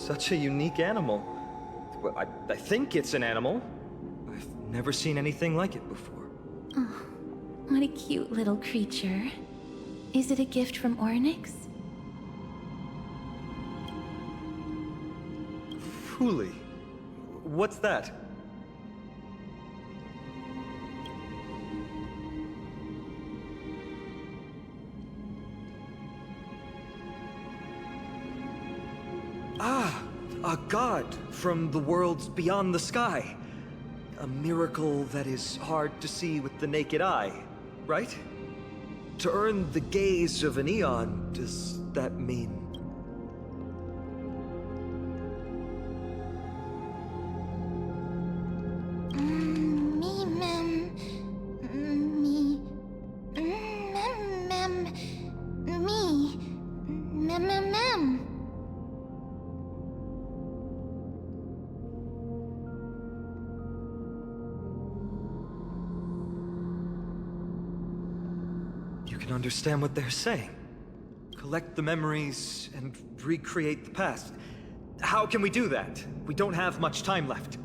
such a unique animal. Well, I think it's an animal. I've never seen anything like it before. Oh, what a cute little creature. Is it a gift from Ornyx? Fooly. What's that? Ah, a god from the worlds beyond the sky. A miracle that is hard to see with the naked eye, right? To earn the gaze of an eon, does that mean? You can understand what they're saying. Collect the memories and recreate the past. How can we do that? We don't have much time left.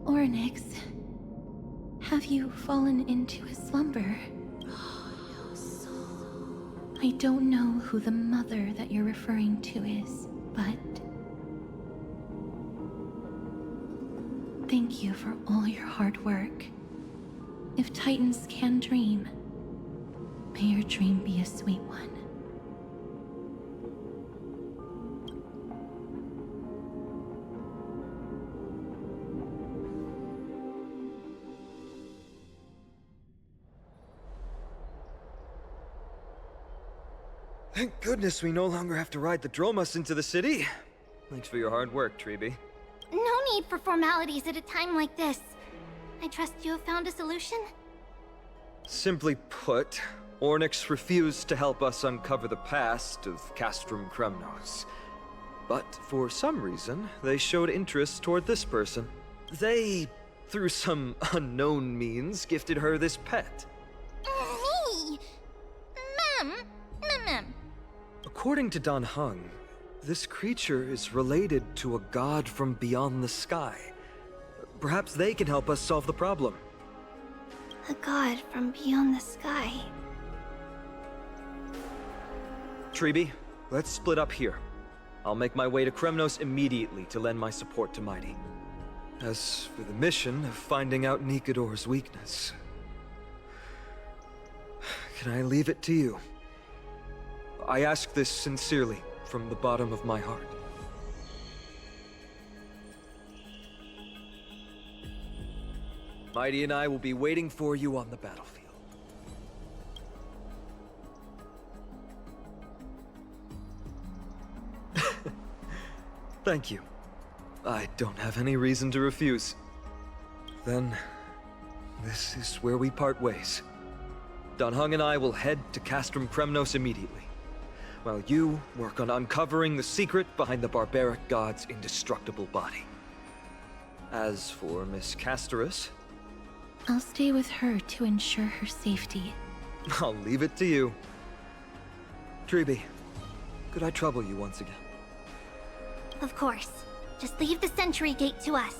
Ornyx, have you fallen into a slumber? I don't know who the mother that you're referring to is, but thank you for all your hard work. If Titans can dream, may your dream be a sweet one. Thank goodness we no longer have to ride the Dromas into the city. Thanks for your hard work, Treeby. No need for formalities at a time like this. I trust you have found a solution? Simply put, Ornyx refused to help us uncover the past of Castrum Kremnos. But for some reason, they showed interest toward this person. They, through some unknown means, gifted her this pet. Me? Ma'am. According to Dan Heng, this creature is related to a god from beyond the sky. Perhaps they can help us solve the problem. A god from beyond the sky. Treeby, let's split up here. I'll make my way to Kremnos immediately to lend my support to Mighty. As for the mission of finding out Nikador's weakness, can I leave it to you? I ask this sincerely, from the bottom of my heart. Mighty and I will be waiting for you on the battlefield. Thank you. I don't have any reason to refuse. Then, this is where we part ways. Dan Heng and I will head to Castrum Kremnos immediately, while you work on uncovering the secret behind the barbaric god's indestructible body. As for Miss Castorus, I'll stay with her to ensure her safety. I'll leave it to you. Treeby, could I trouble you once again? Of course. Just leave the sentry gate to us.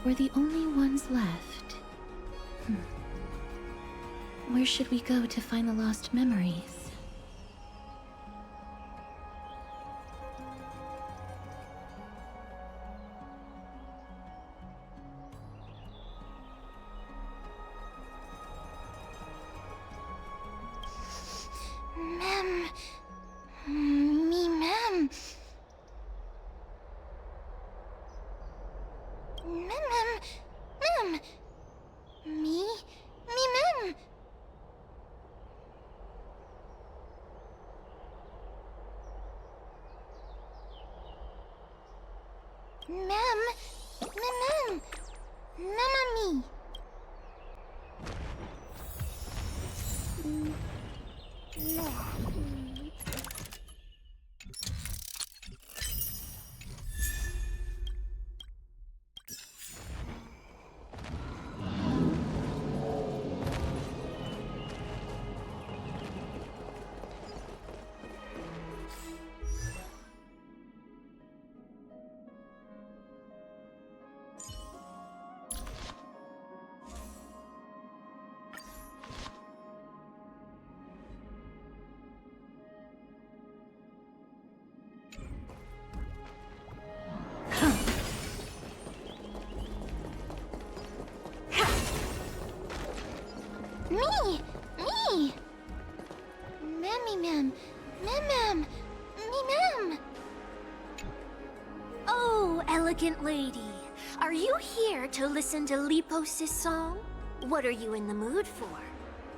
We're the only ones left. Where should we go to find the lost memories? Mem. Me, mem. Mem. Mamma Me! Mem. Oh, elegant lady. Are you here to listen to Lepos' song? What are you in the mood for?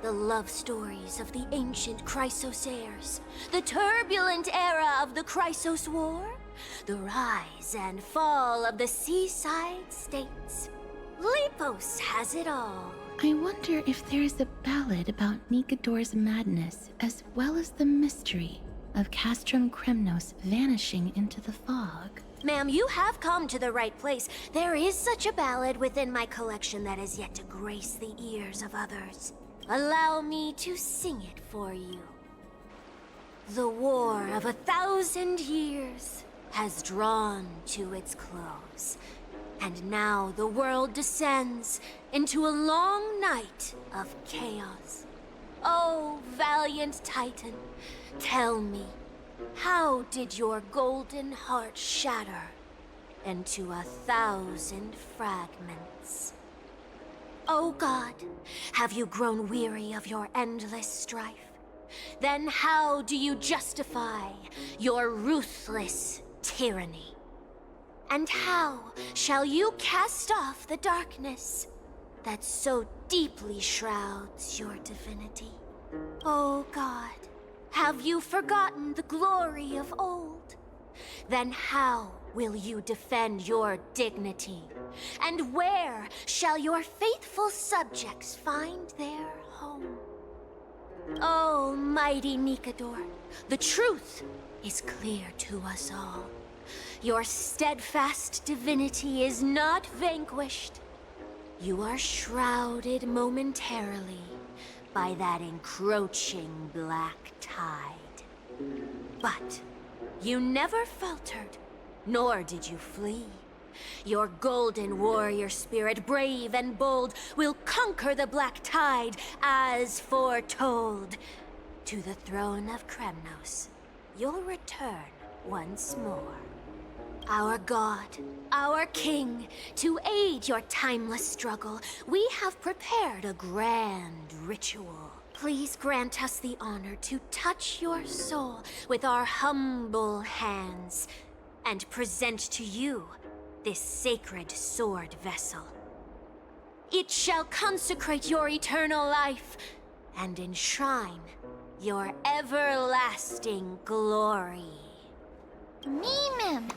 The love stories of the ancient Chrysos heirs? The turbulent era of the Chrysos War? The rise and fall of the seaside states? Lepos has it all. I wonder if there's a ballad about Nikodor's madness, as well as the mystery of Castrum Kremnos vanishing into the fog. Ma'am, you have come to the right place. There is such a ballad within my collection that is yet to grace the ears of others. Allow me to sing it for you. The war of 1,000 years has drawn to its close, and now the world descends into a long night of chaos. Oh, valiant Titan, tell me, how did your golden heart shatter into 1,000 fragments? Oh God, have you grown weary of your endless strife? Then how do you justify your ruthless tyranny? And how shall you cast off the darkness that so deeply shrouds your divinity? Oh God, have you forgotten the glory of old? Then how will you defend your dignity? And where shall your faithful subjects find their home? Oh, mighty Nikodor, the truth is clear to us all. Your steadfast divinity is not vanquished. You are shrouded momentarily by that encroaching black tide. But you never faltered, nor did you flee. Your golden warrior spirit, brave and bold, will conquer the black tide as foretold. To the throne of Kremnos, you'll return once more. Our God, our King, to aid your timeless struggle, we have prepared a grand ritual. Please grant us the honor to touch your soul with our humble hands and present to you this sacred sword vessel. It shall consecrate your eternal life and enshrine your everlasting glory. Mem.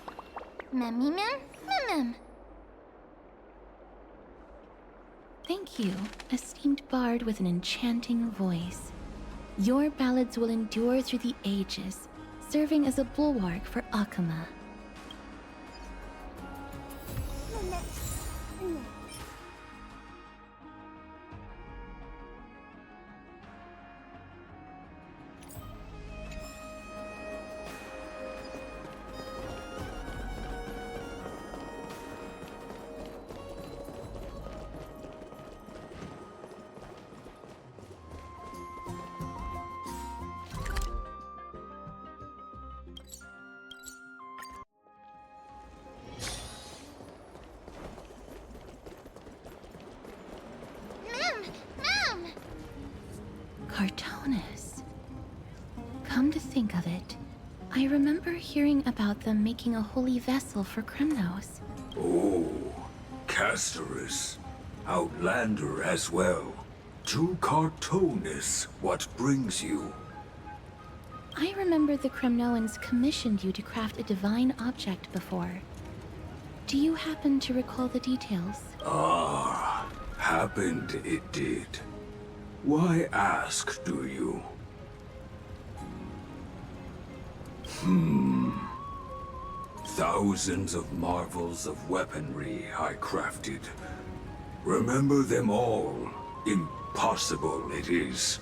Thank you, esteemed bard with an enchanting voice. Your ballads will endure through the ages, serving as a bulwark for Akama. Mem. Cartonis. Come to think of it, I remember hearing about them making a holy vessel for Kremnos. Oh, Casterus. Outlander as well. To Cartonis, what brings you? I remember the Kremnoans commissioned you to craft a divine object before. Do you happen to recall the details? Ah, happened it did. Why ask, do you? Thousands of marvels of weaponry I crafted. Remember them all. Impossible it is.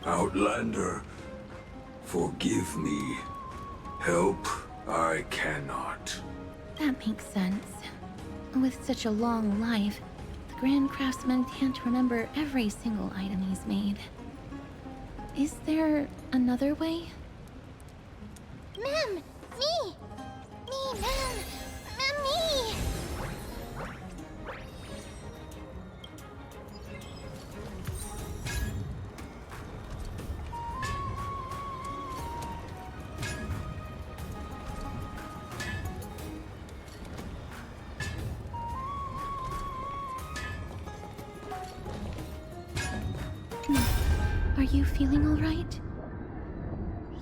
Outlander, forgive me. Help I cannot. That makes sense. With such a long life, the Grand Craftsman can't remember every single item he's made. Is there another way? Mem! Me! Me, Mem! Mem, me! Are you feeling all right?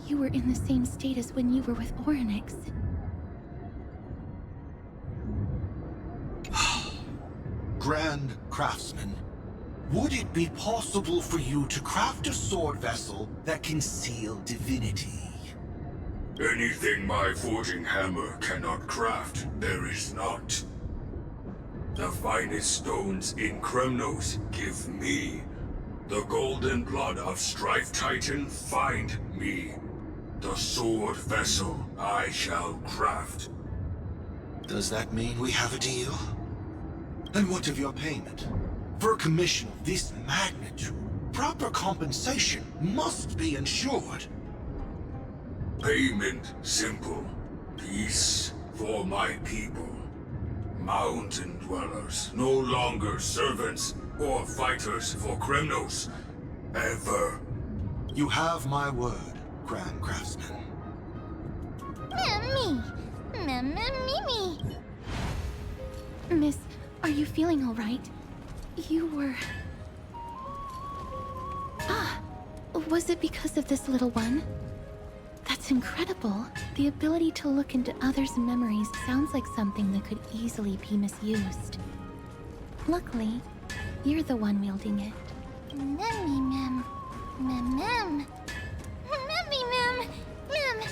You were in the same state as when you were with Orynyx. Grand Craftsman, would it be possible for you to craft a sword vessel that can seal divinity? Anything my forging hammer cannot craft, there is not. The finest stones in Kremnos give me. The golden blood of Strife Titan find me. The sword vessel I shall craft. Does that mean we have a deal? And what of your payment? For a commission of this magnitude, proper compensation must be ensured. Payment simple. Peace for my people. Mountain dwellers, no longer servants or fighters for Kremnos. Ever. You have my word, Grand Craftsman. Mem, me! Mem, me! Miss, are you feeling all right? You were... Ah! Was it because of this little one? That's incredible. The ability to look into others' memories sounds like something that could easily be misused. Luckily, you're the one wielding it. Mem, me, Mem. Mem, Mem. Mem, me, Mem. Mem.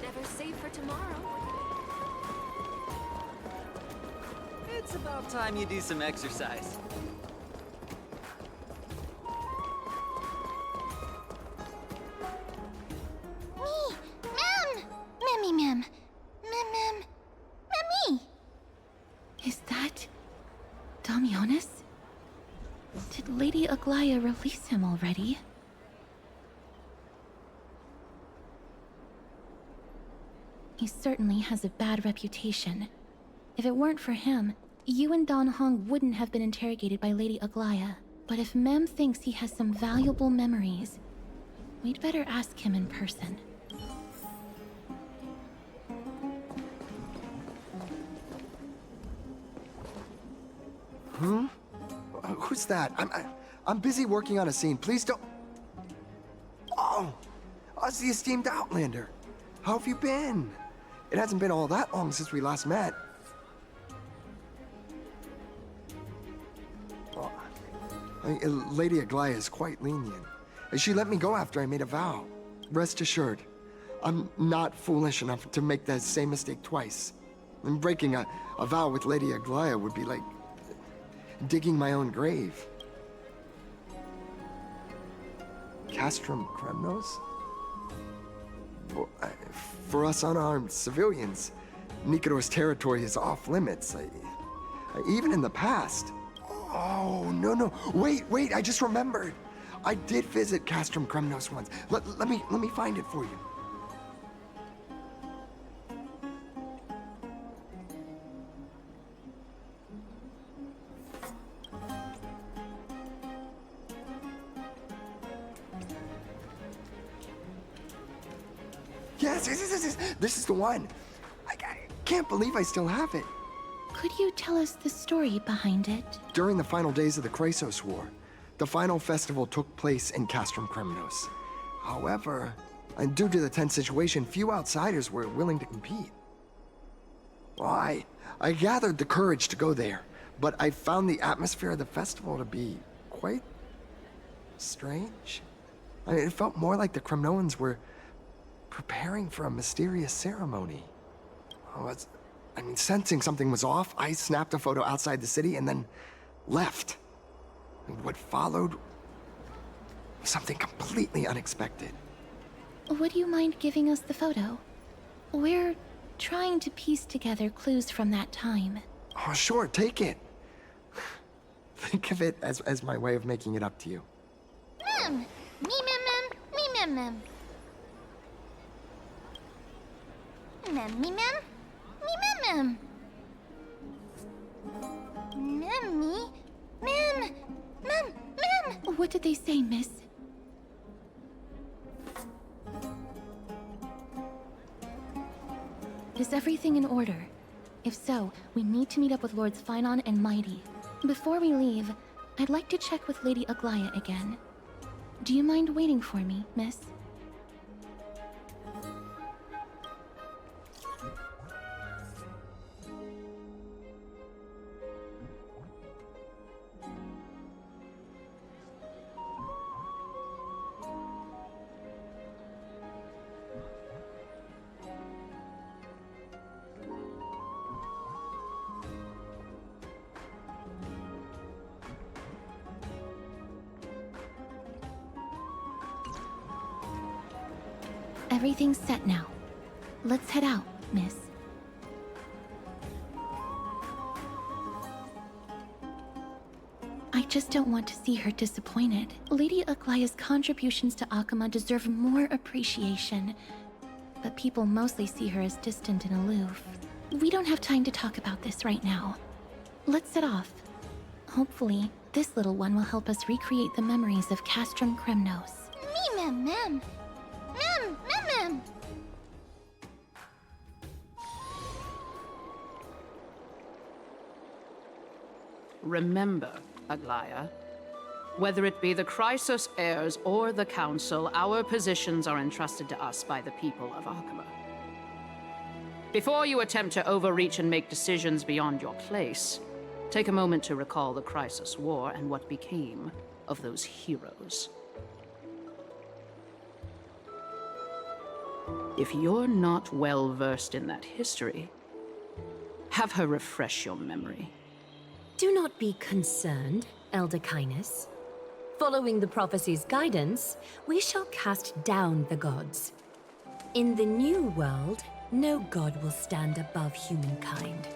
Never save for tomorrow. It's about time you do some exercise. Me! Mem! Memmy, Mem. Mem. Memmy! Is that... Damionis? Did Lady Aglaea release him already? He certainly has a bad reputation. If it weren't for him, you and Dan Hong wouldn't have been interrogated by Lady Aglaea. But if Mem thinks he has some valuable memories, we'd better ask him in person. Who's that? I'm busy working on a scene. Please don't... Oh! Us, the esteemed Outlander. How have you been? It hasn't been all that long since we last met. Oh, Lady Aglaea is quite lenient. She let me go after I made a vow. Rest assured, I'm not foolish enough to make the same mistake twice. And breaking a vow with Lady Aglaea would be like digging my own grave. Castrum Kremnos? For us unarmed civilians, Nicator's territory is off limits. Even in the past. Oh, no. Wait, I just remembered. I did visit Castrum Kremnos once. Let me find it for you. Yes, this is the one. I can't believe I still have it. Could you tell us the story behind it? During the final days of the Krasos War, the final festival took place in Castrum Kremnos. However, due to the tense situation, few outsiders were willing to compete. Well, I gathered the courage to go there, but I found the atmosphere of the festival to be quite strange. It felt more like the Kremnoans were preparing for a mysterious ceremony. Sensing something was off, I snapped a photo outside the city and then left. And what followed was something completely unexpected. Would you mind giving us the photo? We're trying to piece together clues from that time. Oh, sure, take it. Think of it as my way of making it up to you. Mem! Me mem mem, me mem mem. Mem me mem, me mem mem. Mem me, mem, mem. What did they say, miss? Is everything in order? If so, we need to meet up with Lords Phynon and Mighty. Before we leave, I'd like to check with Lady Aglaea again. Do you mind waiting for me, miss? Everything's set now. Let's head out, miss. I just don't want to see her disappointed. Lady Aglaea's contributions to Akama deserve more appreciation, but people mostly see her as distant and aloof. We don't have time to talk about this right now. Let's set off. Hopefully, this little one will help us recreate the memories of Castrum Kremnos. Me mem mem. Mem, mem mem. Remember, Aglaea, whether it be the Chrysos heirs or the Council, our positions are entrusted to us by the people of Akama. Before you attempt to overreach and make decisions beyond your place, take a moment to recall the Chrysos War and what became of those heroes. If you're not well versed in that history, have her refresh your memory. Do not be concerned, Elder Kindness. Following the prophecy's guidance, we shall cast down the gods. In the new world, no god will stand above humankind.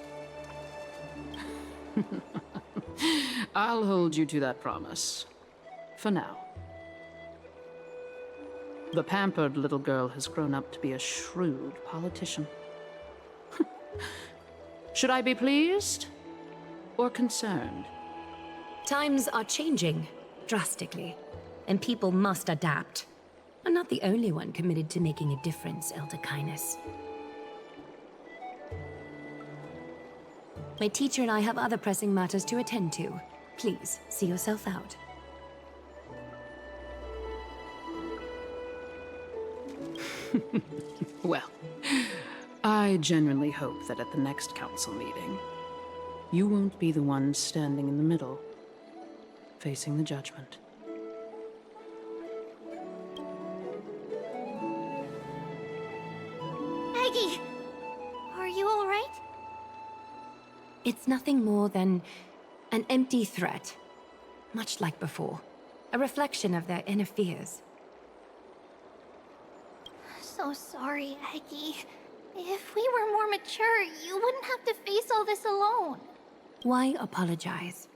I'll hold you to that promise. For now. The pampered little girl has grown up to be a shrewd politician. Should I be pleased or concerned? Times are changing drastically, and people must adapt. I'm not the only one committed to making a difference, Elder Kindness. My teacher and I have other pressing matters to attend to. Please, see yourself out. Well, I genuinely hope that at the next council meeting, you won't be the one standing in the middle, facing the judgment. Aggie, are you all right? It's nothing more than an empty threat, much like before. A reflection of their inner fears. So sorry, Aggie. If we were more mature, you wouldn't have to face all this alone. Why apologize?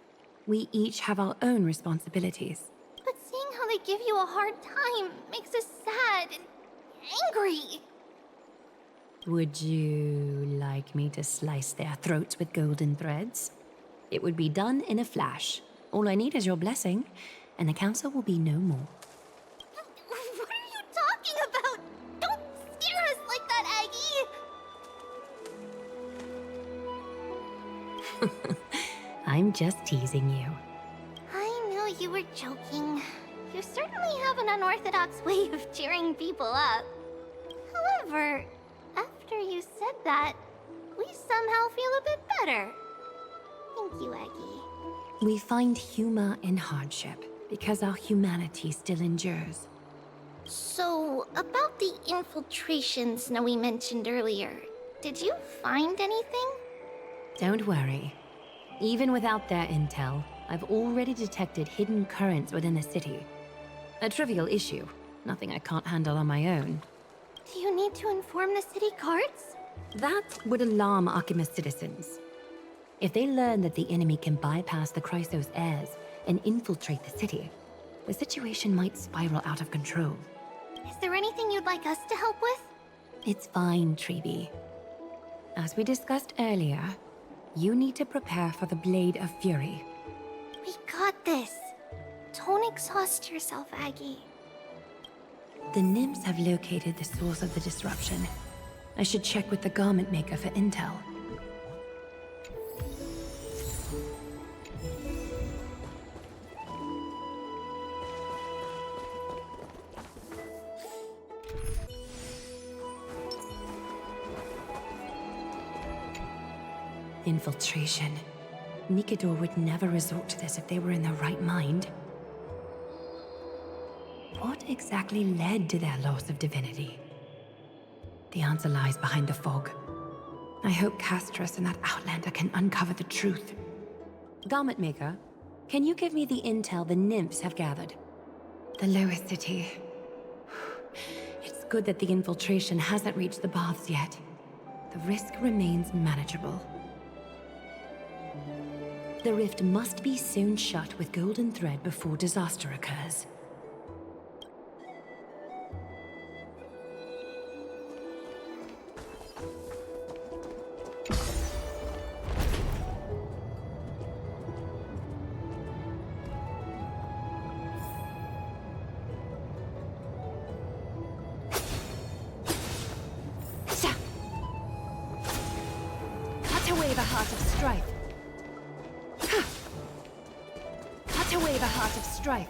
We each have our own responsibilities. But seeing how they give you a hard time makes us sad and angry. Would you like me to slice their throats with golden threads? It would be done in a flash. All I need is your blessing, and the council will be no more. What are you talking about? Don't scare us like that, Aggie! I'm just teasing you. I knew you were joking. You certainly have an unorthodox way of cheering people up. However, after you said that, we somehow feel a bit better. Thank you, Aggie. We find humor in hardship because our humanity still endures. So, about the infiltrations Snowy mentioned earlier, did you find anything? Don't worry. Even without their intel, I've already detected hidden currents within the city. A trivial issue, nothing I can't handle on my own. Do you need to inform the city guards? That would alarm Archimedes citizens. If they learn that the enemy can bypass the Chrysos heirs and infiltrate the city, the situation might spiral out of control. Is there anything you'd like us to help with? It's fine, Treevee. As we discussed earlier, you need to prepare for the Blade of Fury. We got this. Don't exhaust yourself, Aggie. The nymphs have located the source of the disruption. I should check with the garment maker for intel. Infiltration. Nikador would never resort to this if they were in their right mind. What exactly led to their loss of divinity? The answer lies behind the fog. I hope Castras and that Outlander can uncover the truth. Garment Maker, can you give me the intel the nymphs have gathered? The lowest city. It's good that the infiltration hasn't reached the baths yet. The risk remains manageable. The rift must be soon shut with golden thread before disaster occurs. Cut away the heart of strife. Cut away the heart of strife.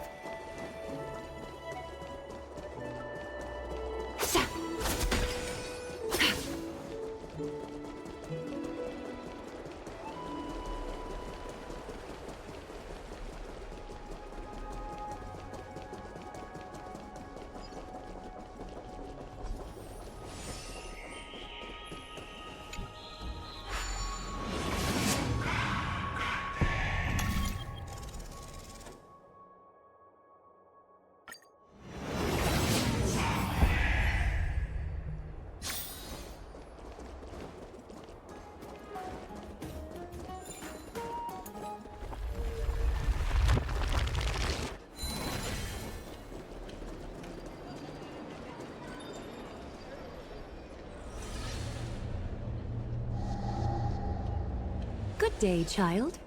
Good day, child.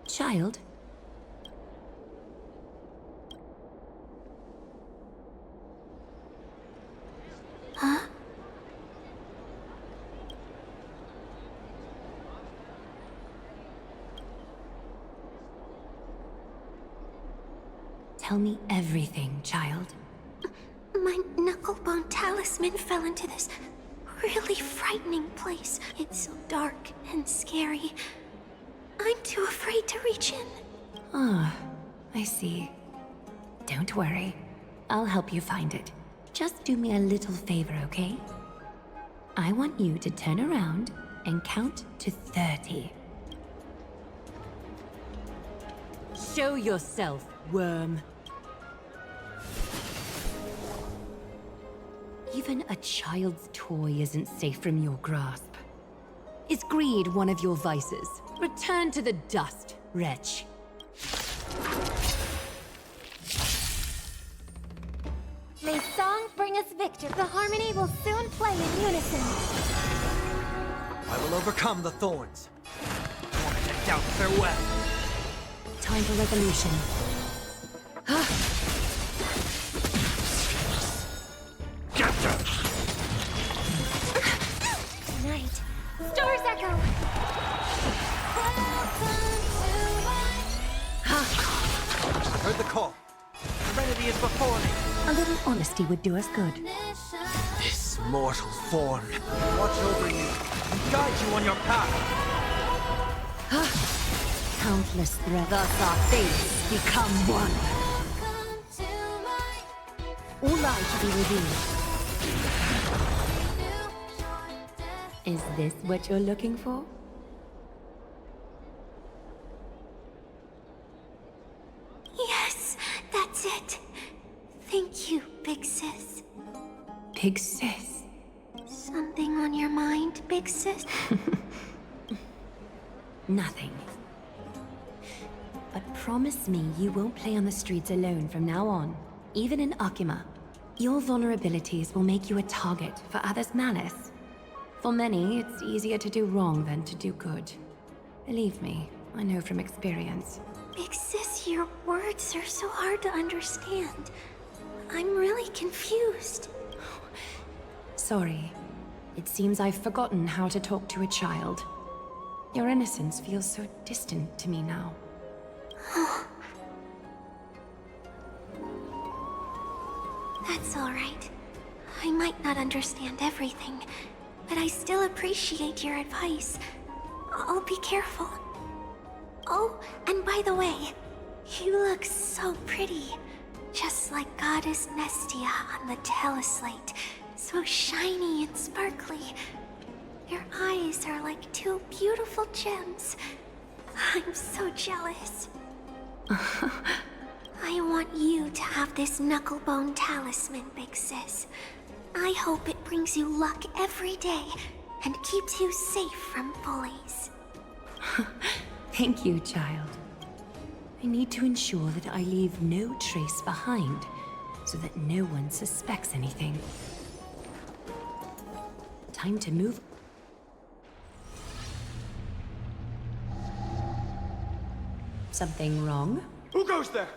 Child? Huh? Tell me everything, child. My knucklebone talisman fell into this really frightening place. It's so dark and scary. I'm too afraid to reach in. Ah, I see. Don't worry. I'll help you find it. Just do me a little favor, okay? I want you to turn around and count to 30. Show yourself, worm. Even a child's toy isn't safe from your grasp. Is greed one of your vices? Return to the dust, wretch. song bring us victory. The harmony will soon play in unison. I will overcome the thorns. Wanted to doubt farewell. Time for resolution. Tonight, Stars Echo. Heard the call. Serenity is before me. A little honesty would do us good. This mortal form. Watch over you and guide you on your path. Countless threats. Thus our fates become one. All lies to be revealed. Is this what you're looking for? Yes, that's it. Thank you, Big Sis. Big sis. Something on your mind, Big Sis? Nothing. But promise me you won't play on the streets alone from now on, even in Akima. Your vulnerabilities will make you a target for others' malice. For many, it's easier to do wrong than to do good. Believe me, I know from experience. Big Sis, your words are so hard to understand. I'm really confused. Sorry. It seems I've forgotten how to talk to a child. Your innocence feels so distant to me now. That's all right. I might not understand everything, but I still appreciate your advice. I'll be careful. Oh, and by the way, you look so pretty. Just like Goddess Nestia on the teleslate. So shiny and sparkly. Your eyes are like two beautiful gems. I'm so jealous. I want you to have this knucklebone talisman, Big Sis. I hope it brings you luck every day and keeps you safe from bullies. Thank you, child. I need to ensure that I leave no trace behind, so that no one suspects anything. Time to move. Something wrong? Who goes there?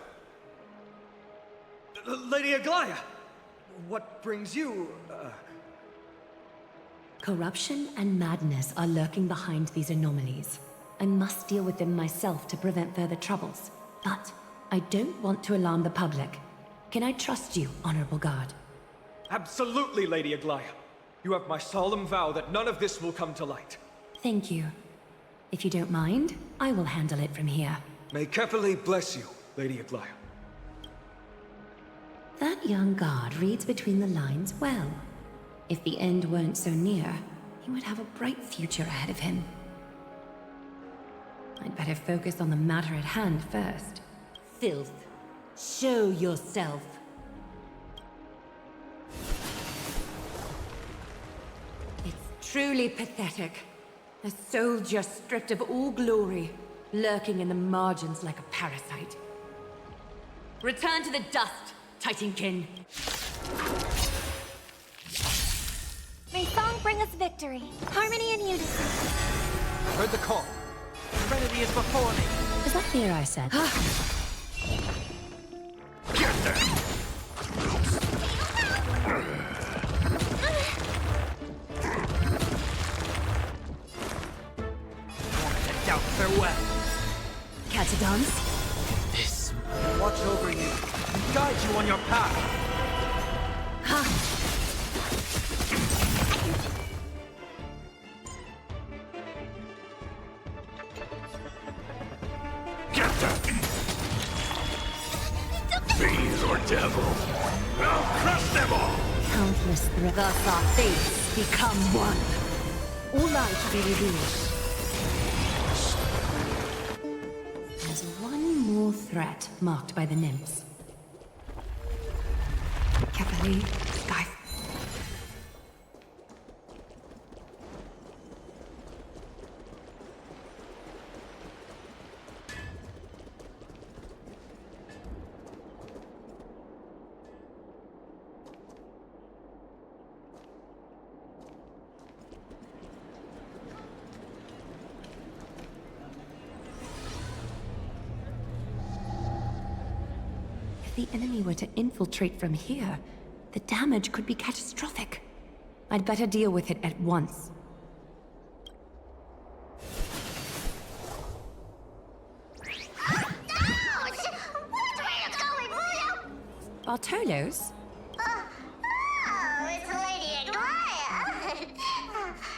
Lady Aglaea! What brings you, Corruption and madness are lurking behind these anomalies. I must deal with them myself to prevent further troubles. But I don't want to alarm the public. Can I trust you, Honorable Guard? Absolutely, Lady Aglaea. You have my solemn vow that none of this will come to light. Thank you. If you don't mind, I will handle it from here. May Kepali bless you, Lady Aglaea. That young guard reads between the lines well. If the end weren't so near, he would have a bright future ahead of him. I'd better focus on the matter at hand first. Filth, show yourself. It's truly pathetic. A soldier stripped of all glory, lurking in the margins like a parasite. Return to the dust, Titankin. May song bring us victory. Harmony and unison. Heard the call. Serenity is before me. Is that clear, I said? Get them! Wanted to doubt farewell. Catadons? This watch over you and guide you on your path. Get them! Fiend or devil, I'll crush them all! Countless threats. Thus our fates become one. All lies to be revealed. There's one more threat marked by the nymphs. Kepali, Sky. If the enemy were to infiltrate from here, the damage could be catastrophic. I'd better deal with it at once. Bartolos? Oh, it's Lady Aglaea.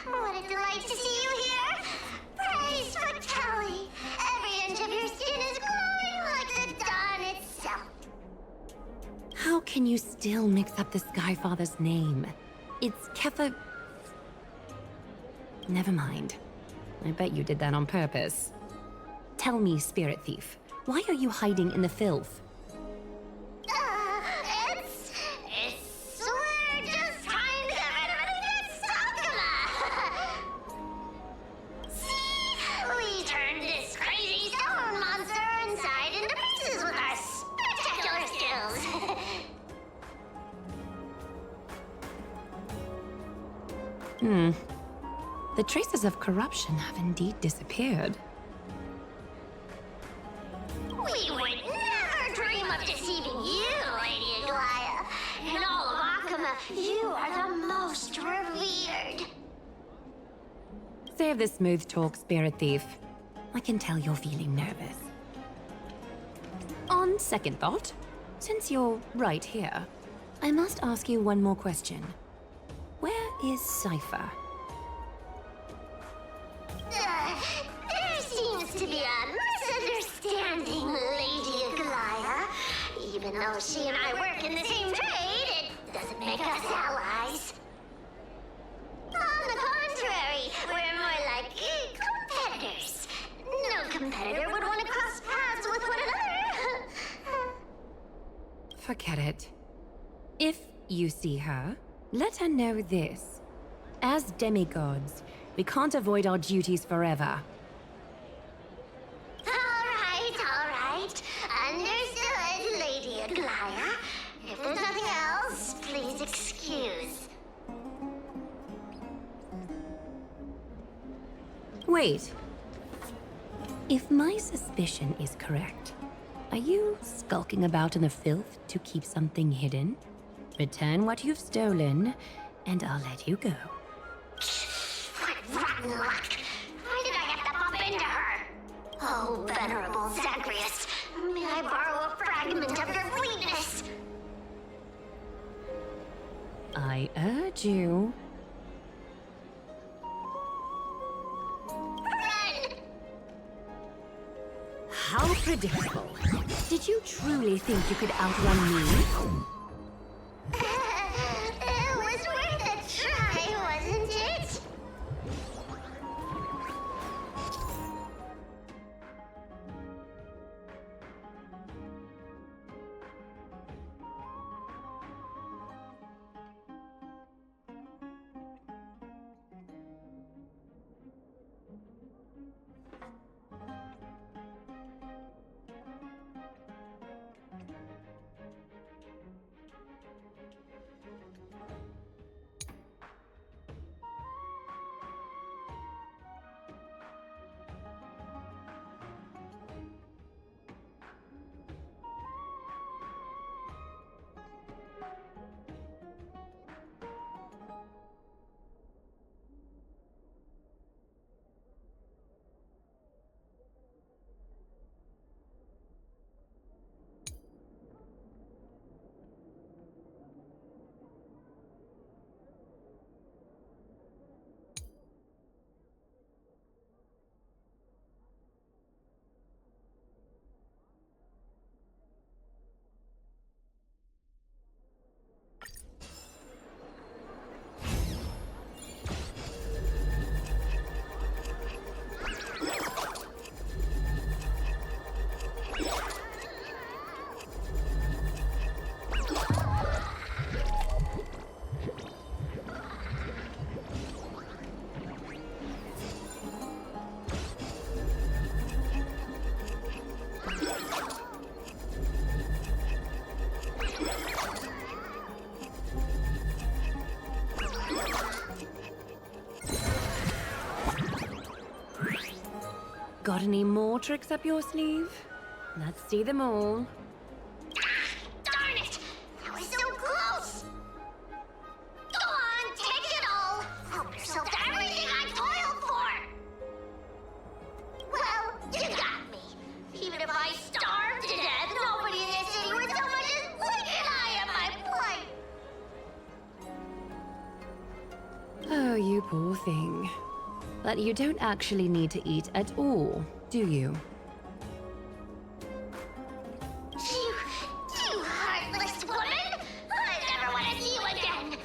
What a delight to see you here. Praise for Kelly. Every inch of your skin is glowing like the dawn itself. How can you still mix up the Skyfather's name? It's Kefa... Never mind. I bet you did that on purpose. Tell me, Spirit Thief, why are you hiding in the filth? We're just trying to get rid of anything that's See? We turned this crazy stone monster inside into pieces with our spectacular skills. The traces of corruption have indeed disappeared. We would never dream of deceiving you, Lady Aglaea. In all of Akama, you are the most revered. Save the smooth talk, Spirit Thief. I can tell you're feeling nervous. On second thought, since you're right here, I must ask you one more question. Where is Cypher? There seems to be a misunderstanding, Lady Aglaea. Even though she and I work in the same trade, it doesn't make us allies. On the contrary, we're more like competitors. No competitor would want to cross paths with one another. Forget it. If you see her, let her know this. As demigods, we can't avoid our duties forever. All right. Understood, Lady Aglaea. If there's nothing else, please excuse. Wait. If my suspicion is correct, are you skulking about in the filth to keep something hidden? Return what you've stolen, and I'll let you go. What rotten luck! Why did I have to bump into her? Oh, venerable Zagreus, may I borrow a fragment of your fleetness? I urge you. Run! How predictable. Did you truly think you could outrun me? It was worth a try, wasn't it? Got any more tricks up your sleeve? Let's see them all. poor thing. But you don't actually need to eat at all, do you? You heartless woman! I never want to see you again!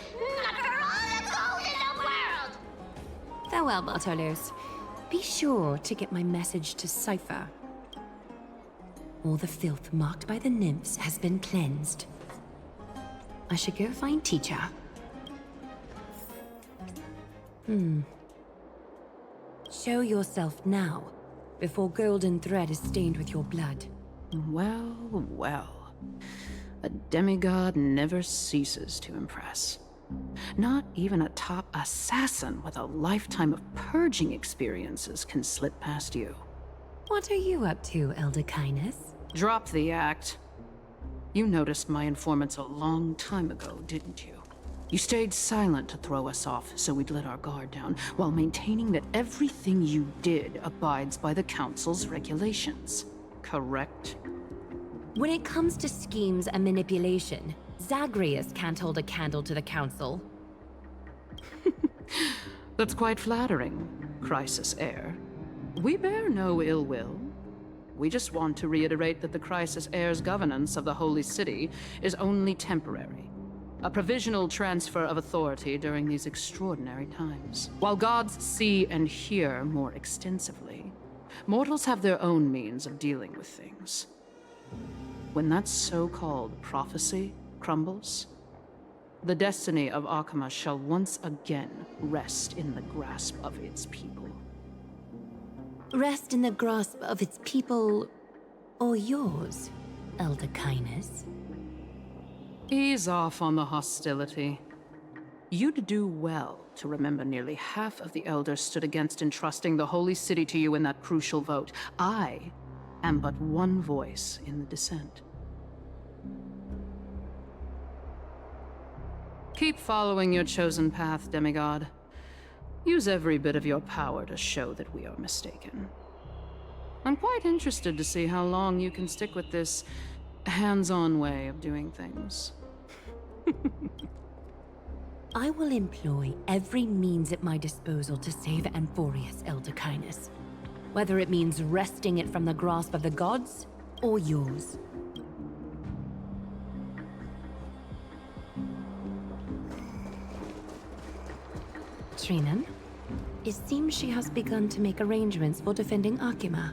Not for all the gold in the world! Farewell, Bartolos. Be sure to get my message to Cypher. All the filth marked by the nymphs has been cleansed. I should go find Teacher. Show yourself now, before golden thread is stained with your blood. Well, well. A demigod never ceases to impress. Not even a top assassin with a lifetime of purging experiences can slip past you. What are you up to, Elder Kindness? Drop the act. You noticed my informants a long time ago, didn't you? You stayed silent to throw us off, so we'd let our guard down, while maintaining that everything you did abides by the Council's regulations. Correct? When it comes to schemes and manipulation, Zagreus can't hold a candle to the Council. That's quite flattering, Crisis Heir. We bear no ill will. We just want to reiterate that the Crisis Heir's governance of the Holy City is only temporary. A provisional transfer of authority during these extraordinary times. While gods see and hear more extensively, mortals have their own means of dealing with things. When that so-called prophecy crumbles, the destiny of Akama shall once again rest in the grasp of its people. Rest in the grasp of its people, or yours, Elder Kindness? Ease off on the hostility. You'd do well to remember nearly half of the elders stood against entrusting the Holy City to you in that crucial vote. I am but one voice in the dissent. Keep following your chosen path, demigod. Use every bit of your power to show that we are mistaken. I'm quite interested to see how long you can stick with this hands-on way of doing things. I will employ every means at my disposal to save Amphorius, Elder Kindness. Whether it means wresting it from the grasp of the gods, or yours. Trinan, it seems she has begun to make arrangements for defending Akima.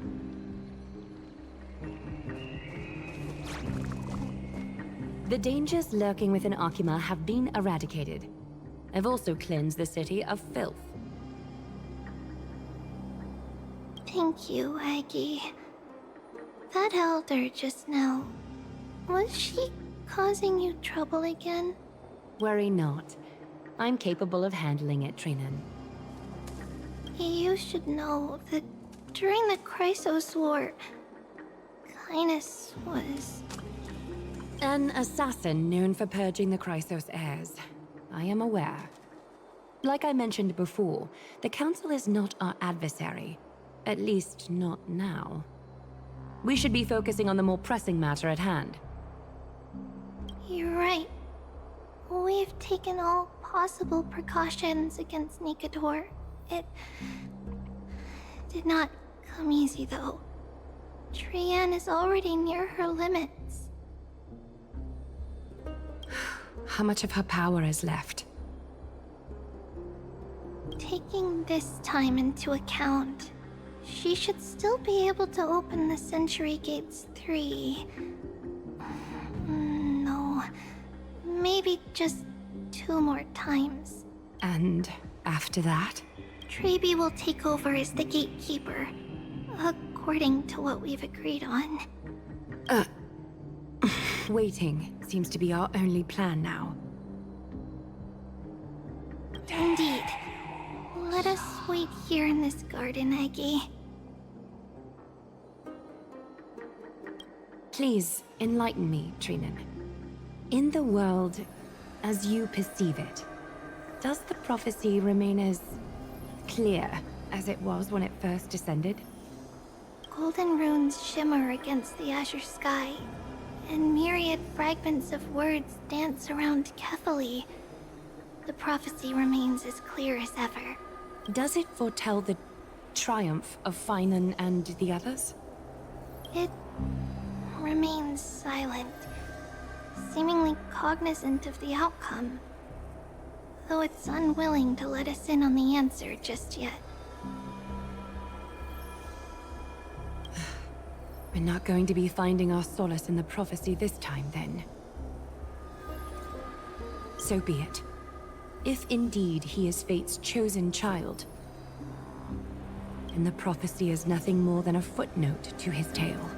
The dangers lurking within Akima have been eradicated. I've also cleansed the city of filth. Thank you, Aggie. That elder just now, was she causing you trouble again? Worry not. I'm capable of handling it, Trinan. You should know that during the Chrysos War, Kindness was... An assassin known for purging the Chrysos heirs. I am aware. Like I mentioned before, the Council is not our adversary. At least, not now. We should be focusing on the more pressing matter at hand. You're right. We've taken all possible precautions against Nikador. It did not come easy, though. Trian is already near her limits. How much of her power is left? Taking this time into account, she should still be able to open the Century Gates 3. No, maybe just 2 more times. And after that? Trebi will take over as the gatekeeper, according to what we've agreed on. Waiting seems to be our only plan now. Indeed. Let us wait here in this garden, Aggie. Please, enlighten me, Trinan. In the world, as you perceive it, does the prophecy remain as clear as it was when it first descended? Golden runes shimmer against the azure sky, and myriad fragments of words dance around Kephali. The prophecy remains as clear as ever. Does it foretell the triumph of Finan and the others? It remains silent, seemingly cognizant of the outcome, though it's unwilling to let us in on the answer just yet. We're not going to be finding our solace in the prophecy this time, then. So be it. If indeed he is Fate's chosen child, then the prophecy is nothing more than a footnote to his tale.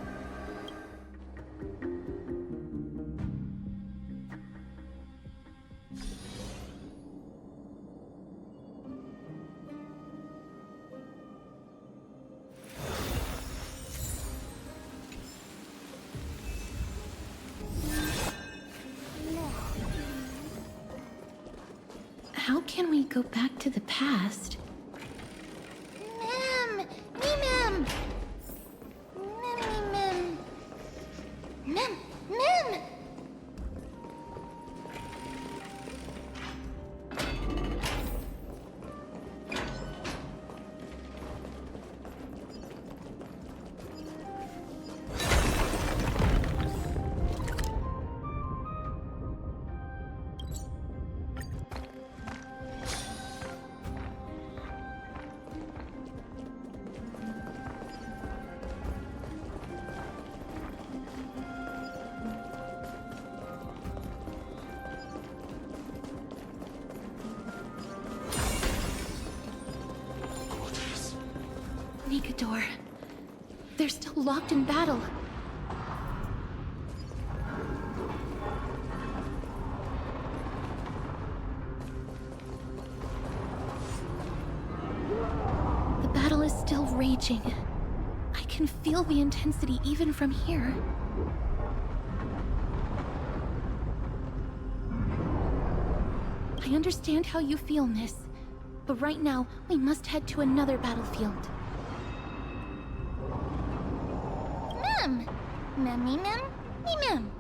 How can we go back to the past? Mem! Mem! Mem! Mem! Mem! Nikador. They're still locked in battle. The battle is still raging. I can feel the intensity even from here. I understand how you feel, miss. But right now, we must head to another battlefield. Mem! Mem! Mem! Mem!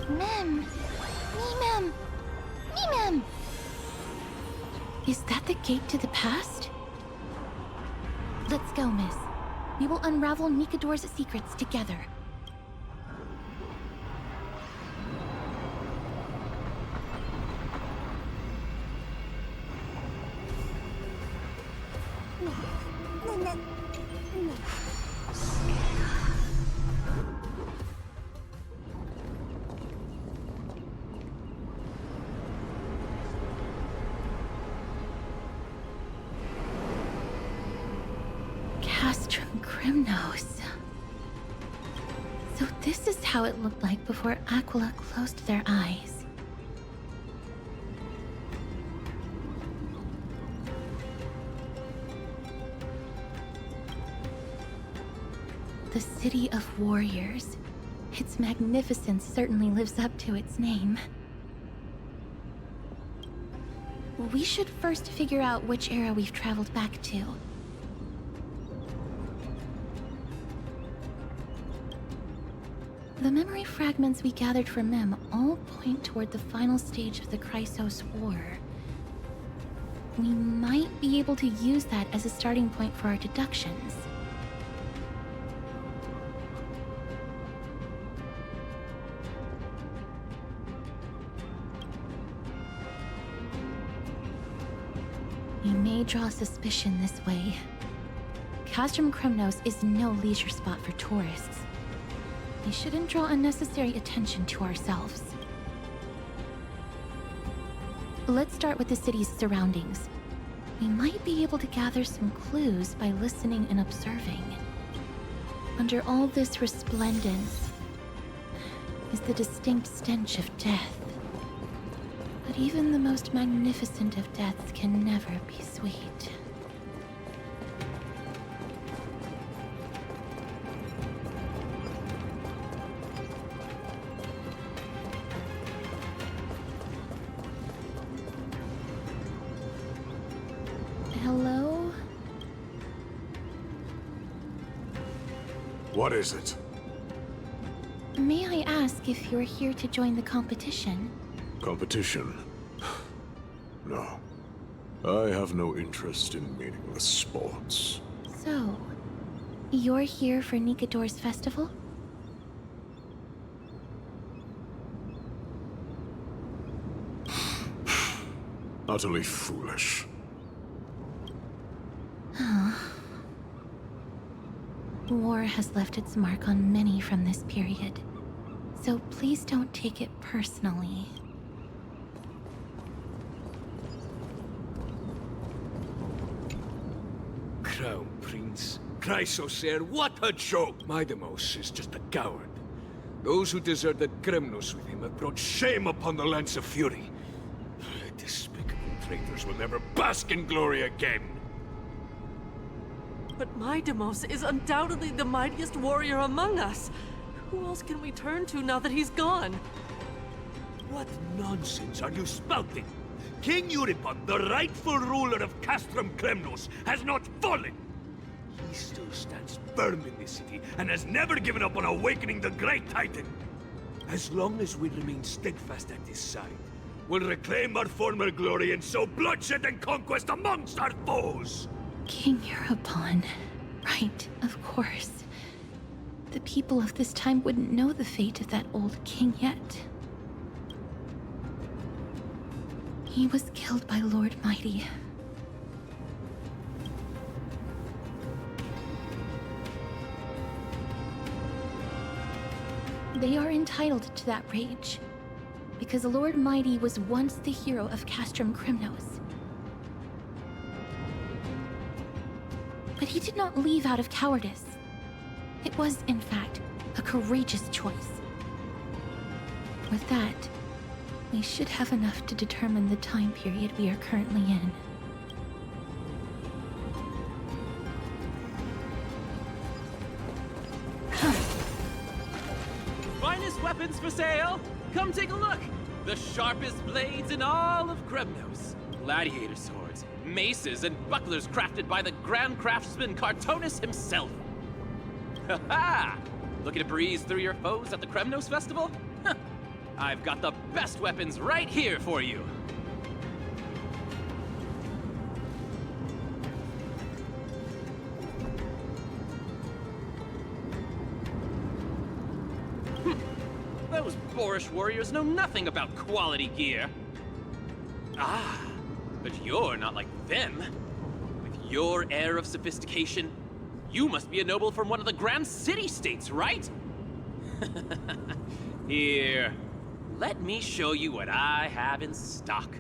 Mem! Mem! Mem! Is that the gate to the past? Let's go, miss. We will unravel Nikador's secrets together. So this is how it looked like before Aquila closed their eyes. The City of Warriors. Its magnificence certainly lives up to its name. We should first figure out which era we've traveled back to. The memory fragments we gathered from Mem all point toward the final stage of the Chrysos War. We might be able to use that as a starting point for our deductions. We may draw suspicion this way. Castrum Kremnos is no leisure spot for tourists. We shouldn't draw unnecessary attention to ourselves. Let's start with the city's surroundings. We might be able to gather some clues by listening and observing. Under all this resplendence is the distinct stench of death. But even the most magnificent of deaths can never be sweet. Hello? What is it? May I ask if you're here to join the competition? Competition? No. I have no interest in meaningless sports. So, you're here for Nikador's festival? Utterly foolish. War has left its mark on many from this period, so please don't take it personally. Crown Prince. Chrysosaur, what a joke! Midemos is just a coward. Those who deserted Kremnos with him have brought shame upon the Lance of Fury. Despicable traitors will never bask in glory again. But Midemos is undoubtedly the mightiest warrior among us. Who else can we turn to now that he's gone? What nonsense are you spouting? King Euripon, the rightful ruler of Castrum Kremnos, has not fallen! He still stands firm in this city and has never given up on awakening the Great Titan. As long as we remain steadfast at his side, we'll reclaim our former glory and sow bloodshed and conquest amongst our foes! King Euripon. Right, of course. The people of this time wouldn't know the fate of that old king yet. He was killed by Lord Mighty. They are entitled to that rage, because Lord Mighty was once the hero of Castrum Kremnos. But he did not leave out of cowardice. It was, in fact, a courageous choice. With that, we should have enough to determine the time period we are currently in. Finest weapons for sale! Come take a look! The sharpest blades in all of Kremnos. Gladiator swords, maces, and bucklers crafted by the Grand Craftsman Cartonus himself. Ha ha! Looking to breeze through your foes at the Kremnos Festival? I've got the best weapons right here for you. Those boorish warriors know nothing about quality gear. Ah, but you're not like them. With your air of sophistication, you must be a noble from one of the Grand City-States, right? Here, let me show you what I have in stock.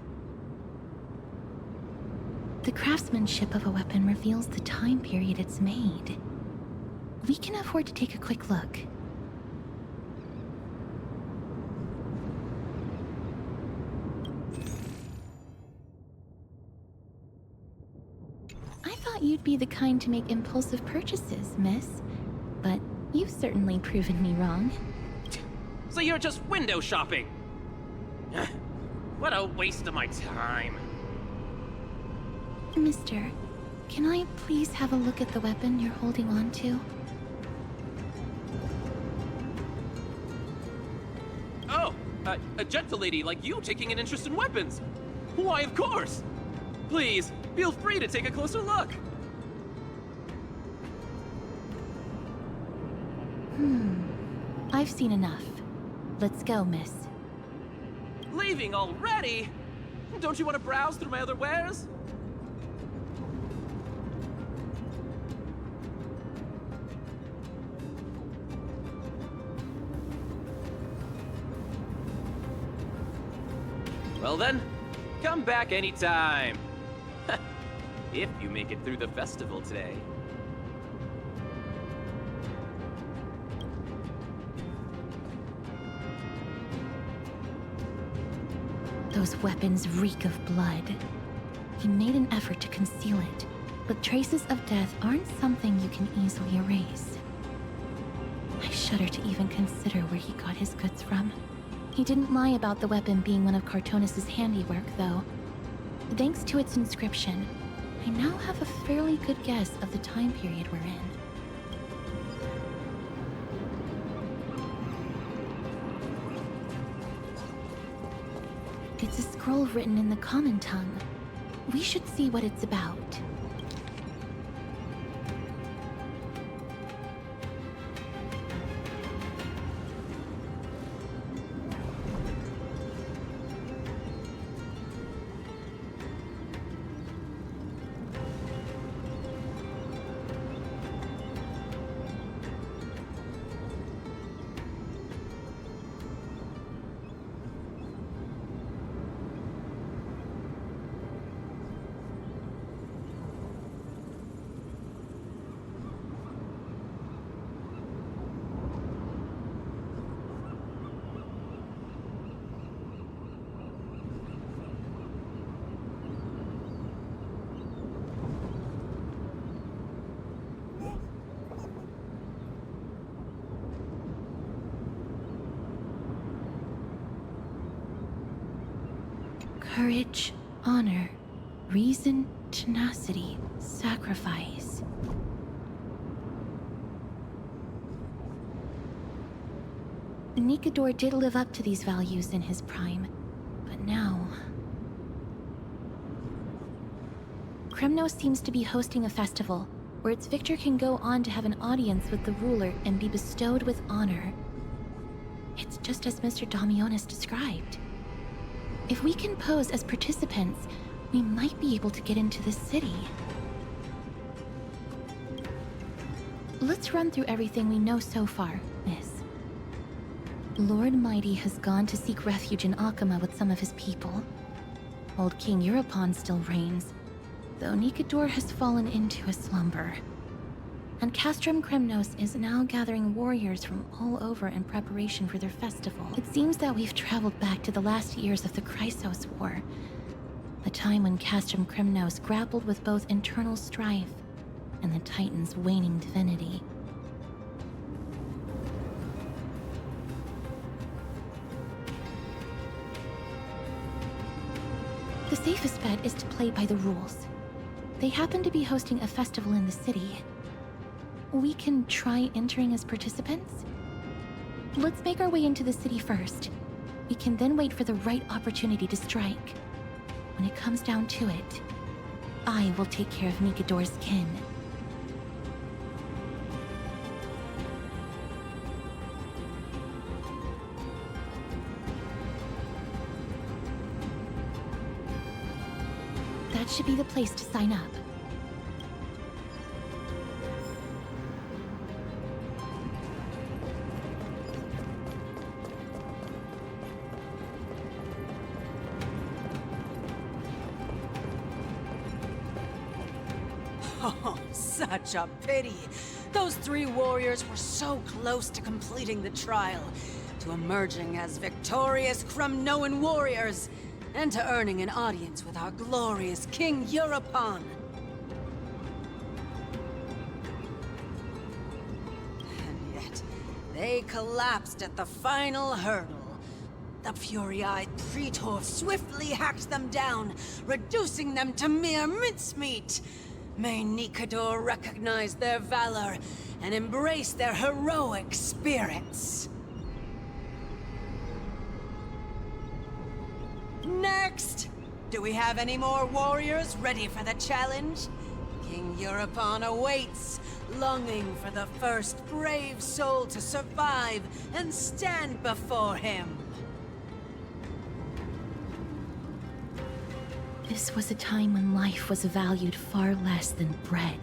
The craftsmanship of a weapon reveals the time period it's made. We can afford to take a quick look. I thought you'd be the kind to make impulsive purchases, miss. But you've certainly proven me wrong. So you're just window shopping? What a waste of my time. Mister, can I please have a look at the weapon you're holding on to? Oh, a gentle lady like you taking an interest in weapons. Why, of course. Please, feel free to take a closer look. I've seen enough. Let's go, miss. Leaving already? Don't you want to browse through my other wares? Well then, come back anytime. If you make it through the festival today. Those weapons reek of blood. He made an effort to conceal it, but traces of death aren't something you can easily erase. I shudder to even consider where he got his goods from. He didn't lie about the weapon being one of Cartonis' handiwork, though. Thanks to its inscription, I now have a fairly good guess of the time period we're in. It's a scroll written in the common tongue. We should see what it's about. Courage, honor, reason, tenacity, sacrifice. Nikador did live up to these values in his prime, but now... Kremnos seems to be hosting a festival, where its victor can go on to have an audience with the ruler and be bestowed with honor. It's just as Mr. Damionis described. If we can pose as participants, we might be able to get into the city. Let's run through everything we know so far, Miss. Lord Mighty has gone to seek refuge in Akama with some of his people. Old King Europon still reigns, though Nikador has fallen into a slumber. And Castrum Kremnos is now gathering warriors from all over in preparation for their festival. It seems that we've traveled back to the last years of the Chrysos War, a time when Castrum Kremnos grappled with both internal strife and the Titan's waning divinity. The safest bet is to play by the rules. They happen to be hosting a festival in the city. We can try entering as participants? Let's make our way into the city first. We can then wait for the right opportunity to strike. When it comes down to it, I will take care of Nikador's kin. That should be the place to sign up. Oh, such a pity. Those three warriors were so close to completing the trial, to emerging as victorious Kremnoan warriors, and to earning an audience with our glorious King Europon. And yet, they collapsed at the final hurdle. The fury-eyed Praetor swiftly hacked them down, reducing them to mere mincemeat. May Nikador recognize their valor and embrace their heroic spirits. Next! Do we have any more warriors ready for the challenge? King Europon awaits, longing for the first brave soul to survive and stand before him. This was a time when life was valued far less than bread.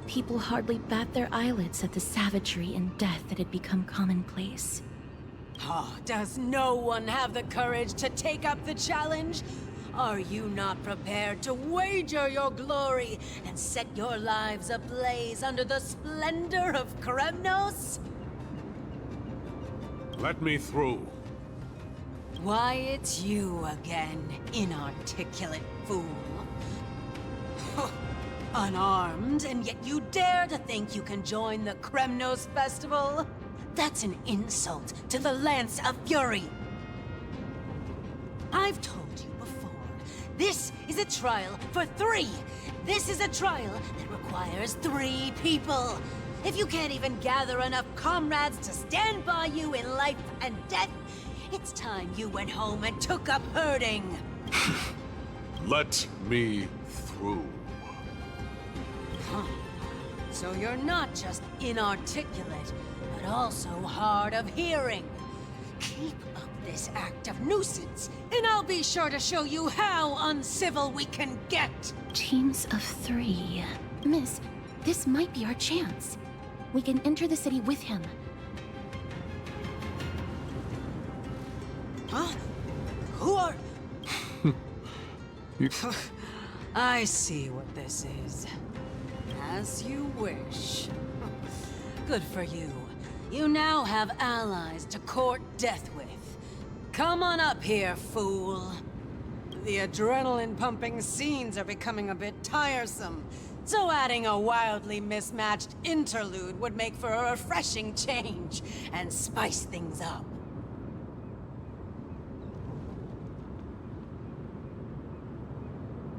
People hardly bat their eyelids at the savagery and death that had become commonplace. Oh, does no one have the courage to take up the challenge? Are you not prepared to wager your glory and set your lives ablaze under the splendor of Kremnos? Let me through. Why, it's you again, inarticulate fool. Unarmed, and yet you dare to think you can join the Kremnos Festival? That's an insult to the Lance of Fury! I've told you before, this is a trial for 3! This is a trial that requires 3 people! If you can't even gather enough comrades to stand by you in life and death, it's time you went home and took up herding! Let me through. Huh. So you're not just inarticulate, but also hard of hearing. Keep up this act of nuisance, and I'll be sure to show you how uncivil we can get! Teams of 3. Miss, this might be our chance. We can enter the city with him. Huh? Who are... I see what this is. As you wish. Good for you. You now have allies to court death with. Come on up here, fool. The adrenaline-pumping scenes are becoming a bit tiresome, so adding a wildly mismatched interlude would make for a refreshing change and spice things up.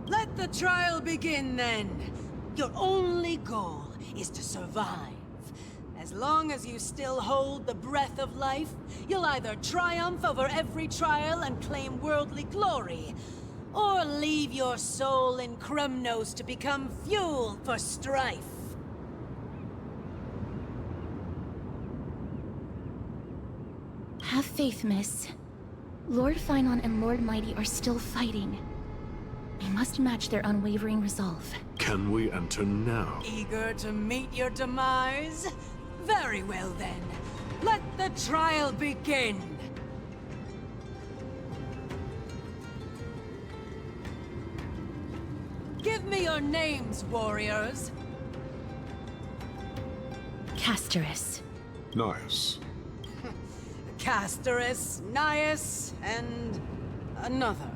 Let the trial begin, then. Your only goal is to survive. As long as you still hold the breath of life, you'll either triumph over every trial and claim worldly glory, or leave your soul in Kremnos to become fuel for strife. Have faith, miss. Lord Finon and Lord Mighty are still fighting. We must match their unwavering resolve. Can we enter now? Eager to meet your demise? Very well then. Let the trial begin! Give me your names, warriors! Castorus. Nice. Castorus, Nias, and another.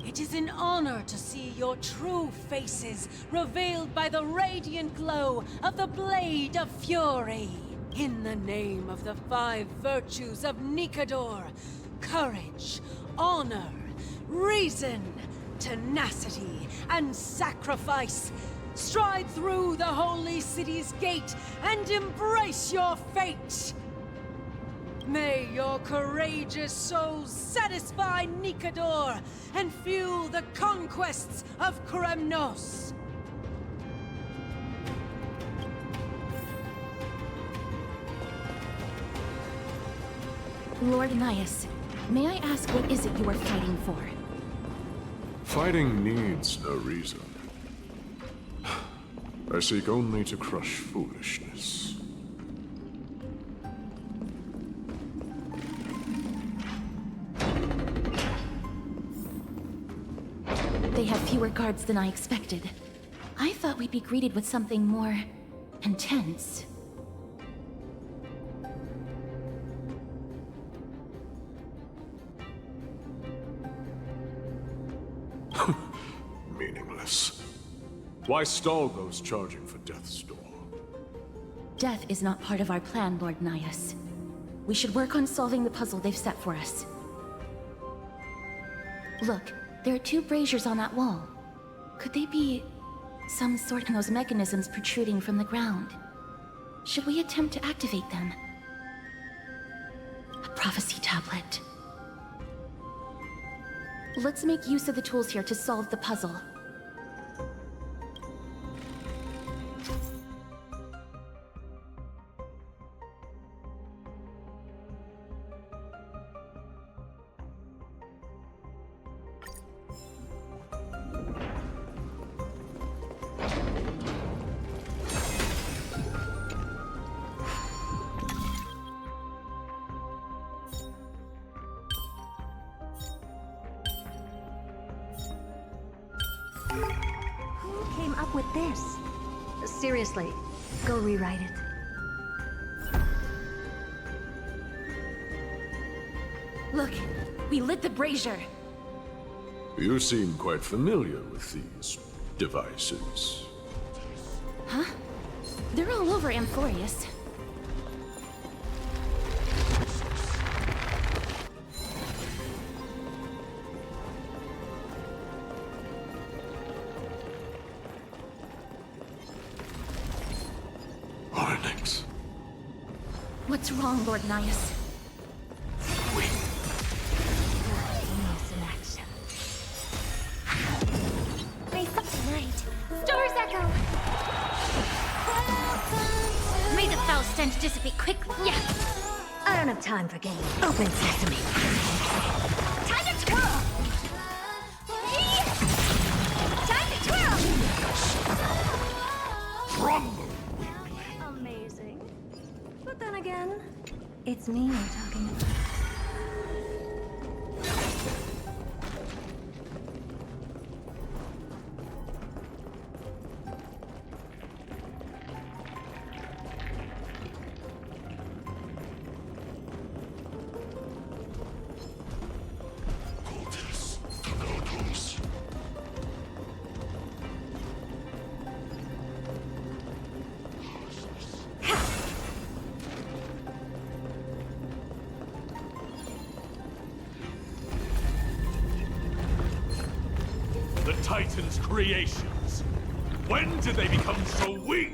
It is an honor to see your true faces revealed by the radiant glow of the Blade of Fury. In the name of the 5 virtues of Nikador, courage, honor, reason, tenacity, and sacrifice, stride through the holy city's gate and embrace your fate! May your courageous souls satisfy Nikador and fuel the conquests of Kremnos! Lord Nias, may I ask what is it you are fighting for? Fighting needs no reason. I seek only to crush foolishness. They have fewer guards than I expected. I thought we'd be greeted with something more intense. Meaningless. Why stall those charging for death's door? Death is not part of our plan, Lord Nias. We should work on solving the puzzle they've set for us. Look, there are 2 braziers on that wall. Could they be some sort of those mechanisms protruding from the ground? Should we attempt to activate them? A prophecy tablet. Let's make use of the tools here to solve the puzzle. Who came up with this? Seriously, go rewrite it. Look, we lit the brazier. You seem quite familiar with these devices. Huh? They're all over Amphorius. Arnix. What's wrong, Lord Nias? Stars echo! May the foul stench dissipate quickly. Yeah. I don't have time for games. Open sesame. Time to twirl! Time to twirl! Rumble! Amazing. But then again, it's me you're talking about. The Titan's creations. When did they become so weak?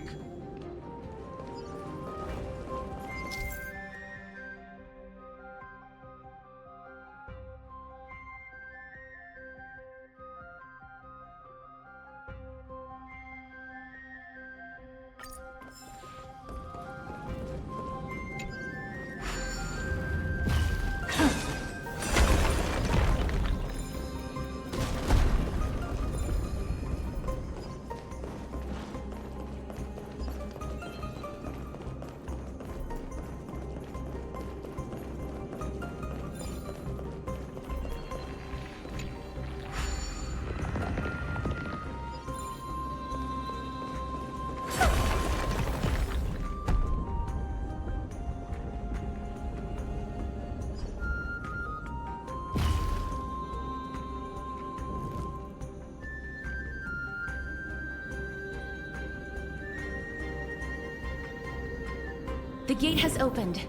The gate has opened,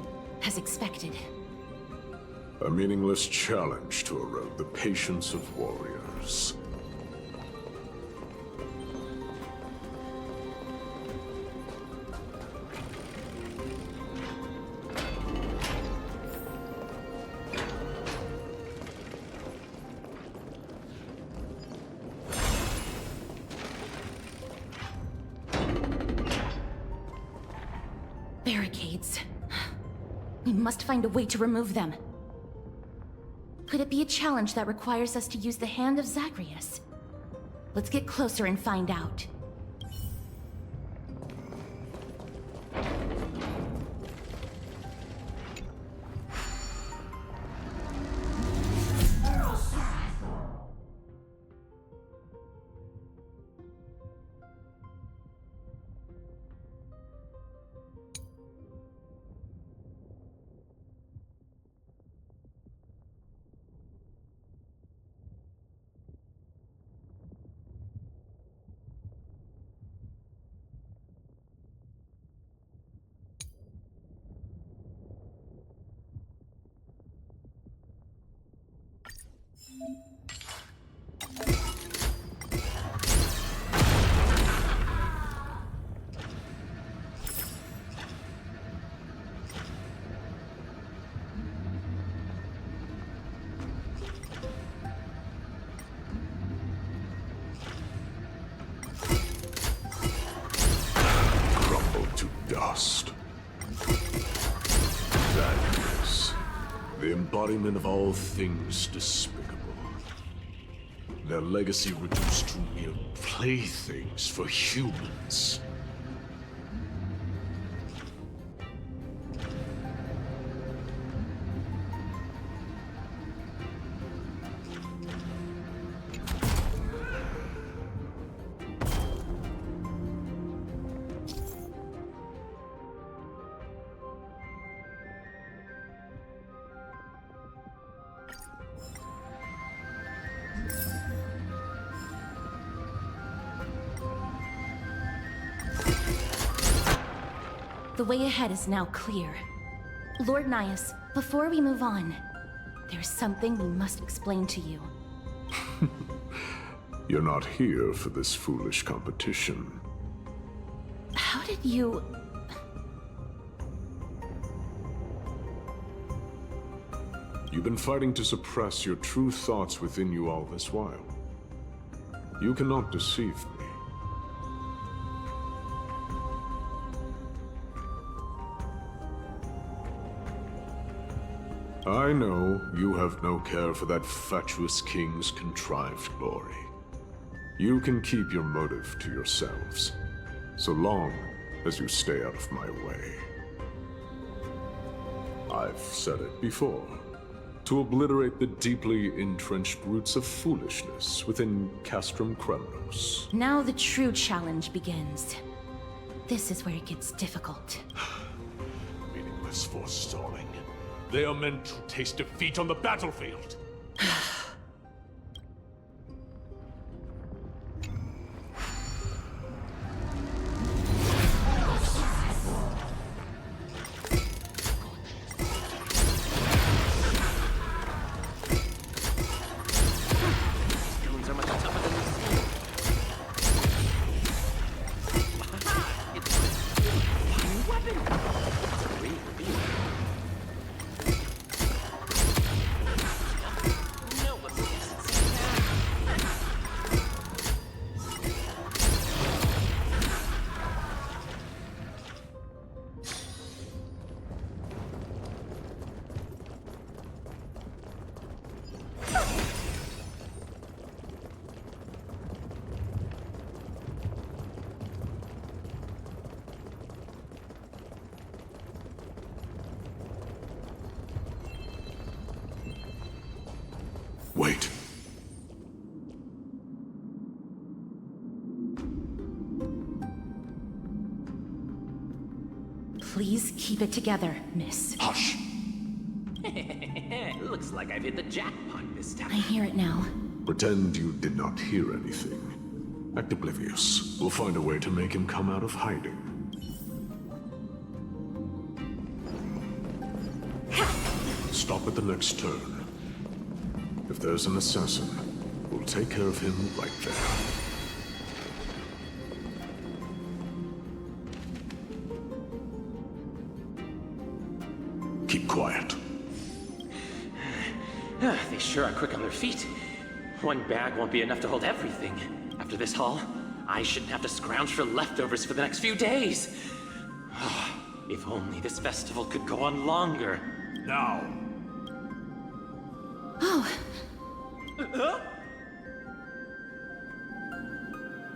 as expected. A meaningless challenge to erode the patience of warriors. Barricades. We must find a way to remove them. Could it be a challenge that requires us to use the hand of Zagreus? Let's get closer and find out. Dust. That is the embodiment of all things despicable. Their legacy reduced to mere playthings for humans. The way ahead is now clear. Lord Nias, before we move on, there's something we must explain to you. You're not here for this foolish competition. How did you... You've been fighting to suppress your true thoughts within you all this while. You cannot deceive me. I know you have no care for that fatuous king's contrived glory. You can keep your motive to yourselves, so long as you stay out of my way. I've said it before. To obliterate the deeply entrenched roots of foolishness within Castrum Kremnos. Now the true challenge begins. This is where it gets difficult. Meaningless forestalling. They are meant to taste defeat on the battlefield. Wait. Please keep it together, miss. Hush! Looks like I've hit the jackpot this time. I hear it now. Pretend you did not hear anything. Act oblivious. We'll find a way to make him come out of hiding. Stop at the next turn. If there's an assassin, we'll take care of him right there. Keep quiet. They sure are quick on their feet. One bag won't be enough to hold everything. After this haul, I shouldn't have to scrounge for leftovers for the next few days. If only this festival could go on longer. Now. Oh.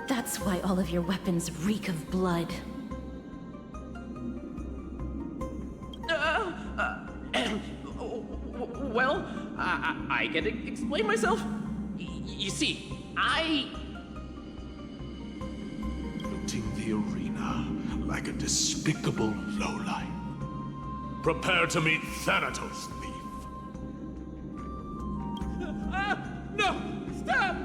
That's why all of your weapons reek of blood. Well, I can explain myself. You see, Looting the arena like a despicable lowlife. Prepare to meet Thanatos, thief. No! Stop!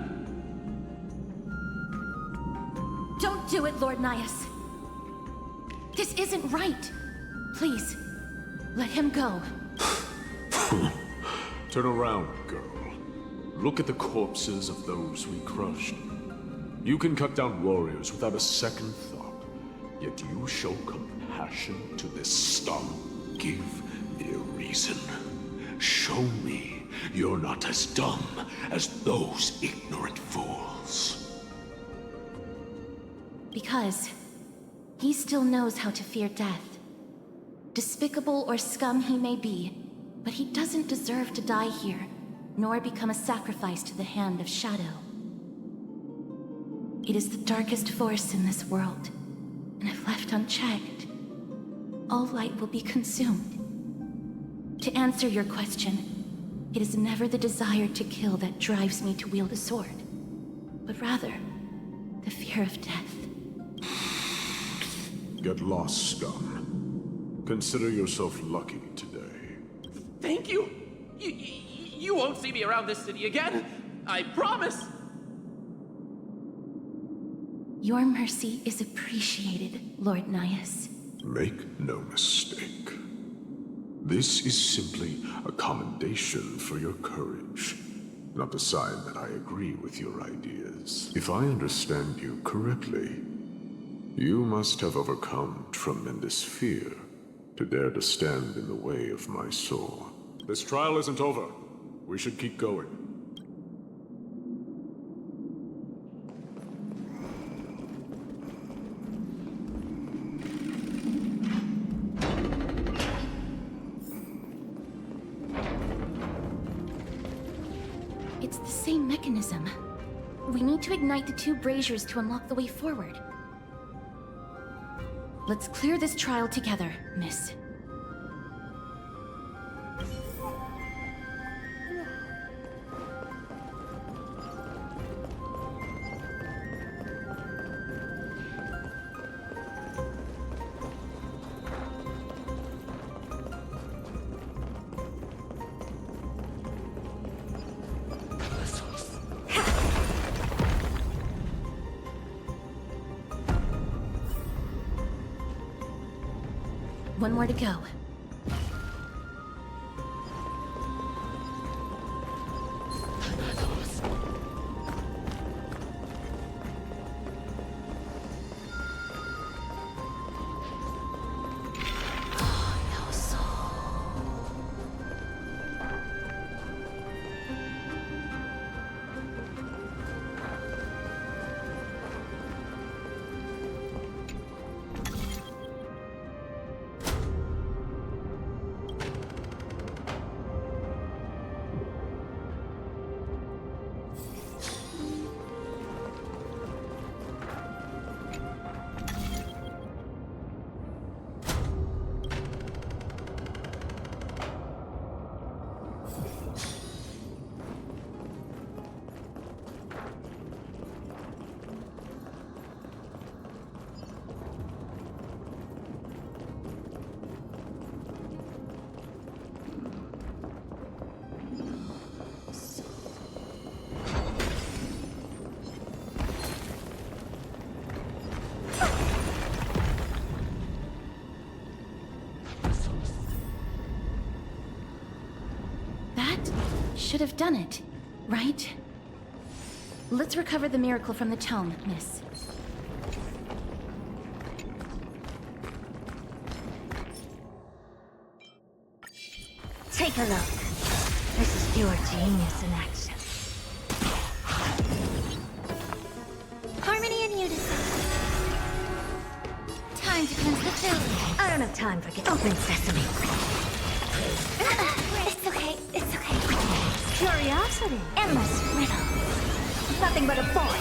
Don't do it, Lord Nias. This isn't right. Please, let him go. Turn around, girl. Look at the corpses of those we crushed. You can cut down warriors without a second thought, yet you show compassion to this scum. Give me a reason. Show me you're not as dumb as those ignorant fools. Because he still knows how to fear death. Despicable or scum he may be, but he doesn't deserve to die here, nor become a sacrifice to the hand of Shadow. It is the darkest force in this world, and if left unchecked, all light will be consumed. To answer your question, it is never the desire to kill that drives me to wield a sword, but rather the fear of death. Get lost, scum. Consider yourself lucky today. Thank you! You won't see me around this city again! I promise! Your mercy is appreciated, Lord Nias. Make no mistake. This is simply a commendation for your courage, not a sign that I agree with your ideas. If I understand you correctly, you must have overcome tremendous fear to dare to stand in the way of my sword. This trial isn't over. We should keep going. It's the same mechanism. We need to ignite the two braziers to unlock the way forward. Let's clear this trial together, miss. One more to go. Should have done it, right? Let's recover the miracle from the tome, miss. Take a look. This is pure genius in action. Harmony and unison. Time to cleanse the children. I don't have time for open sesame. It's okay, it's okay. Curiosity. Endless riddle. Nothing but a boy.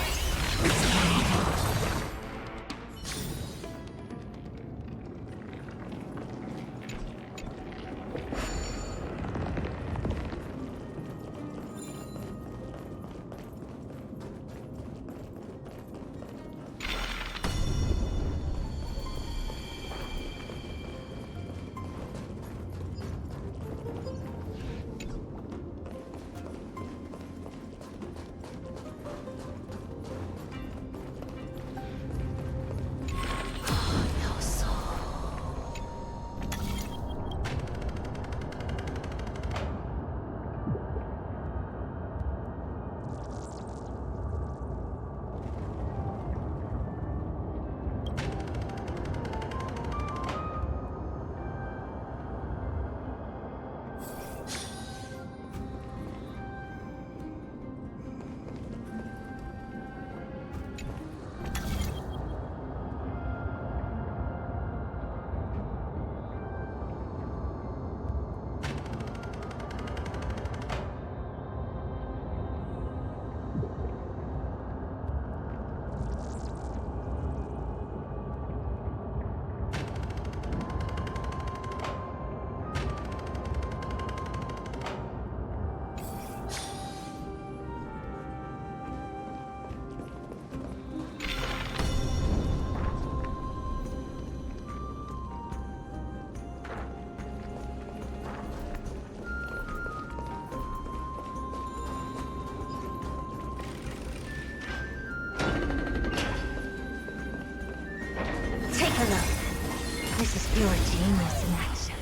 Pure genius in action.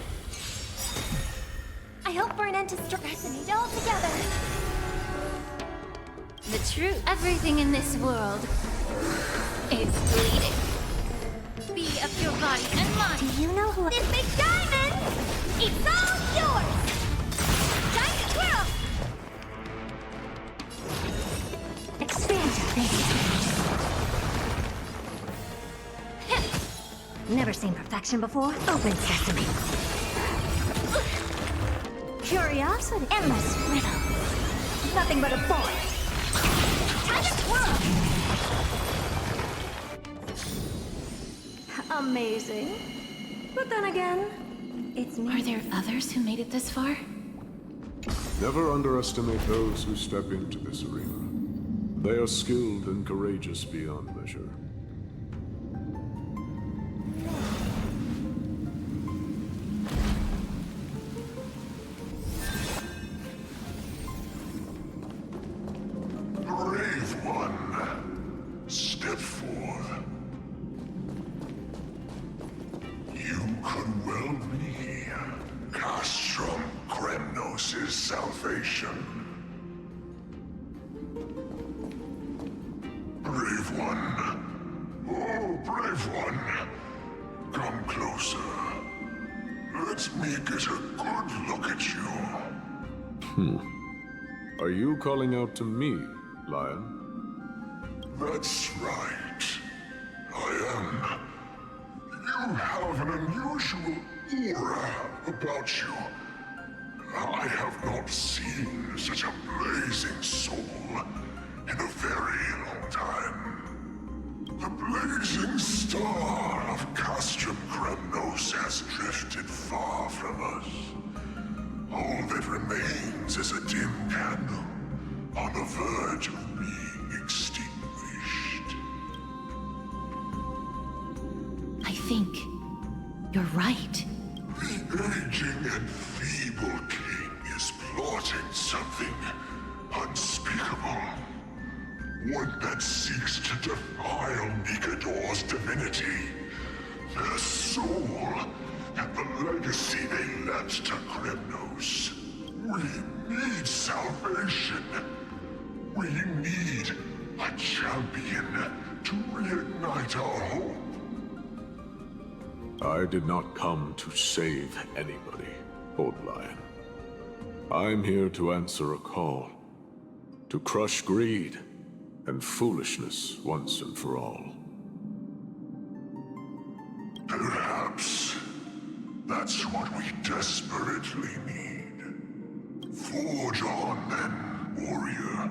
I hope for an end to resonate all together. The truth. Everything in this world is bleeding. Be of your body and mind. Do you know who This big diamond! It's all yours! Time to twirl! Expand your thinking. Never seen perfection before? Open sesame. Curiosity. Endless riddle. Nothing but a boy. Time to twirl! Amazing. But then again, it's me. Are there others who made it this far? Never underestimate those who step into this arena. They are skilled and courageous beyond measure. Brave one, step forth. You could well be Castrum Kremnos' salvation. Brave one. Oh, brave one. Come closer. Let me get a good look at you. Are you calling out to me, Lion? That's right. I am. You have an unusual aura about you. I have not seen such a blazing soul in a very long time. The blazing star of Castrum Kremnos has drifted far from us. All that remains is a dim candle on the verge of being extinguished. I think you're right. The aging and feeble king is plotting something unspeakable. One that seeks to defile Nikador's divinity, their soul, and the legacy they left to Kremnos. We need salvation. We need a champion to reignite our hope. I did not come to save anybody, Old Lion. I'm here to answer a call. To crush greed and foolishness once and for all. Perhaps that's what we desperately need. Forge on then, warrior.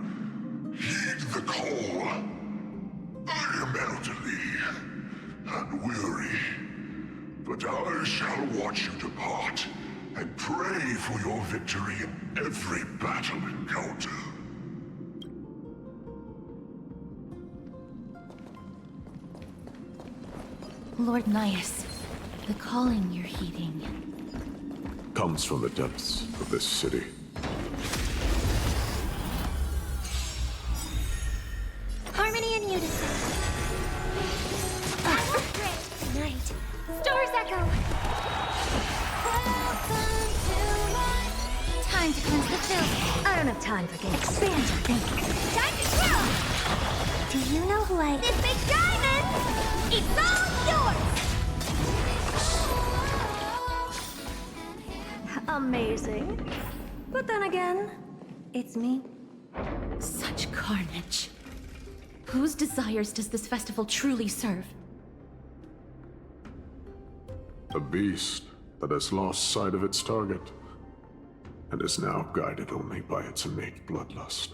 Heed the call. I am elderly and weary, but I shall watch you depart and pray for your victory in every battle encounter. Lord Nias, the calling you're heeding. Comes from the depths of this city. Harmony and unison. Tonight. Stars echo. Time to cleanse the filth. I don't have time for games. Expand your thinking. Time to twirl. Do you know who I... This big diamond! It's all yours! Amazing. But then again, it's me. Such carnage. Whose desires does this festival truly serve? A beast that has lost sight of its target, and is now guided only by its innate bloodlust.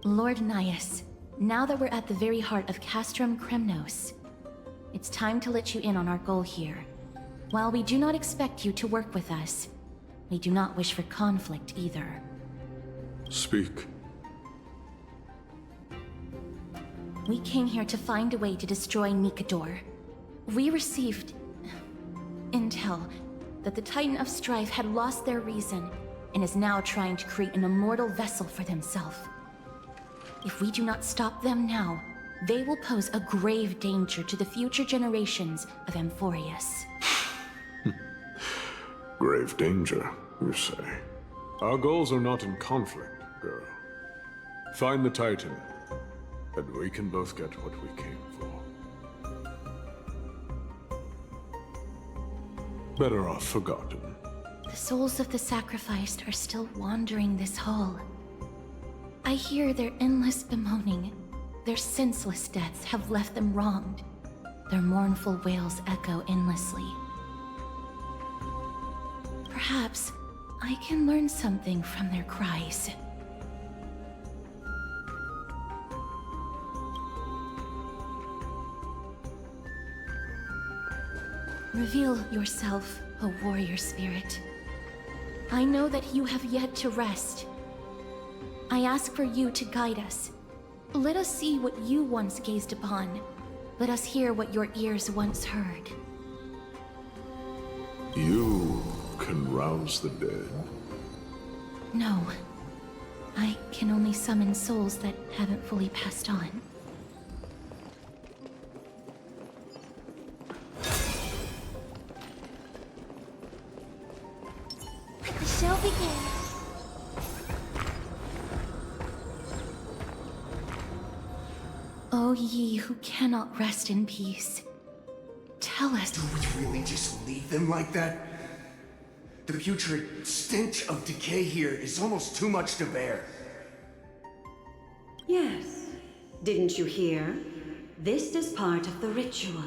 Lord Nias, now that we're at the very heart of Castrum Kremnos, it's time to let you in on our goal here. While we do not expect you to work with us, we do not wish for conflict either. Speak. We came here to find a way to destroy Nikador. We received intel that the Titan of Strife had lost their reason and is now trying to create an immortal vessel for themselves. If we do not stop them now, they will pose a grave danger to the future generations of Amphorius. Grave danger, you say? Our goals are not in conflict, girl. Find the Titan, and we can both get what we came for. Better off forgotten. The souls of the sacrificed are still wandering this hall. I hear their endless bemoaning. Their senseless deaths have left them wronged. Their mournful wails echo endlessly. Perhaps I can learn something from their cries. Reveal yourself, O warrior spirit. I know that you have yet to rest. I ask for you to guide us. Let us see what you once gazed upon. Let us hear what your ears once heard. You can rouse the dead. No. I can only summon souls that haven't fully passed on. Let the show begin. O ye who cannot rest in peace, tell us. Do we really just leave them like that? The putrid stench of decay here is almost too much to bear. Yes. Didn't you hear? This is part of the ritual.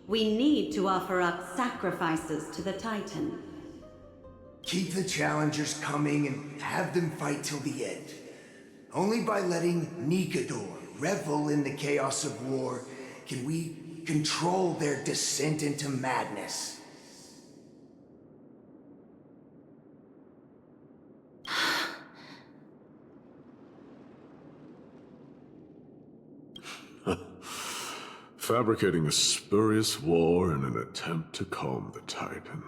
We need to offer up sacrifices to the Titan. Keep the challengers coming and have them fight till the end. Only by letting Nigador revel in the chaos of war can we control their descent into madness. Fabricating a spurious war in an attempt to calm the Titan.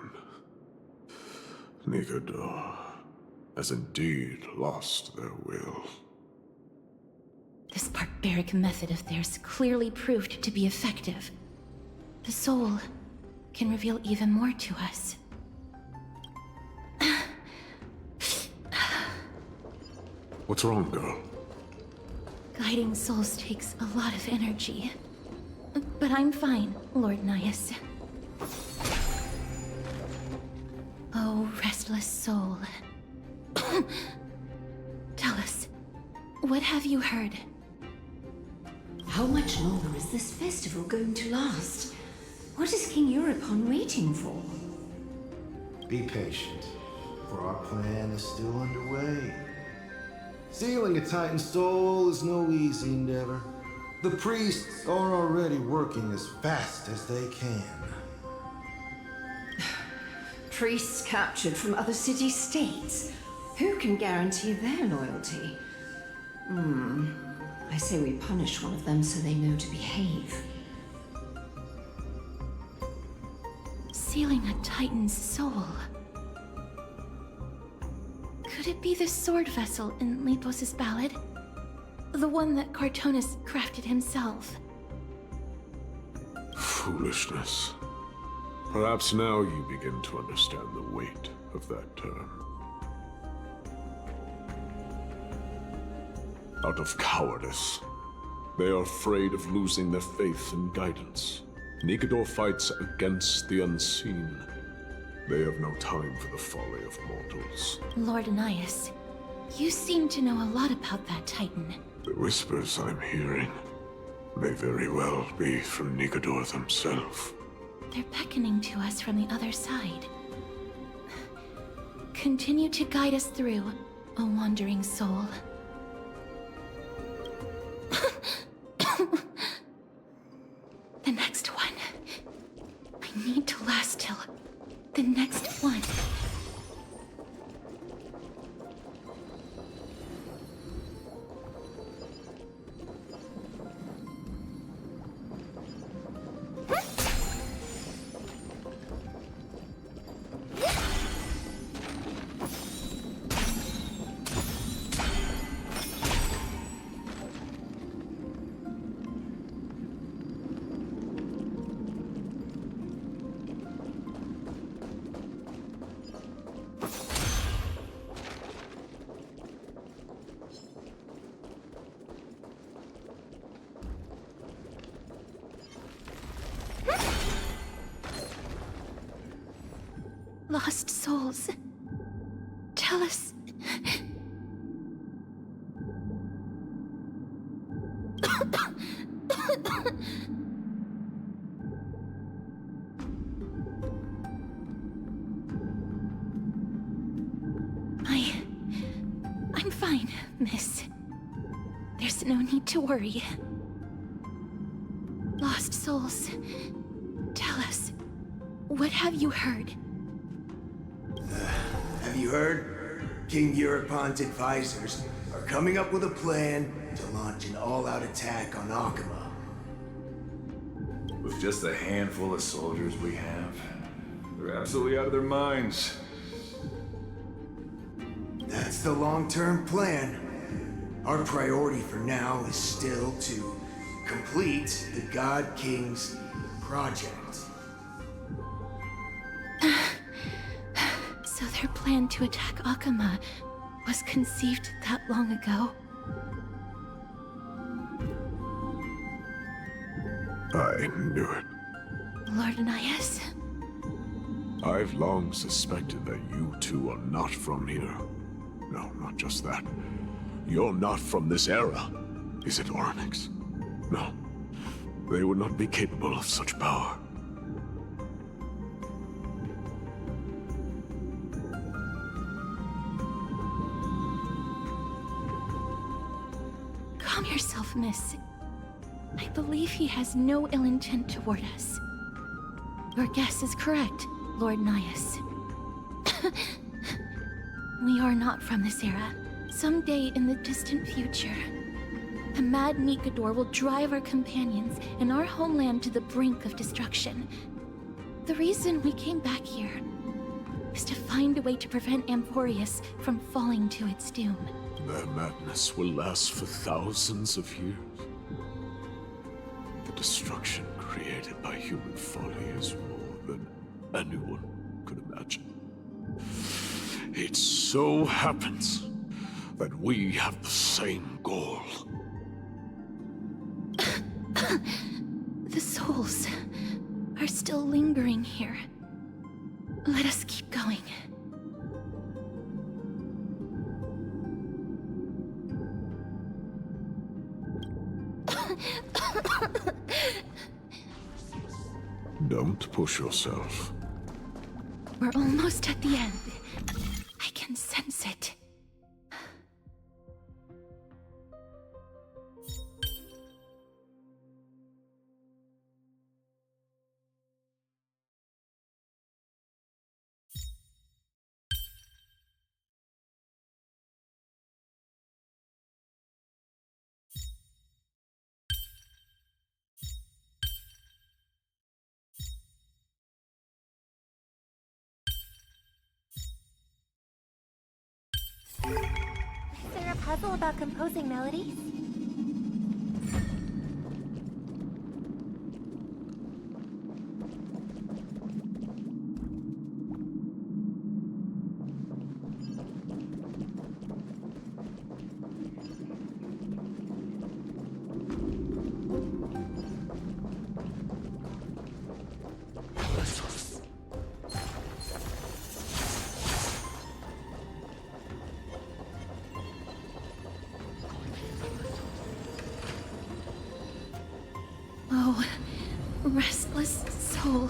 Nigador has indeed lost their will. This barbaric method of theirs clearly proved to be effective. The soul can reveal even more to us. What's wrong, girl? Guiding souls takes a lot of energy. But I'm fine, Lord Nias. Oh, restless soul. Tell us, what have you heard? How much longer is this festival going to last? What is King Euripon waiting for? Be patient, for our plan is still underway. Stealing a Titan soul is no easy endeavor. The priests are already working as fast as they can. Priests captured from other city-states. Who can guarantee their loyalty? I say we punish one of them so they know to behave. Sealing a Titan's soul. Could it be the sword vessel in Lepos' ballad? The one that Cartonis crafted himself? Foolishness. Perhaps now you begin to understand the weight of that term. Out of cowardice. They are afraid of losing their faith and guidance. Nigador fights against the unseen. They have no time for the folly of mortals. Lord Nias, you seem to know a lot about that Titan. The whispers I'm hearing may very well be from Nigador themselves. They're beckoning to us from the other side. Continue to guide us through, a wandering soul. The next one. I need to last till the next one. lost souls. Tell us. I'm fine, miss. There's no need to worry. Lost souls, tell us, what have you heard? Have you heard? King Eurypon's advisors are coming up with a plan to launch an all-out attack on Akama. With just a handful of soldiers we have, they're absolutely out of their minds. That's the long-term plan. Our priority for now is still to complete the God King's project. So their plan to attack Akama was conceived that long ago? I knew it. Lord Anais? I've long suspected that you two are not from here. No, not just that. You're not from this era. Is it Onyx? No. They would not be capable of such power. Calm yourself, miss. I believe he has no ill intent toward us. Your guess is correct, Lord Nias. We are not from this era. Someday in the distant future, a mad Nikador will drive our companions and our homeland to the brink of destruction. The reason we came back here is to find a way to prevent Amphorius from falling to its doom. Their madness will last for thousands of years. The destruction created by human folly is more than anyone could imagine. It so happens that we have the same goal. The souls are still lingering here. Let us keep going. Don't push yourself. We're almost at the end. I can sense it. Is there a puzzle about composing melodies? Oh, restless soul.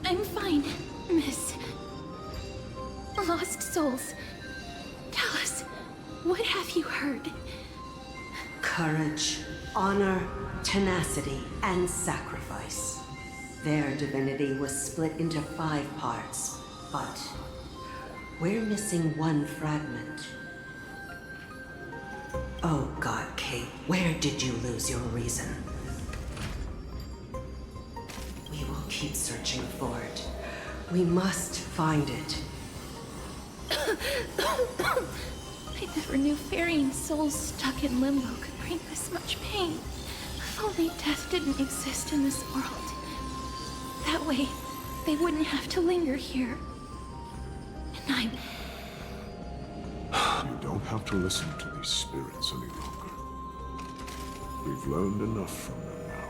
I'm fine, miss. Lost souls. Tell us, what have you heard? Courage, honor, tenacity, and sacrifice. Their divinity was split into 5 parts, but we're missing one fragment. Oh God, Kate, where did you lose your reason? We will keep searching for it. We must find it. I never knew ferrying souls stuck in limbo could bring this much pain. If only death didn't exist in this world. That way, they wouldn't have to linger here. And You don't have to listen to these spirits any longer. We've learned enough from them now.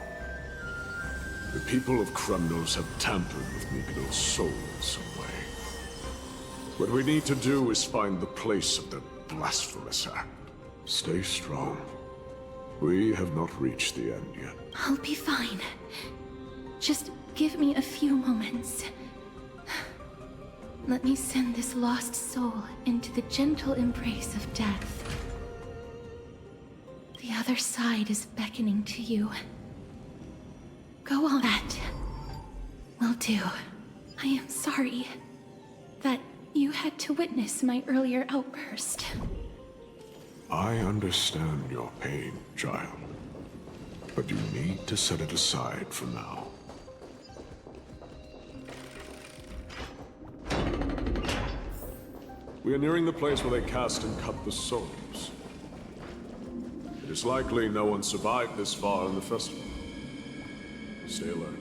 The people of Kremnos have tampered with Nikodo's soul in some way. What we need to do is find the place of their blasphemous act. Stay strong. We have not reached the end yet. I'll be fine. Just give me a few moments. Let me send this lost soul into the gentle embrace of death. The other side is beckoning to you. Go on. That will do. I am sorry that you had to witness my earlier outburst. I understand your pain, child. But you need to set it aside for now. We are nearing the place where they cast and cut the souls. It is likely no one survived this far in the festival. Stay alert.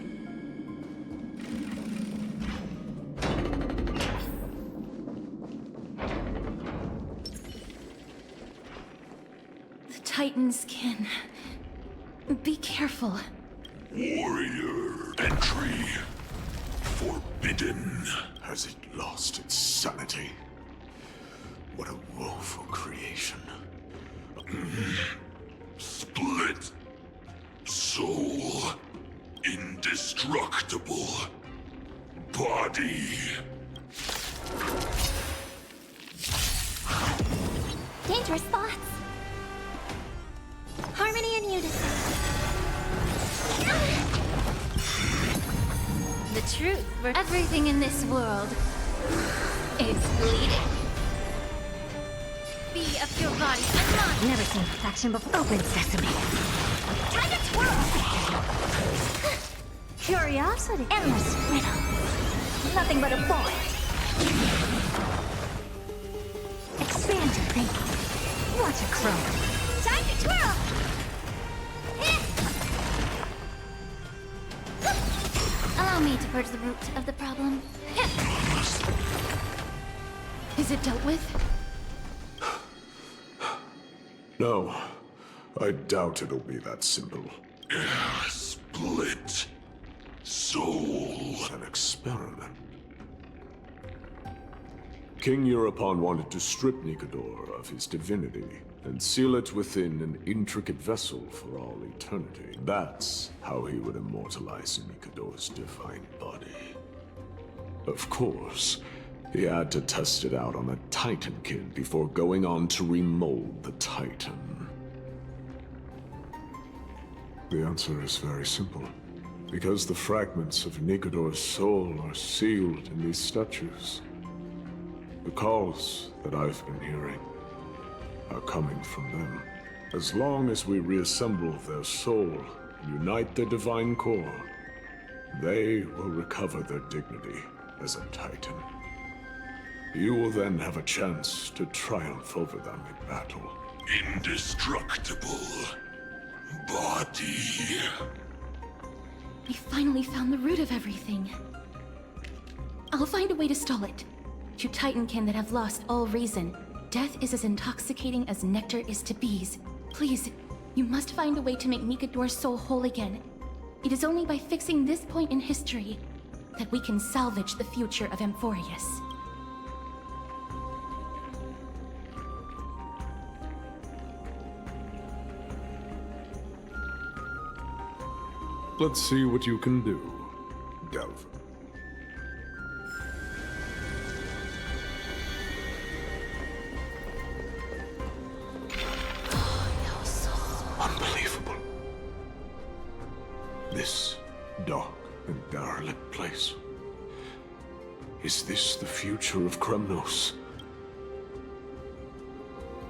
The Titans can... Be careful. Warrior entry forbidden. Has it lost its sanity? What a woeful creation. Split. Soul. Indestructible. Body. Dangerous thoughts. Harmony and unison. The truth for everything in this world is bleeding. Be of your body and mind. Never seen perfection before. Open sesame. Time to twirl. Curiosity. Endless riddle. Nothing but a void. Expand your thinking. Watch a crow. Time to twirl. Allow me to purge the root of the problem. Is it dealt with? No. I doubt it'll be that simple. Split. Soul. An experiment. King Eurupon wanted to strip Nikodor of his divinity and seal it within an intricate vessel for all eternity. That's how he would immortalize Nikodor's divine body. Of course, he had to test it out on a Titankin before going on to remold the Titan. The answer is very simple. Because the fragments of Nikodor's soul are sealed in these statues. The calls that I've been hearing are coming from them. As long as we reassemble their soul and unite their divine core, they will recover their dignity as a Titan. You will then have a chance to triumph over them in battle. Indestructible. Body. We finally found the root of everything. I'll find a way to stall it. To Titankin that have lost all reason, death is as intoxicating as nectar is to bees. Please, you must find a way to make Nikodor's soul whole again. It is only by fixing this point in history that we can salvage the future of Amphorius. Let's see what you can do, Delver. Unbelievable. This dark and derelict place. Is this the future of Kremnos?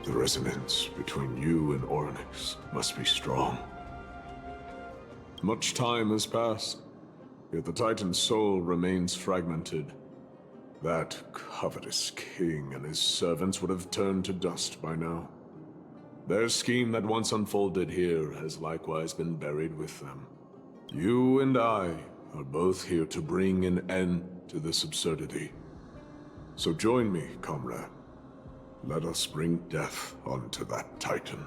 The resonance between you and Orynyx must be strong. Much time has passed, yet the Titan's soul remains fragmented. That covetous king and his servants would have turned to dust by now. Their scheme that once unfolded here has likewise been buried with them. You and I are both here to bring an end to this absurdity. So join me, comrade. Let us bring death onto that Titan.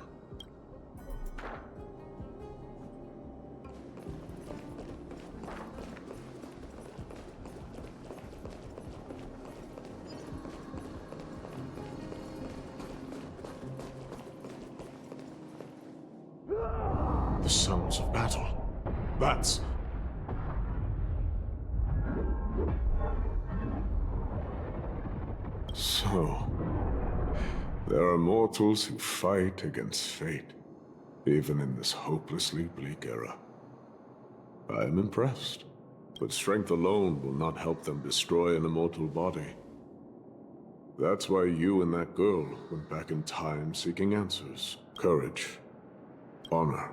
The sounds of battle. That's... So... there are mortals who fight against fate, even in this hopelessly bleak era. I am impressed, but strength alone will not help them destroy an immortal body. That's why you and that girl went back in time seeking answers. Courage, honor,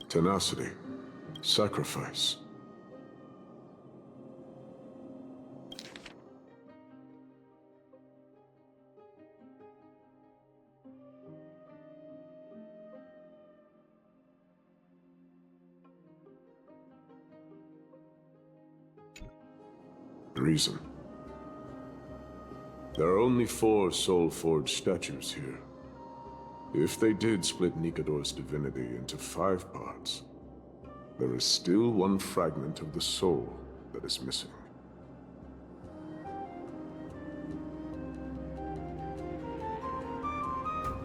tenacity, sacrifice. Reason. There are only 4 soul-forged statues here. If they did split Nikador's divinity into 5 parts, there is still one fragment of the soul that is missing.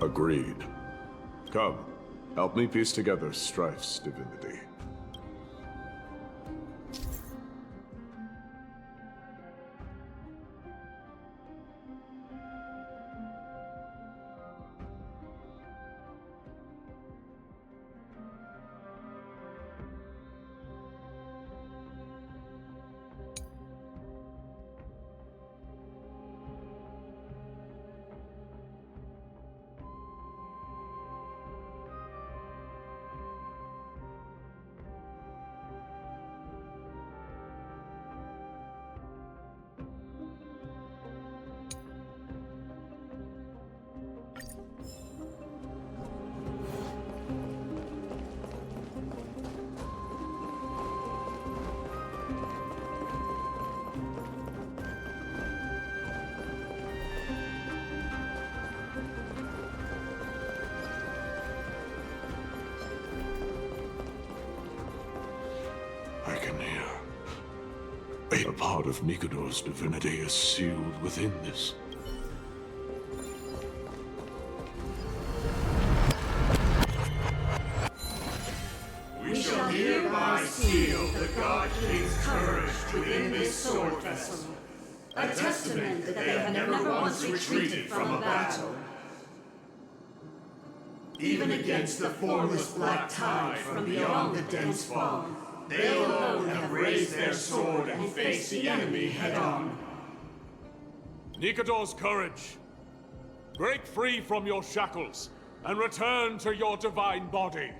Agreed. Come, help me piece together Strife's divinity. A part of Nikador's divinity is sealed within this. We shall hereby seal the God King's courage within this sword vessel, a testament that they have never once retreated from a battle. Even against the formless black tide from beyond the dense fog, they alone have raised their sword and faced the enemy head-on. Nikador's courage! Break free from your shackles, and return to your divine body!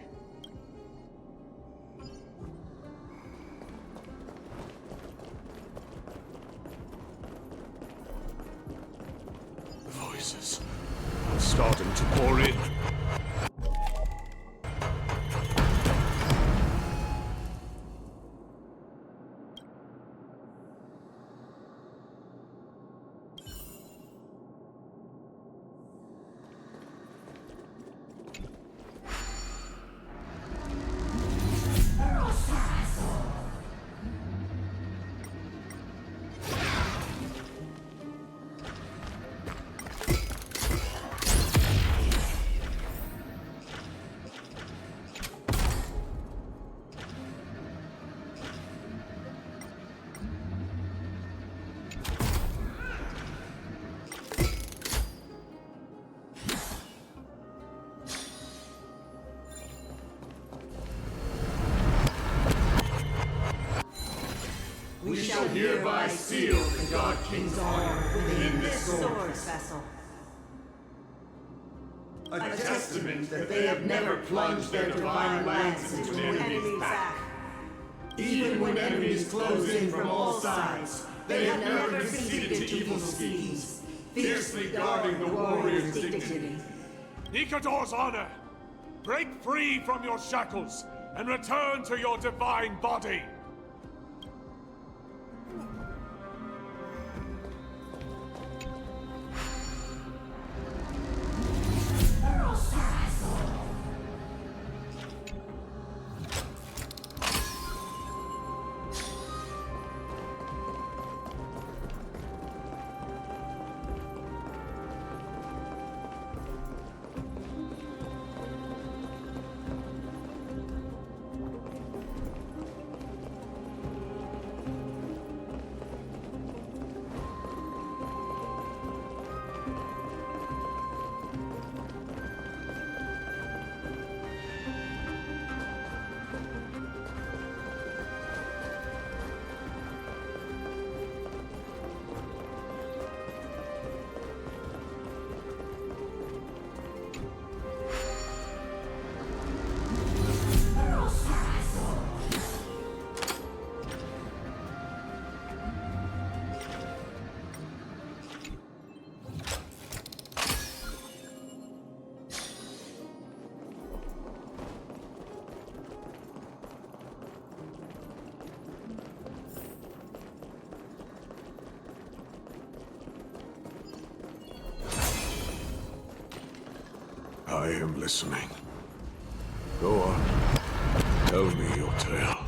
The voices are starting to pour in. We shall hereby seal the God King's honor within this sword vessel. A testament that they have never plunged their divine lance into an enemy's back. Even when enemies close in from all sides, they have never conceded to evil schemes, fiercely guarding the warrior's dignity. Nikador's honor! Break free from your shackles, and return to your divine body! I am listening. Go on. Tell me your tale.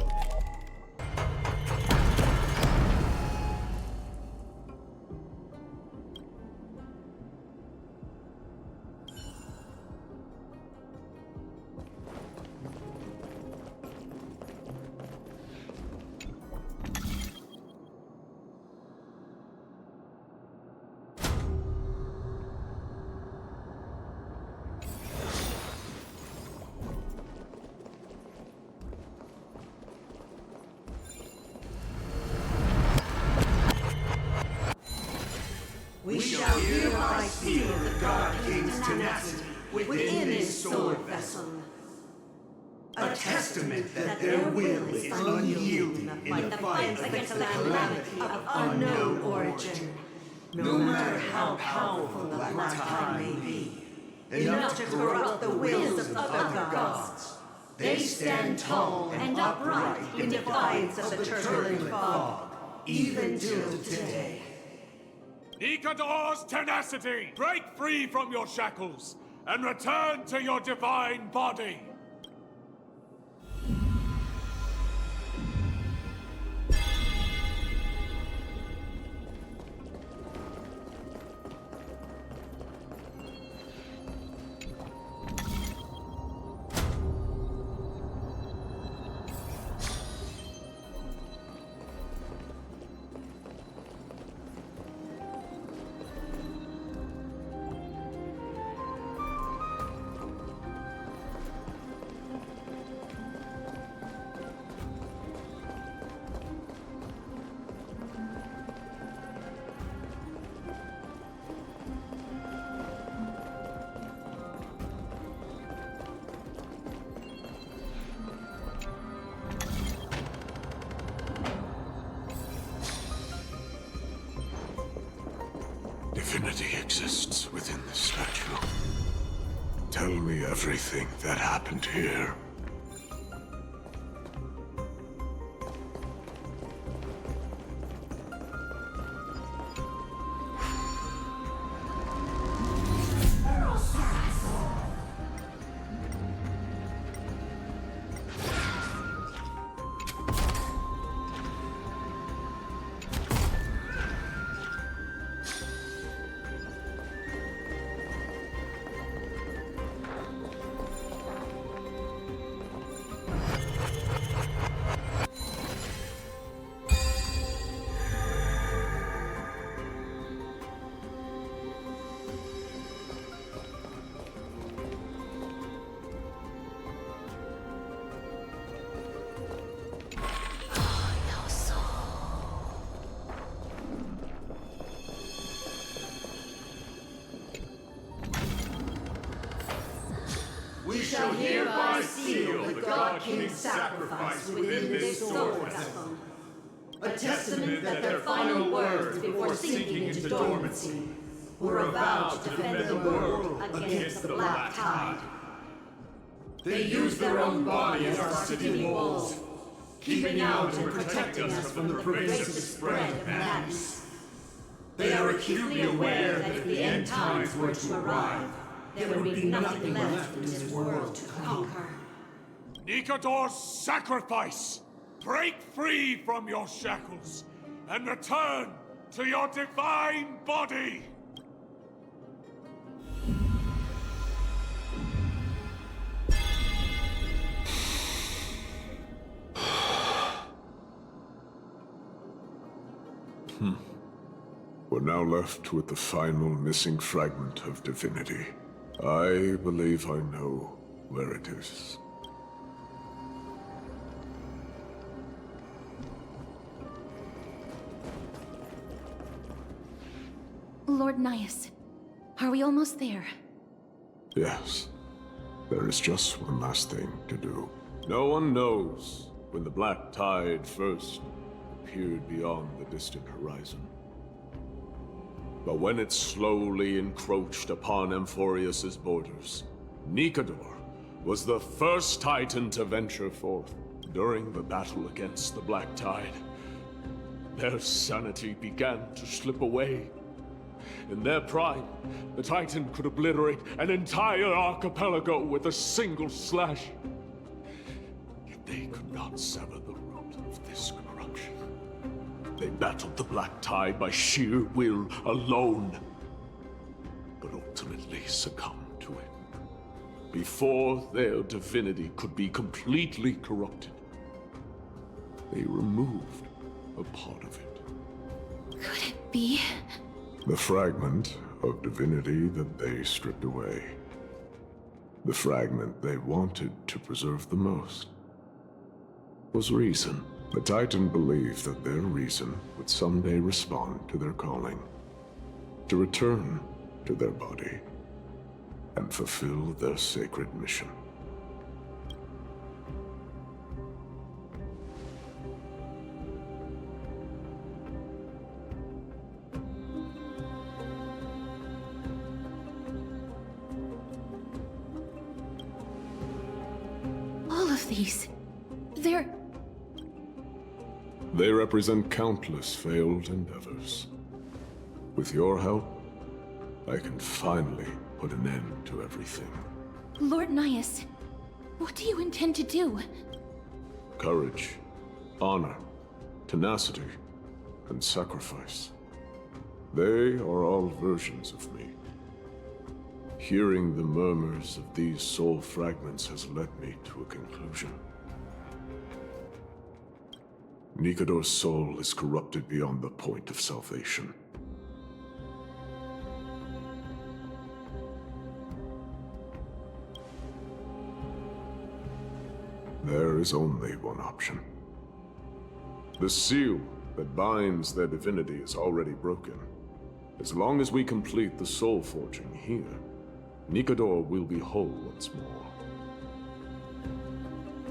We shall hereby seal the God King's tenacity within this sword vessel. A testament that their will is unyielding in the fight against the calamity of unknown origin. No matter how powerful the Black Tide may be, enough to corrupt the wills of other gods, they stand tall and upright in defiance of the turbulent fog, even till today. Nikador's tenacity! Break free from your shackles and return to your divine body! Divinity exists within this statue. Tell me everything that happened here. We shall hereby seal the God King's sacrifice within this sword vessel. A testament that their final words before sinking into dormancy were a vow to defend the world against the Black Tide. They used their own body as our city walls, keeping out and protecting us from the pervasive spread of madness. They are acutely aware that if the end times were to arrive, there would be nothing left in this world to conquer. Nikador's sacrifice! Break free from your shackles and return to your divine body! We're now left with the final missing fragment of divinity. I believe I know where it is. Lord Nias, are we almost there? Yes. There is just one last thing to do. No one knows when the Black Tide first appeared beyond the distant horizon. But when it slowly encroached upon Amphorius's borders, Nikador was the first Titan to venture forth. During the battle against the Black Tide, their sanity began to slip away. In their prime, the Titan could obliterate an entire archipelago with a single slash. Yet they could not sever the root of this corruption. They battled the Black Tide by sheer will alone, but ultimately succumbed to it before their divinity could be completely corrupted. They removed a part of it. Could it be? The fragment of divinity that they stripped away. The fragment they wanted to preserve the most was reason. The Titan believed that their reason would someday respond to their calling, to return to their body, and fulfill their sacred mission. All of these, they're... They represent countless failed endeavors. With your help, I can finally put an end to everything. Lord Nias, what do you intend to do? Courage, honor, tenacity, and sacrifice. They are all versions of me. Hearing the murmurs of these soul fragments has led me to a conclusion. Nikador's soul is corrupted beyond the point of salvation. There is only one option. The seal that binds their divinity is already broken. As long as we complete the soul forging here, Nikador will be whole once more.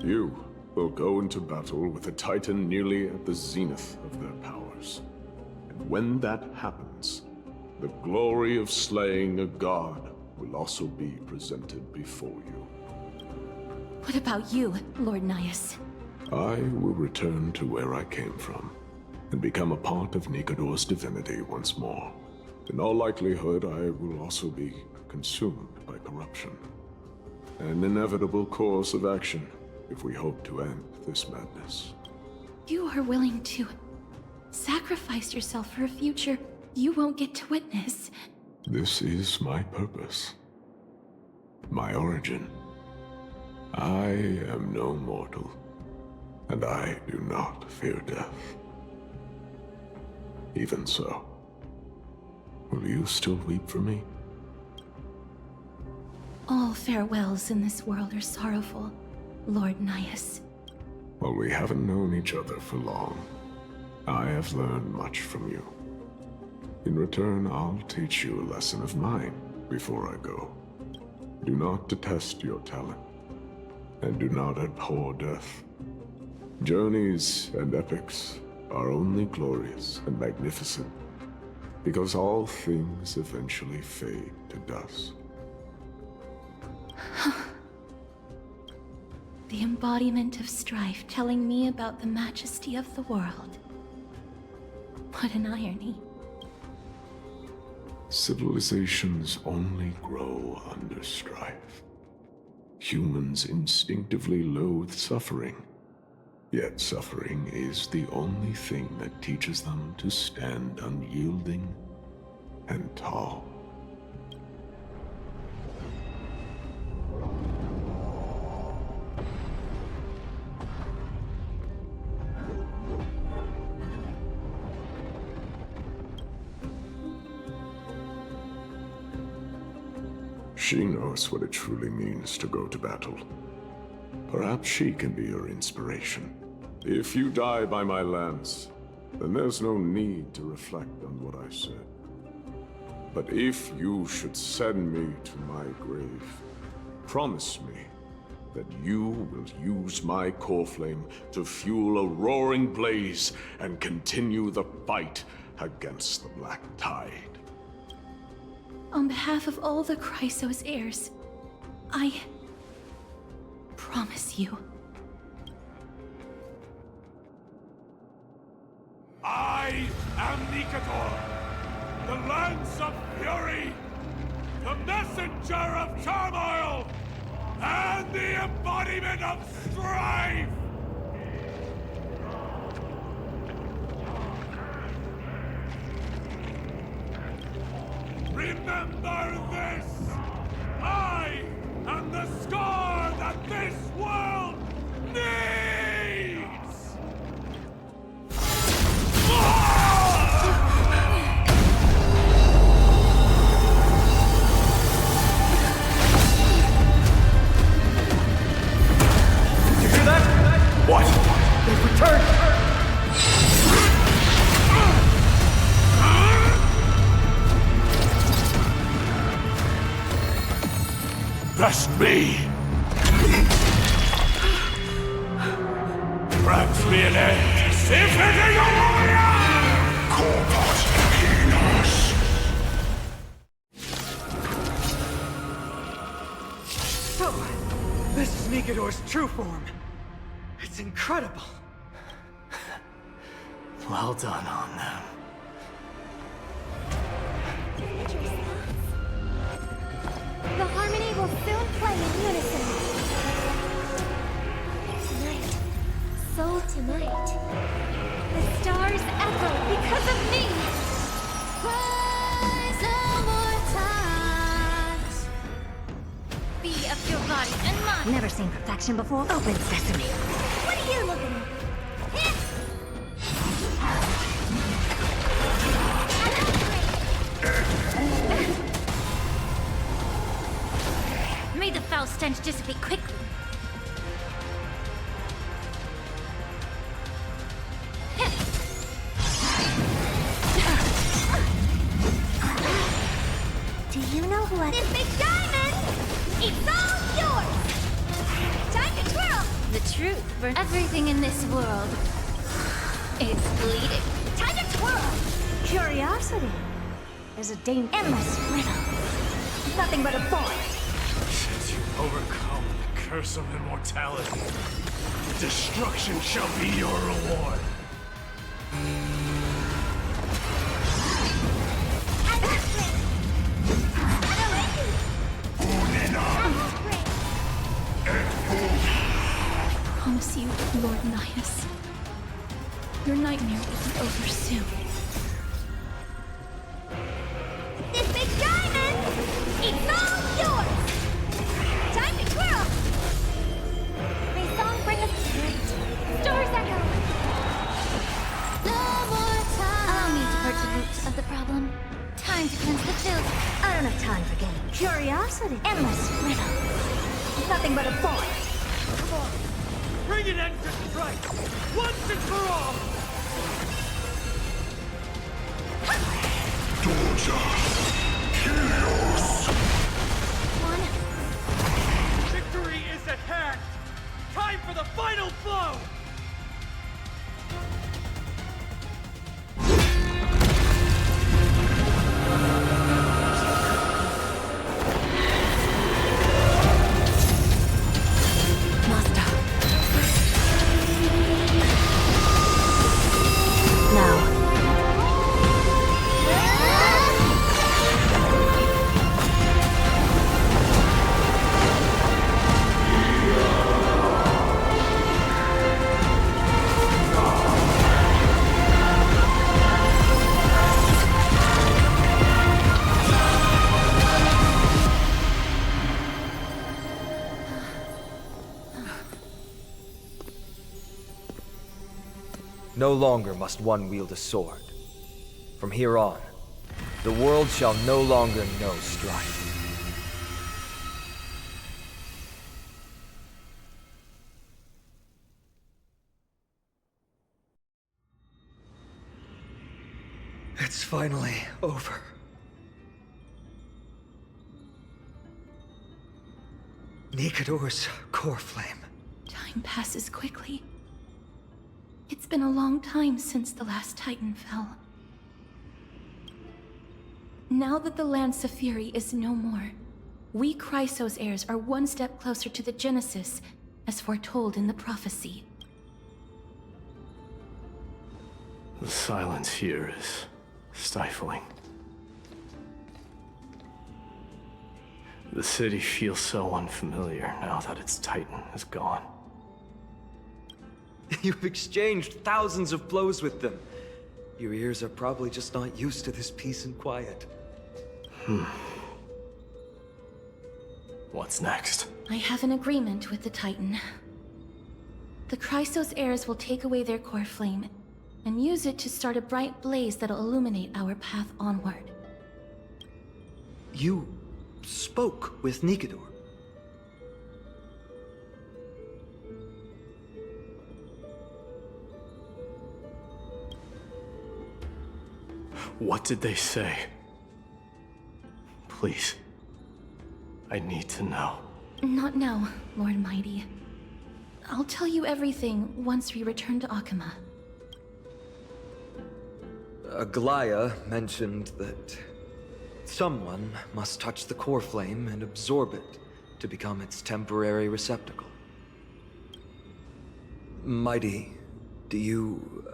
You will go into battle with a Titan nearly at the zenith of their powers. And when that happens, the glory of slaying a god will also be presented before you. What about you, Lord Nias? I will return to where I came from, and become a part of Nikador's divinity once more. In all likelihood, I will also be consumed by corruption. An inevitable course of action if we hope to end this madness. You are willing to sacrifice yourself for a future you won't get to witness. This is my purpose. My origin. I am no mortal, and I do not fear death. Even so, will you still weep for me? All farewells in this world are sorrowful, Lord Nias. While we haven't known each other for long, I have learned much from you. In return, I'll teach you a lesson of mine before I go. Do not detest your talent, and do not abhor death. Journeys and epics are only glorious and magnificent, because all things eventually fade to dust. The embodiment of strife telling me about the majesty of the world. What an irony. Civilizations only grow under strife. Humans instinctively loathe suffering. Yet suffering is the only thing that teaches them to stand unyielding and tall. She knows what it truly means to go to battle. Perhaps she can be your inspiration. If you die by my lance, then there's no need to reflect on what I said. But if you should send me to my grave, promise me that you will use my core flame to fuel a roaring blaze and continue the fight against the Black Tide. On behalf of all the Chrysos heirs, I promise you. I am Nikador, The lance of fury! The messenger of turmoil! And the embodiment of strife! Remember this! I am the scar that this world needs! You hear that? What? They've returned! Best me! Grant me an end! Symphony of warrior! Corpus Venus! So, this is Nikador's true form. It's incredible. Well done on them. The harmony will soon play in unison. Tonight, the stars echo because of me. Rise more times. Be of your body and mind. Never seen perfection before. Open sesame. What are you looking at? May the foul stench dissipate quickly. Do you know who I... This big diamond! It's all yours! Time to twirl! The truth for everything in this world is bleeding. Time to twirl! Curiosity is a endless riddle. Nothing but a void. Since you've overcome the curse of immortality, destruction shall be your reward. I promise you, Lord Nihus, your nightmare will be over soon. This big diamond! It's all yours! Time to twirl! May song bring us straight. Stars echo! No more time! Allow me to purge the roots of the problem. Time to cleanse the filth. I don't have time for games. Curiosity. Endless riddle. Nothing but a void. Come on! Bring an end to strife! Once and for all! Victory is at hand! Time for the final blow! No longer must one wield a sword. From here on, the world shall no longer know strife. It's finally over. Nikador's core flame. Time passes quickly. It's been a long time since the last Titan fell. Now that the Lance of Fury is no more, we Chrysos heirs are one step closer to the Genesis, as foretold in the prophecy. The silence here is stifling. The city feels so unfamiliar now that its Titan is gone. You've exchanged thousands of blows with them. Your ears are probably just not used to this peace and quiet. What's next? I have an agreement with the Titan. The Chrysos heirs will take away their core flame and use it to start a bright blaze that'll illuminate our path onward. You spoke with Nikador. What did they say? Please. I need to know. Not now, Lord Mighty. I'll tell you everything once we return to Akama. Aglaea mentioned that someone must touch the core flame and absorb it to become its temporary receptacle. Mighty, do you...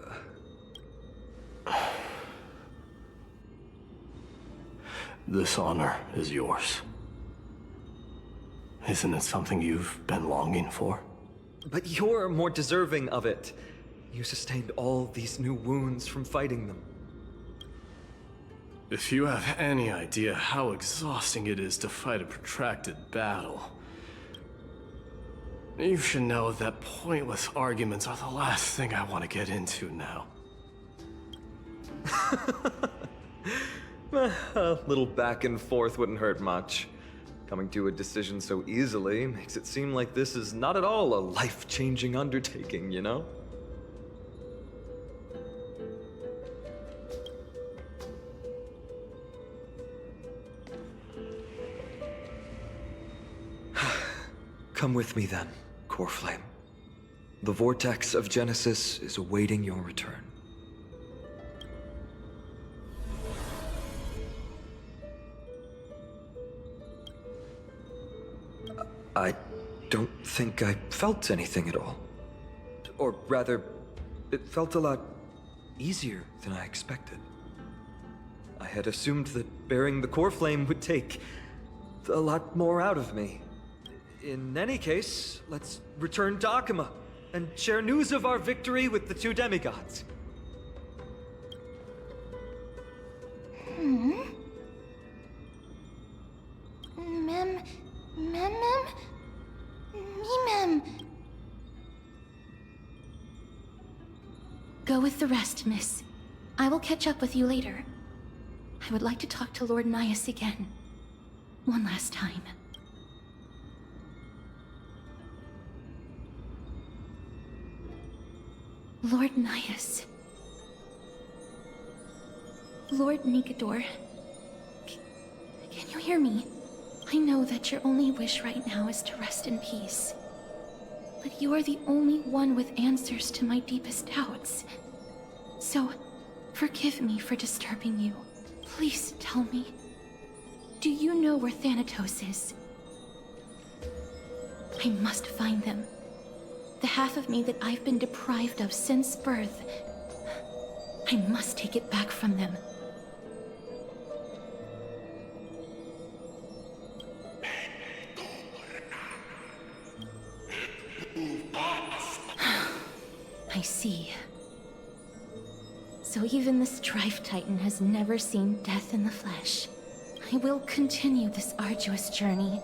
This honor is yours. Isn't it something you've been longing for? But you're more deserving of it. You sustained all these new wounds from fighting them. If you have any idea how exhausting it is to fight a protracted battle, you should know that pointless arguments are the last thing I want to get into now. A little back and forth wouldn't hurt much. Coming to a decision so easily makes it seem like this is not at all a life-changing undertaking, you know? Come with me then, Core Flame. The vortex of Genesis is awaiting your return. I don't think I felt anything at all. Or rather, it felt a lot easier than I expected. I had assumed that bearing the core flame would take a lot more out of me. In any case, let's return to Akama and share news of our victory with the two demigods. Go with the rest, miss. I will catch up with you later. I would like to talk to Lord Nias again. One last time. Lord Nias. Lord Nikador. Can you hear me? I know that your only wish right now is to rest in peace. But you are the only one with answers to my deepest doubts. So, forgive me for disturbing you. Please tell me. Do you know where Thanatos is? I must find them. The half of me that I've been deprived of since birth. I must take it back from them. I see. So even the Strife Titan has never seen death in the flesh. I will continue this arduous journey,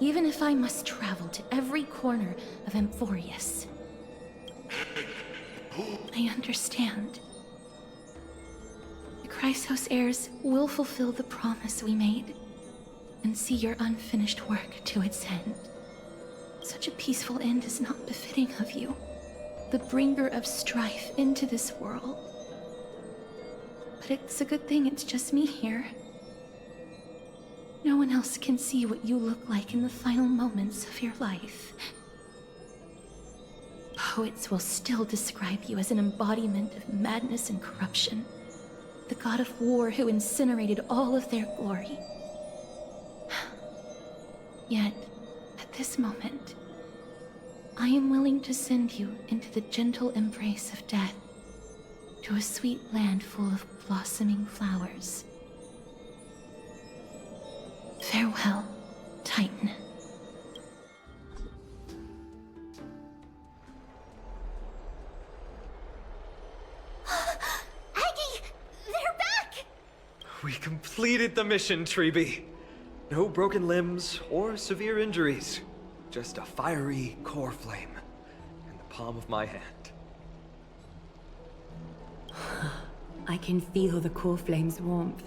even if I must travel to every corner of Amphorius. I understand. The Chrysos heirs will fulfill the promise we made, and see your unfinished work to its end. Such a peaceful end is not befitting of you, the bringer of strife into this world. But it's a good thing it's just me here. No one else can see what you look like in the final moments of your life. Poets will still describe you as an embodiment of madness and corruption, the god of war who incinerated all of their glory. Yet, at this moment, I am willing to send you into the gentle embrace of death, to a sweet land full of blossoming flowers. Farewell, completed the mission, Treeby. No broken limbs or severe injuries. Just a fiery core flame in the palm of my hand. I can feel the core flame's warmth.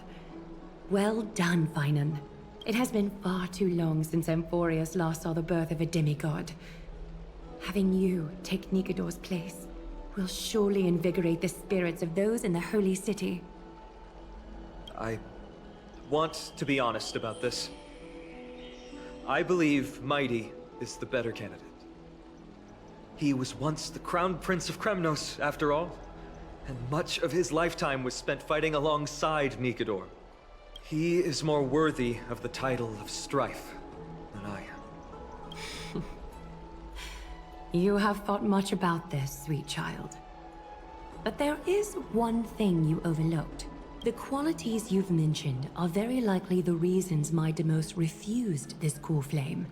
Well done, Finan. It has been far too long since Emphorius last saw the birth of a demigod. Having you take Nikador's place will surely invigorate the spirits of those in the Holy City. I want to be honest about this. I believe Mighty is the better candidate. He was once the Crown Prince of Kremnos, after all, and much of his lifetime was spent fighting alongside Nikador. He is more worthy of the title of Strife than I am. You have thought much about this, sweet child. But there is one thing you overlooked. The qualities you've mentioned are very likely the reasons my Demos refused this core flame.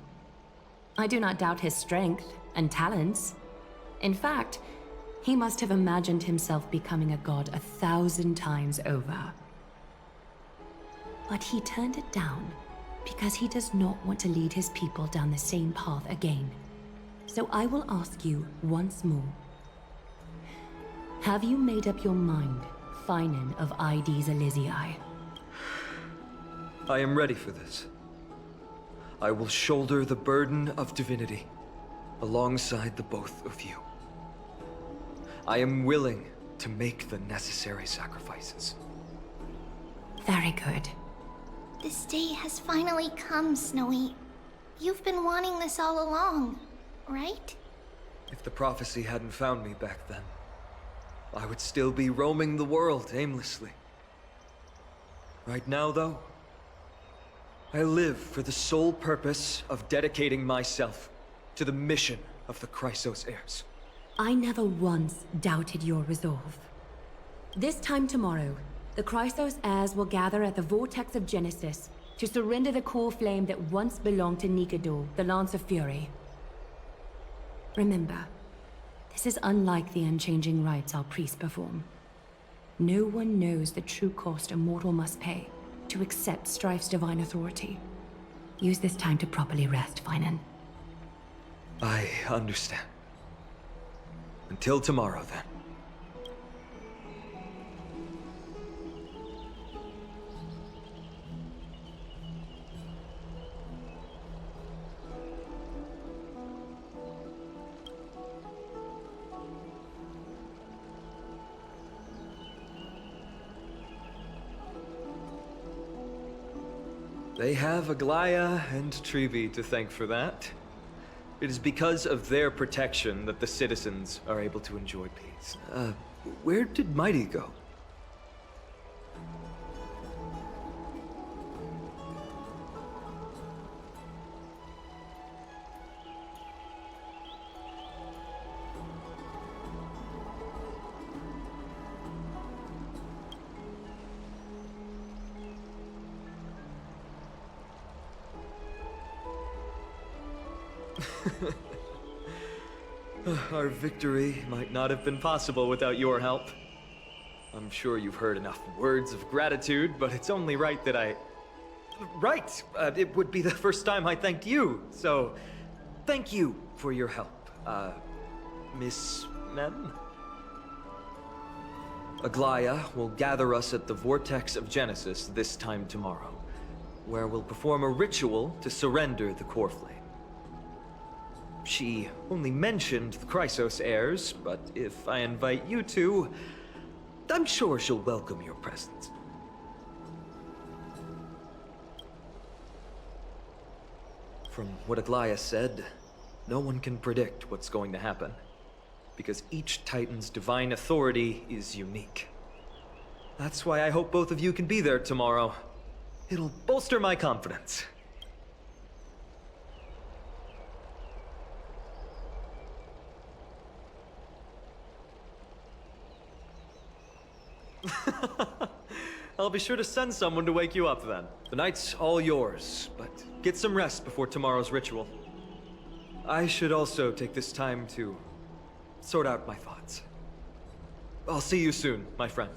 I do not doubt his strength and talents. In fact, he must have imagined himself becoming a god 1,000 times over. But he turned it down because he does not want to lead his people down the same path again. So I will ask you once more. Have you made up your mind, Finan of Ides Elysiae? I am ready for this. I will shoulder the burden of divinity alongside the both of you. I am willing to make the necessary sacrifices. Very good. This day has finally come, Snowy. You've been wanting this all along, right? If the prophecy hadn't found me back then, I would still be roaming the world aimlessly. Right now, though, I live for the sole purpose of dedicating myself to the mission of the Chrysos heirs. I never once doubted your resolve. This time tomorrow, the Chrysos heirs will gather at the Vortex of Genesis to surrender the core flame that once belonged to Nikador, the Lance of Fury. Remember, this is unlike the unchanging rites our priests perform. No one knows the true cost a mortal must pay to accept Strife's divine authority. Use this time to properly rest, Finan. I understand. Until tomorrow, then. They have Aglaea and Treeby to thank for that. It is because of their protection that the citizens are able to enjoy peace. Where did Mighty go? Our victory might not have been possible without your help. I'm sure you've heard enough words of gratitude, but it's only right that I... Right! It would be the first time I thanked you, so... Thank you for your help, Miss Mem? Aglaea will gather us at the Vortex of Genesis this time tomorrow, where we'll perform a ritual to surrender the core flame. She only mentioned the Chrysos heirs, but if I invite you to, I'm sure she'll welcome your presence. From what Aglaea said, no one can predict what's going to happen, because each Titan's divine authority is unique. That's why I hope both of you can be there tomorrow. It'll bolster my confidence. I'll be sure to send someone to wake you up then. The night's all yours, but get some rest before tomorrow's ritual. I should also take this time to sort out my thoughts. I'll see you soon, my friend.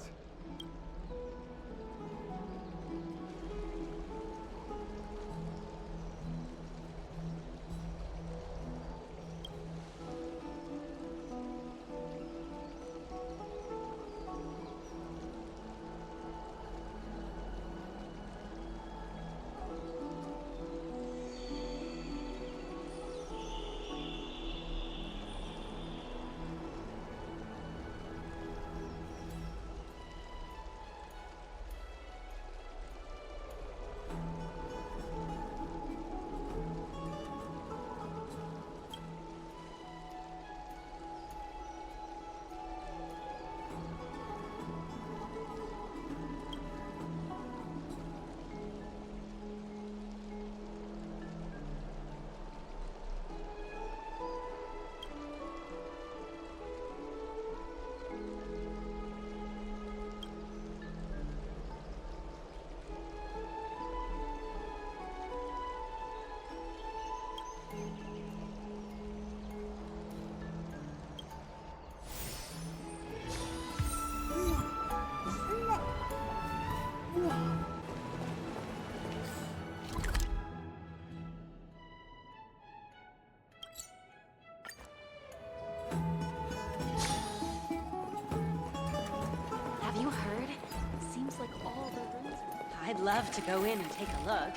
love to go in and take a look.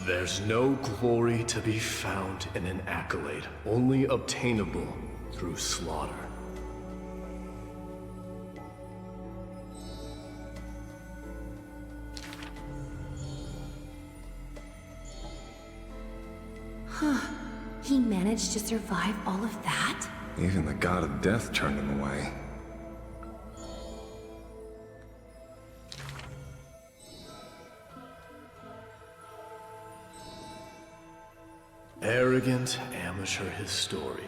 There's no glory to be found in an accolade, only obtainable through slaughter. Huh. He managed to survive all of that? Even the god of death turned him away. Arrogant amateur historian.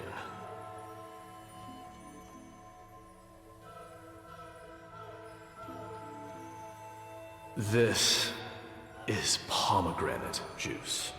This is pomegranate juice.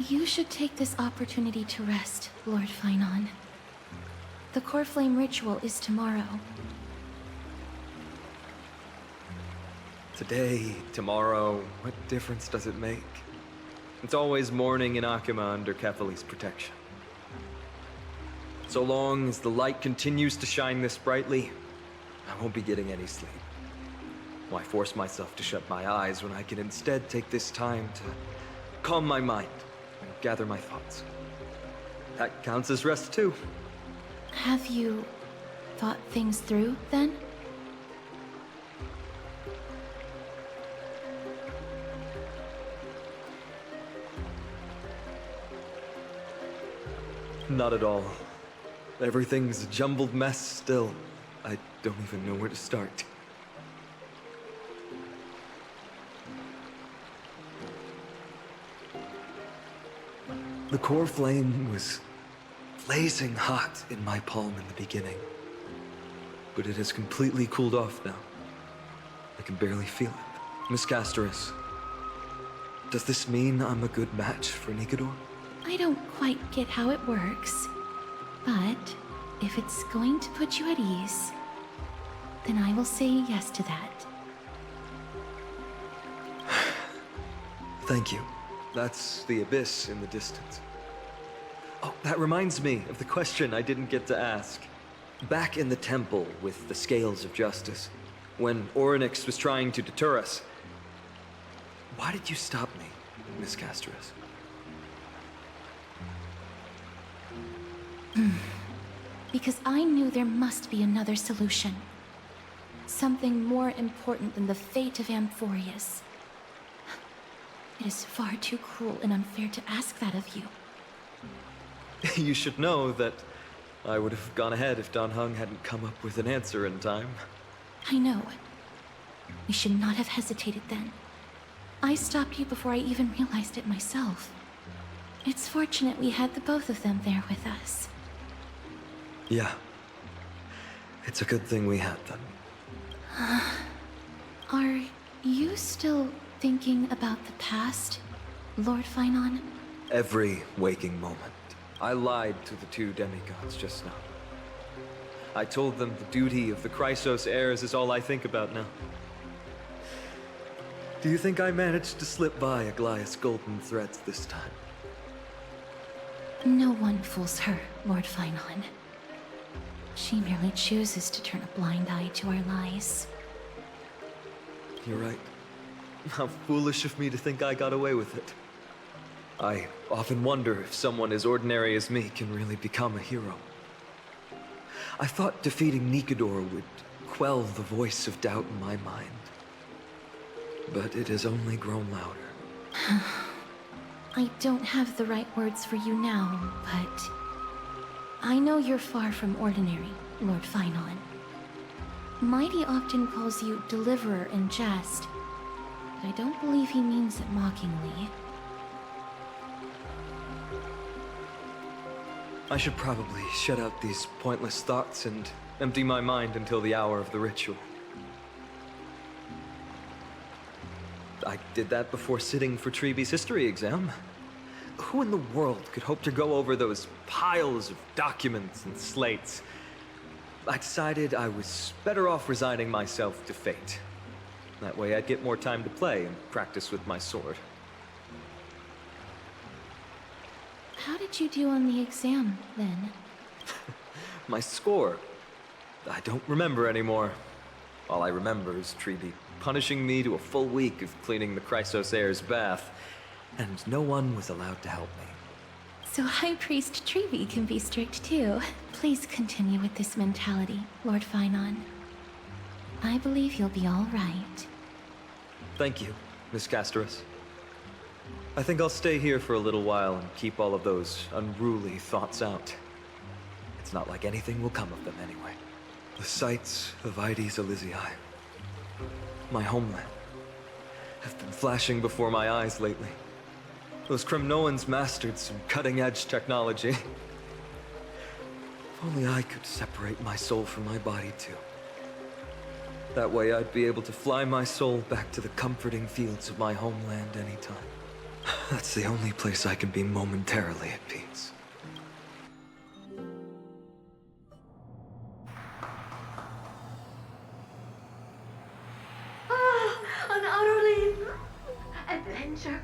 You should take this opportunity to rest, Lord Finon. The Core Flame ritual is tomorrow. Today, tomorrow, what difference does it make? It's always morning in Akima under Kefali's protection. So long as the light continues to shine this brightly, I won't be getting any sleep. Why force myself to shut my eyes when I can instead take this time to calm my mind and gather my thoughts? That counts as rest too. Have you thought things through, then? Not at all. Everything's a jumbled mess still. I don't even know where to start. The core flame was blazing hot in my palm in the beginning. But it has completely cooled off now. I can barely feel it. Miss Castoris, does this mean I'm a good match for Nikador? I don't quite get how it works, but if it's going to put you at ease, then I will say yes to that. Thank you. That's the abyss in the distance. Oh, that reminds me of the question I didn't get to ask. Back in the temple with the Scales of Justice, when Orynyx was trying to deter us, why did you stop me, Miss Castoris? Because I knew there must be another solution. Something more important than the fate of Amphorius. It is far too cruel and unfair to ask that of you. You should know that I would have gone ahead if Don Hung hadn't come up with an answer in time. I know. We should not have hesitated then. I stopped you before I even realized it myself. It's fortunate we had the both of them there with us. Yeah. It's a good thing we had them. Are you still thinking about the past, Lord Finon? Every waking moment. I lied to the two demigods just now. I told them the duty of the Chrysos heirs is all I think about now. Do you think I managed to slip by Aglaea's golden threads this time? No one fools her, Lord Finon. She merely chooses to turn a blind eye to our lies. You're right. How foolish of me to think I got away with it. I often wonder if someone as ordinary as me can really become a hero. I thought defeating Nikador would quell the voice of doubt in my mind. But it has only grown louder. I don't have the right words for you now, but I know you're far from ordinary, Lord Finon. Mighty often calls you Deliverer in jest, but I don't believe he means it mockingly. I should probably shut out these pointless thoughts and empty my mind until the hour of the ritual. I did that before sitting for Treeby's history exam. Who in the world could hope to go over those piles of documents and slates? I decided I was better off resigning myself to fate. That way I'd get more time to play and practice with my sword. How did you do on the exam, then? My score? I don't remember anymore. All I remember is Treeby punishing me to a full week of cleaning the Chrysos heir's bath, and no one was allowed to help me. So High Priest Treeby can be strict too. Please continue with this mentality, Lord Finon. I believe you'll be all right. Thank you, Miss Casterus. I think I'll stay here for a little while and keep all of those unruly thoughts out. It's not like anything will come of them anyway. The sights of Ides Elysiae, my homeland, have been flashing before my eyes lately. Those Kremnoans mastered some cutting-edge technology. If only I could separate my soul from my body too. That way I'd be able to fly my soul back to the comforting fields of my homeland anytime. That's the only place I can be momentarily at peace. An utterly adventure.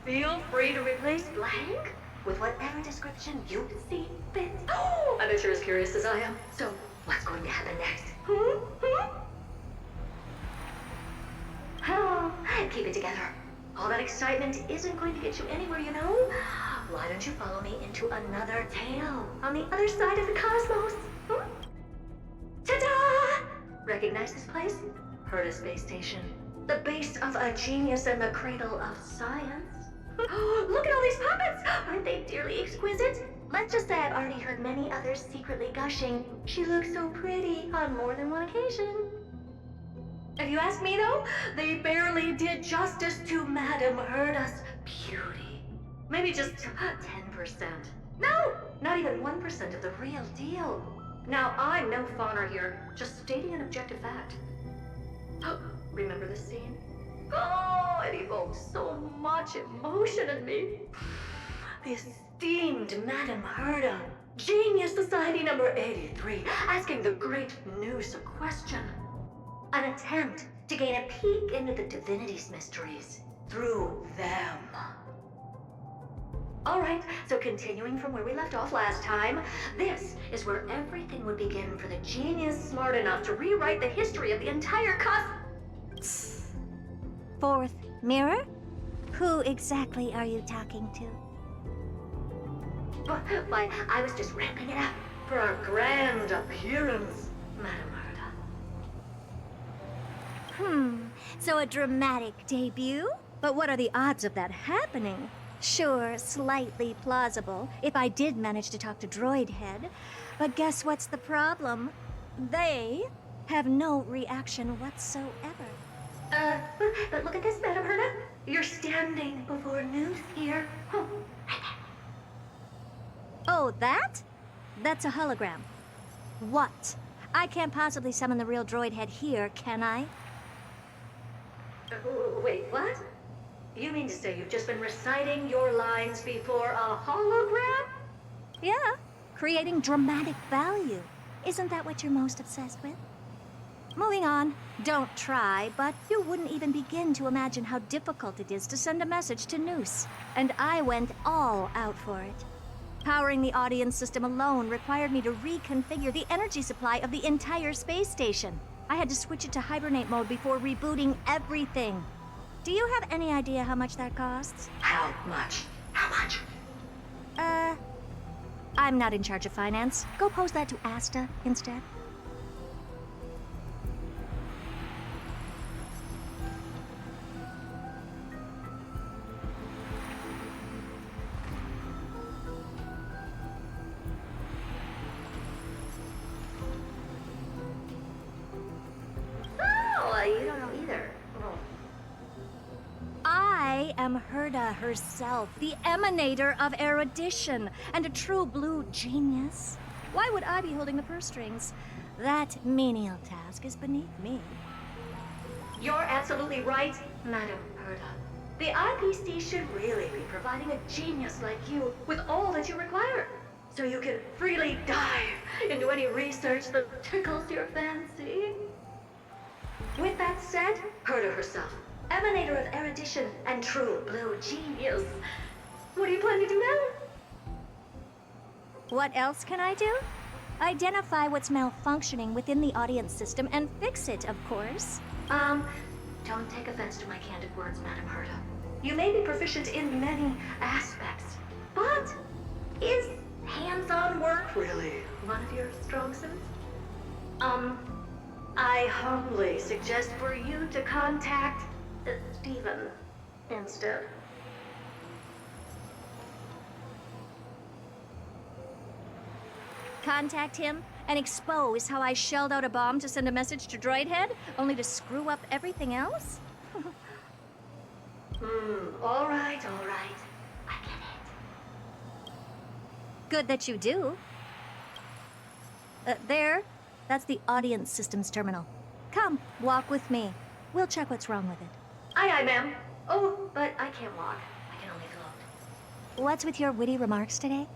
Feel free to replace blank with whatever description you see fit. I bet you're as curious as I am. So, what's going to happen next? Keep it together. All that excitement isn't going to get you anywhere, you know? Why don't you follow me into another tale on the other side of the cosmos? Ta-da! Recognize this place? Heard a space station. The base of a genius and the cradle of science. Look at all these puppets! Aren't they dearly exquisite? Let's just say I've already heard many others secretly gushing. She looks so pretty on more than one occasion. If you ask me though, they barely did justice to Madame Herda's beauty. Maybe just 10%. No, not even 1% of the real deal. Now, I'm no fawner here, just stating an objective fact. Remember this scene? Oh, it evokes so much emotion in me. The esteemed Madame Herda, Genius Society number 83, asking the great Noose a question. An attempt to gain a peek into the divinity's mysteries through them. Alright, so continuing from where we left off last time, this is where everything would begin for the genius smart enough to rewrite the history of the entire Fourth mirror? Who exactly are you talking to? Why, I was just ramping it up for our grand appearance, Madame Herda. So a dramatic debut? But what are the odds of that happening? Sure, slightly plausible, if I did manage to talk to Droid Head. But guess what's the problem? They have no reaction whatsoever. But look at this, Madam Herta. You're standing before news here. Oh, that? That's a hologram. What? I can't possibly summon the real Droid Head here, can I? Wait, what? You mean to say you've just been reciting your lines before a hologram? Yeah, creating dramatic value. Isn't that what you're most obsessed with? Moving on. Don't try, but you wouldn't even begin to imagine how difficult it is to send a message to Noose. And I went all out for it. Powering the audience system alone required me to reconfigure the energy supply of the entire space station. I had to switch it to hibernate mode before rebooting everything. Do you have any idea how much that costs? How much? How much? I'm not in charge of finance. Go pose that to Asta instead. Oh, you don't know either. I am Herta herself, the emanator of erudition, and a true blue genius. Why would I be holding the purse strings? That menial task is beneath me. You're absolutely right, Madam Herta. The IPC should really be providing a genius like you with all that you require, so you can freely dive into any research that tickles your fancy. With that said, Herta herself, emanator of erudition and true blue genius. What do you plan to do now? What else can I do? Identify what's malfunctioning within the audience system and fix it, of course. Don't take offense to my candid words, Madam Herta. You may be proficient in many aspects, but is hands-on work really one of your strong suits? I humbly suggest for you to contact Steven instead. Contact him and expose how I shelled out a bomb to send a message to Droid Head, only to screw up everything else? All right. I get it. Good that you do. There. That's the audience systems terminal. Come, walk with me. We'll check what's wrong with it. Aye, ma'am. Oh, but I can't walk. I can only float. What's with your witty remarks today?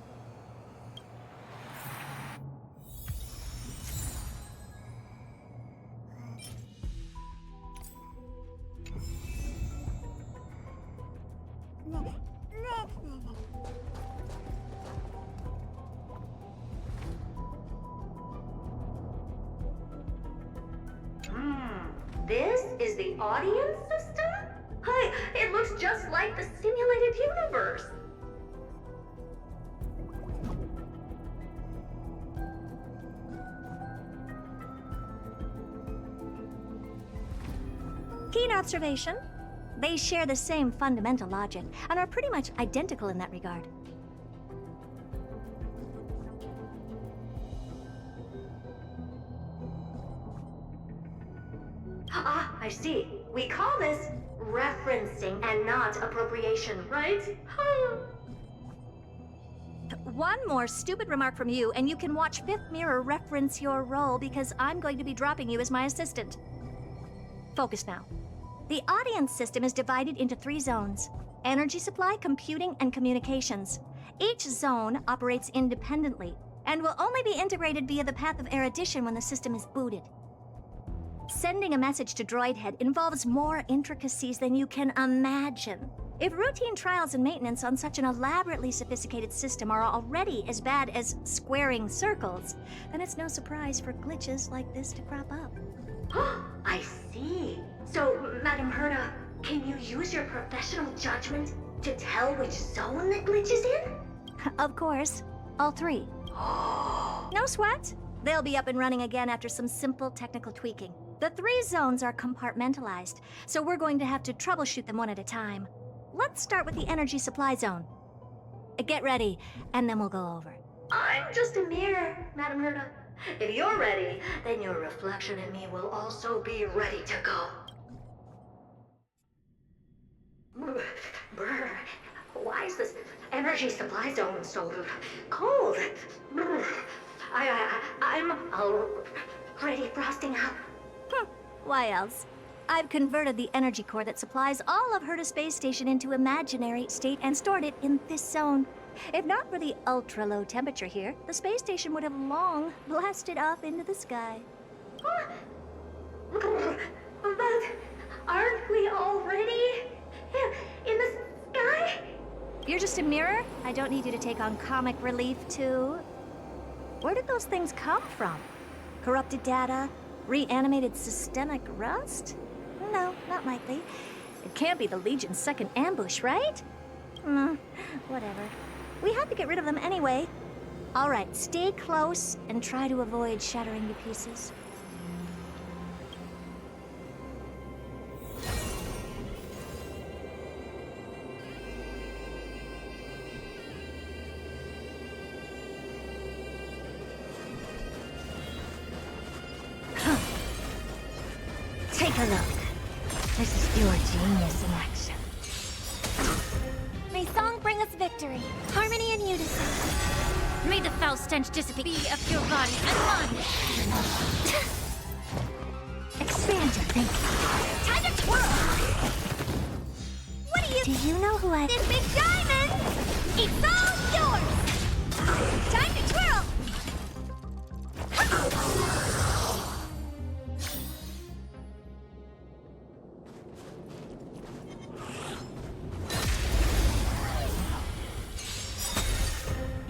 This is the audience system? Hi, it looks just like the simulated universe. Keen observation. They share the same fundamental logic and are pretty much identical in that regard. Ah, I see. We call this referencing and not appropriation, right? One more stupid remark from you, and you can watch Fifth Mirror reference your role because I'm going to be dropping you as my assistant. Focus now. The audience system is divided into 3 zones: energy supply, computing, and communications. Each zone operates independently and will only be integrated via the path of erudition when the system is booted. Sending a message to Droid Head involves more intricacies than you can imagine. If routine trials and maintenance on such an elaborately sophisticated system are already as bad as squaring circles, then it's no surprise for glitches like this to crop up. I see. So, Madam Herta, can you use your professional judgment to tell which zone the glitch is in? Of course. All 3. No sweat. They'll be up and running again after some simple technical tweaking. The 3 zones are compartmentalized, so we're going to have to troubleshoot them one at a time. Let's start with the energy supply zone. Get ready, and then we'll go over. I'm just a mirror, Madam Herda. If you're ready, then your reflection in me will also be ready to go. Brr, why is this energy supply zone so cold? I'm already frosting up. Why else? I've converted the energy core that supplies all of Herda Space Station into imaginary state and stored it in this zone. If not for the ultra-low temperature here, the space station would have long blasted up into the sky. But aren't we already in the sky? You're just a mirror? I don't need you to take on comic relief, too. Where did those things come from? Corrupted data? Reanimated systemic rust? No, not likely. It can't be the Legion's second ambush, right? Whatever. We have to get rid of them anyway. All right, stay close and try to avoid shattering to pieces. Take a look. This is pure genius in action. May song bring us victory, harmony and unison. May the foul stench dissipate of your body and mind. Expand your thinking. Time to twirl! What Do you know who I... This big diamond! It's all yours! Time to twirl!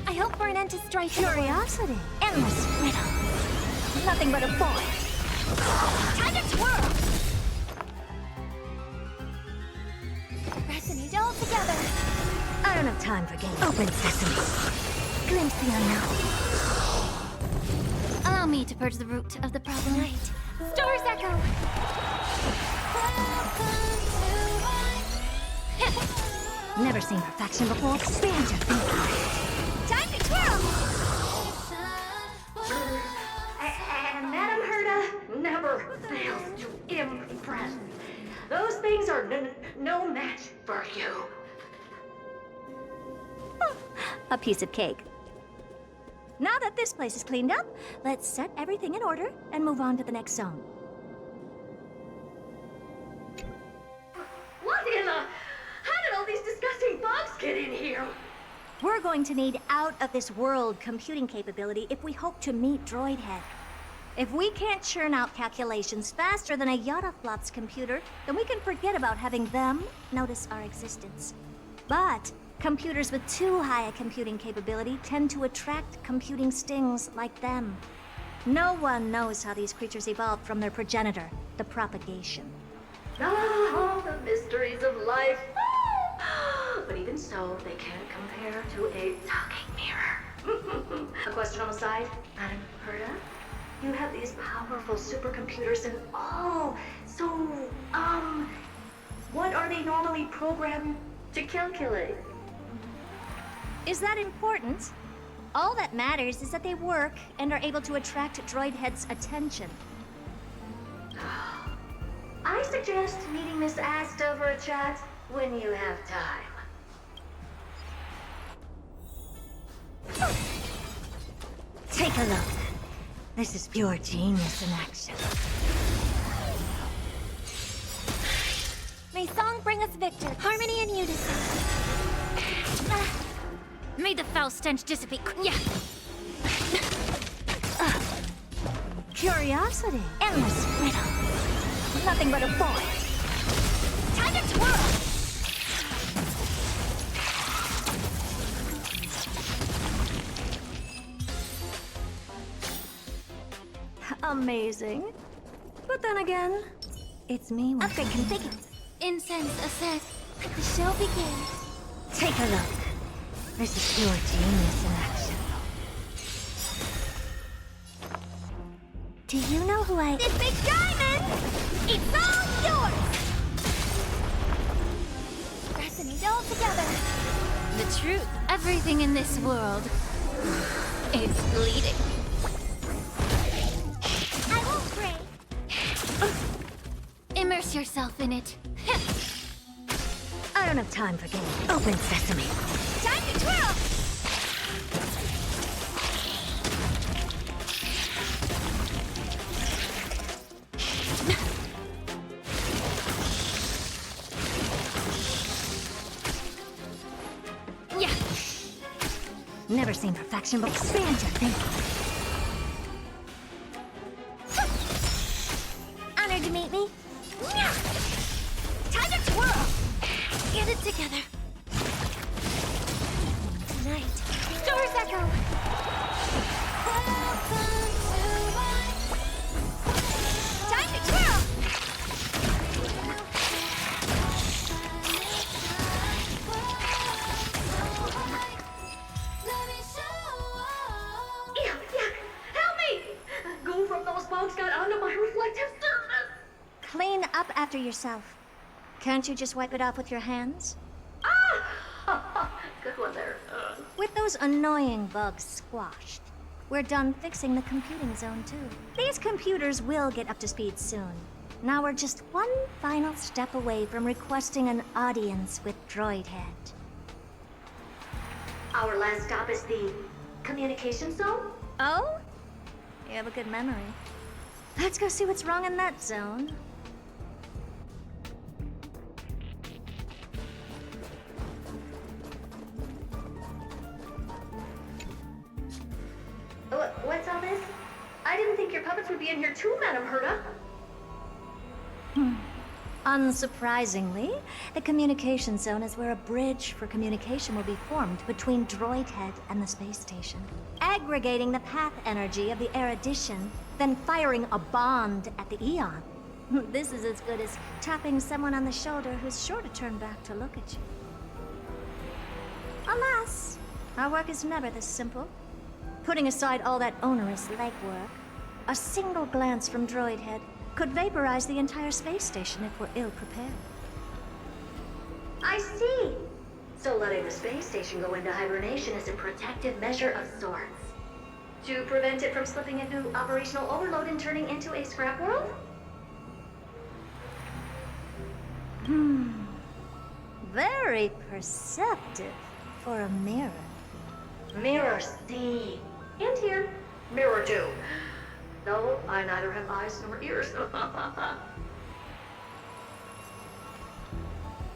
I hope for an end to strife. Curiosity. Endless riddle. Nothing but a boy. Time to twirl! Resonate all together. I don't have time for games. Open sesame. Glimpse the unknown. Allow me to purge the root of the problem. Right. Stars echo. Never seen perfection before. Expand your thinking. Time to twirl! And Madam Herda never fails to impress. Those things are no match for you. A piece of cake. Now that this place is cleaned up, let's set everything in order and move on to the next zone. What in the... How did all these disgusting bugs get in here? We're going to need out-of-this-world computing capability if we hope to meet Droidhead. If we can't churn out calculations faster than a Yottaflop's computer, then we can forget about having them notice our existence. But computers with too high a computing capability tend to attract computing stings like them. No one knows how these creatures evolved from their progenitor, the propagation. Ah, the mysteries of life. But even so, they can't compare to a talking mirror. A question on the side, Madam Herda? You have these powerful supercomputers and all. So, what are they normally programmed to calculate? Is that important? All that matters is that they work and are able to attract Droidhead's attention. I suggest meeting Miss Asta for a chat when you have time. Take a look. This is pure genius in action. May song bring us victory, harmony and unison. May the foul stench dissipate. Yeah. Curiosity. Endless riddle. Nothing but a boy. Time to twirl! Amazing. But then again, it's me. Upgrade configured. Incense a sec. Let the show begin. Take a look. This is pure genius in action. Do you know who I... This big diamond! It's all yours! Pressing it all together. The truth. Everything in this world is bleeding. I won't break. Immerse yourself in it. I don't have time for games. Open sesame. Time to twirl! Yeah. Never seen perfection, but expand your thinking. Honored to meet me. Time to twirl! Get it together. Tonight, doors echo. Time to twirl! Ew, yuck! Help me! Go from those bugs got onto my reflective surface! Clean up after yourself. Can't you just wipe it off with your hands? Ah! Good one there. With those annoying bugs squashed, we're done fixing the computing zone too. These computers will get up to speed soon. Now we're just one final step away from requesting an audience with Droidhead. Our last stop is the communication zone? Oh? You have a good memory. Let's go see what's wrong in that zone. What's all this? I didn't think your puppets would be in here too, Madam Herta. Unsurprisingly, the communication zone is where a bridge for communication will be formed between Droidhead and the space station, aggregating the path energy of the erudition, then firing a bond at the Eon. This is as good as tapping someone on the shoulder who's sure to turn back to look at you. Alas, our work is never this simple. Putting aside all that onerous legwork, a single glance from Droidhead could vaporize the entire space station if we're ill-prepared. I see! So letting the space station go into hibernation is a protective measure of sorts. To prevent it from slipping into operational overload and turning into a scrap world? Very perceptive for a mirror. Mirror see. And here. Mirror do. No, I neither have eyes nor ears.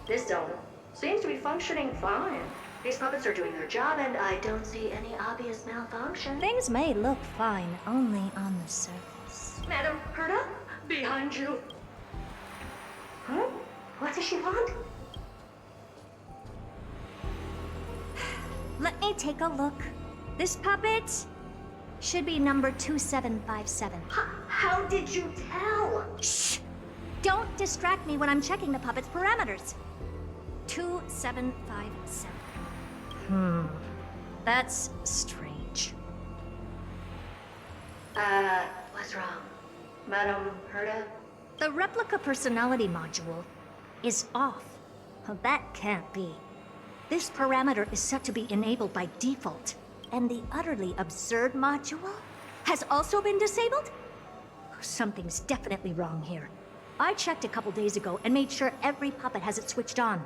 This zone seems to be functioning fine. These puppets are doing their job, and I don't see any obvious malfunction. Things may look fine only on the surface. Madam Herta, behind you. Huh? What does she want? Let me take a look. This puppet should be number 2757. How did you tell? Shh! Don't distract me when I'm checking the puppet's parameters. 2757. That's strange. What's wrong? Madam Herta? The replica personality module is off. That can't be. This parameter is set to be enabled by default. And the utterly absurd module has also been disabled? Something's definitely wrong here. I checked a couple days ago and made sure every puppet has it switched on.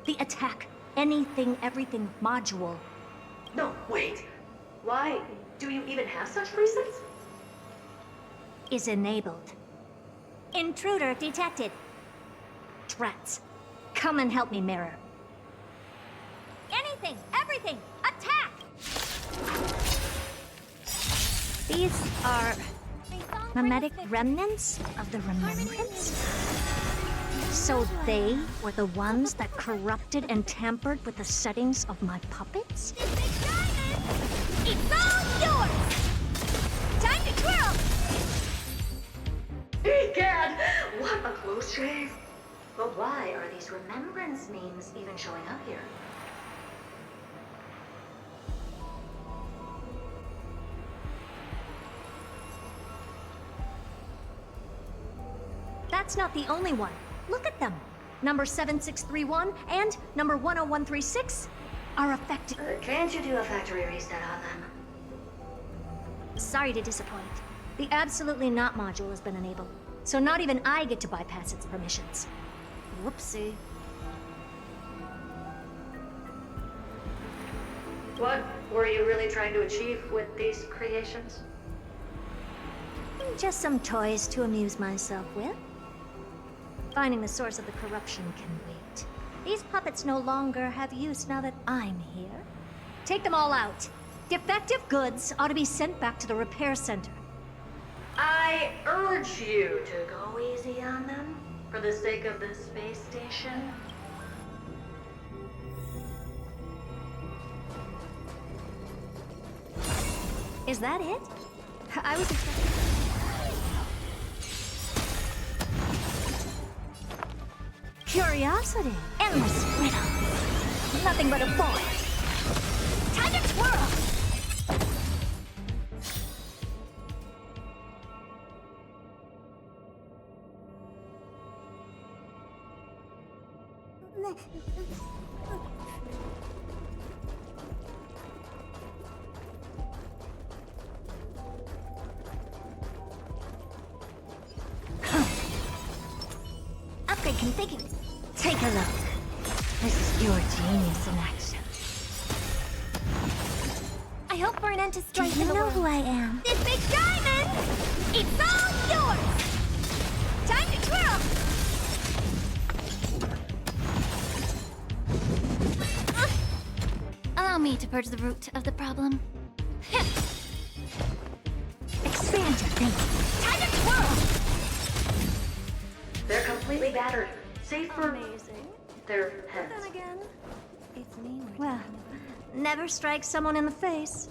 The attack, anything, everything module. No, wait. Why do you even have such presets? Is enabled. Intruder detected. Drats. Come and help me, Mirror. Anything, everything, attack! These are mimetic remnants of the remembrance? So they were the ones that corrupted and tampered with the settings of my puppets? It's all yours! Time to twirl! Egad! What a close shave! But why are these remembrance memes even showing up here? that's not the only one. Look at them. Number 7631 and number 10136 are affected. Can't you do a factory reset on them? Sorry to disappoint. The Absolutely Not module has been enabled, so not even I get to bypass its permissions. Whoopsie. What were you really trying to achieve with these creations? Just some toys to amuse myself with. Finding the source of the corruption can wait. These puppets no longer have use now that I'm here. Take them all out. Defective goods ought to be sent back to the repair center. I urge you to go easy on them, for the sake of the space station. Is that it? I was expecting... Curiosity. Endless riddle. Nothing but a void. Time to twirl! Upgrade configured. Take a look. This is pure genius in action. I hope for an end to strife. Do you know who I am? This big diamond! It's all yours! Time to twirl! Allow me to purge the root of the problem. Expand your thinking. Time to twirl! They're completely battered. Safe for their heads. Then again, it's me. Well, never strike someone in the face.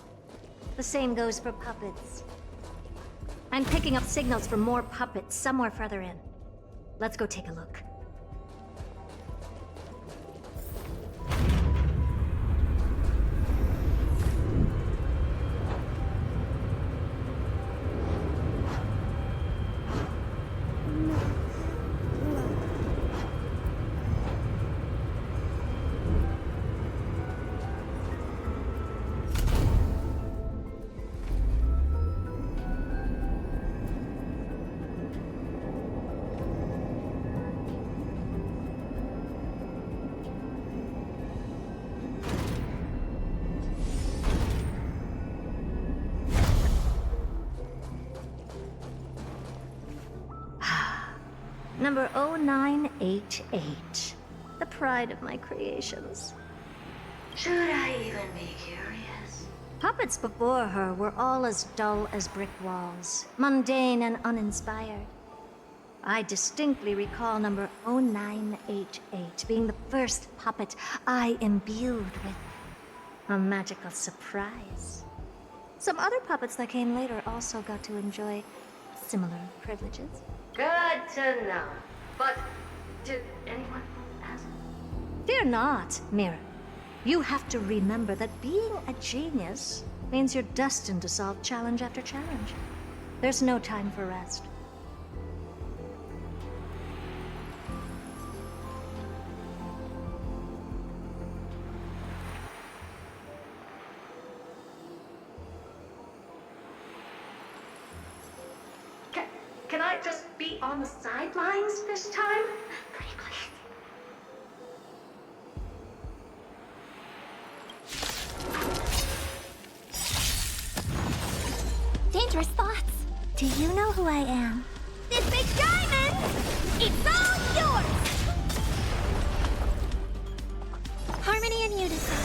The same goes for puppets. I'm picking up signals from more puppets somewhere further in. Let's go take a look. Number 0988. The pride of my creations. Should I even be curious? Puppets before her were all as dull as brick walls, mundane and uninspired. I distinctly recall number 0988 being the first puppet I imbued with a magical surprise. Some other puppets that came later also got to enjoy similar privileges. Good to know. But did anyone ask? Fear not, Mira. You have to remember that being a genius means you're destined to solve challenge after challenge. There's no time for rest. Can I just be on the sidelines this time? Pretty please. Dangerous thoughts. Do you know who I am? This big diamond! It's all yours! Harmony and unison.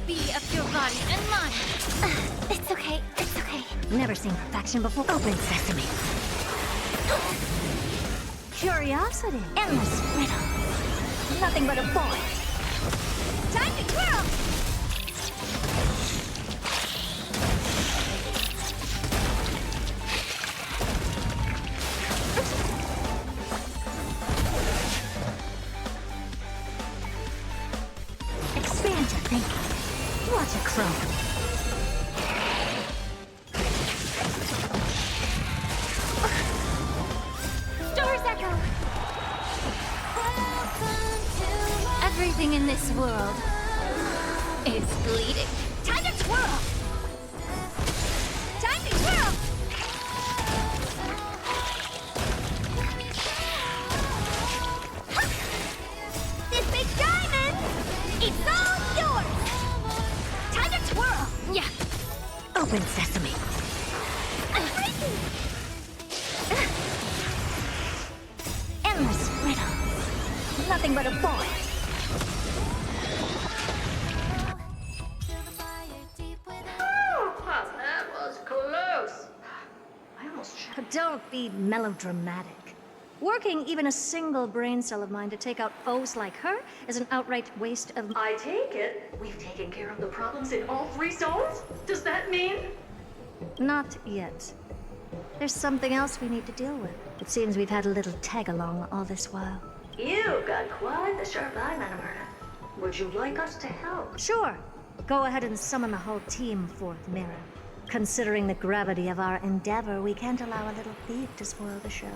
Be of your body and mind. It's okay, it's okay. Never seen perfection before. Open sesame. Curiosity. Endless riddle. Nothing but a void. Time to twirl! What a crumb. Stars echo. Everything in this world is bleeding. Time to twirl! Time to twirl! This big diamond, it's all yours! Time to twirl! Yeah. Open sesame. Endless riddles. Nothing but a boy. That was close. I almost... Don't be melodramatic. Working even a single brain cell of mine to take out foes like her is an outright waste of... I take it we've taken care of the problems in all 3 zones? Does that mean? Not yet. There's something else we need to deal with. It seems we've had a little tag-along all this while. You've got quite the sharp eye, Madam Herta. Would you like us to help? Sure. Go ahead and summon the whole team, Fourth Mirror. Considering the gravity of our endeavor, we can't allow a little thief to spoil the show.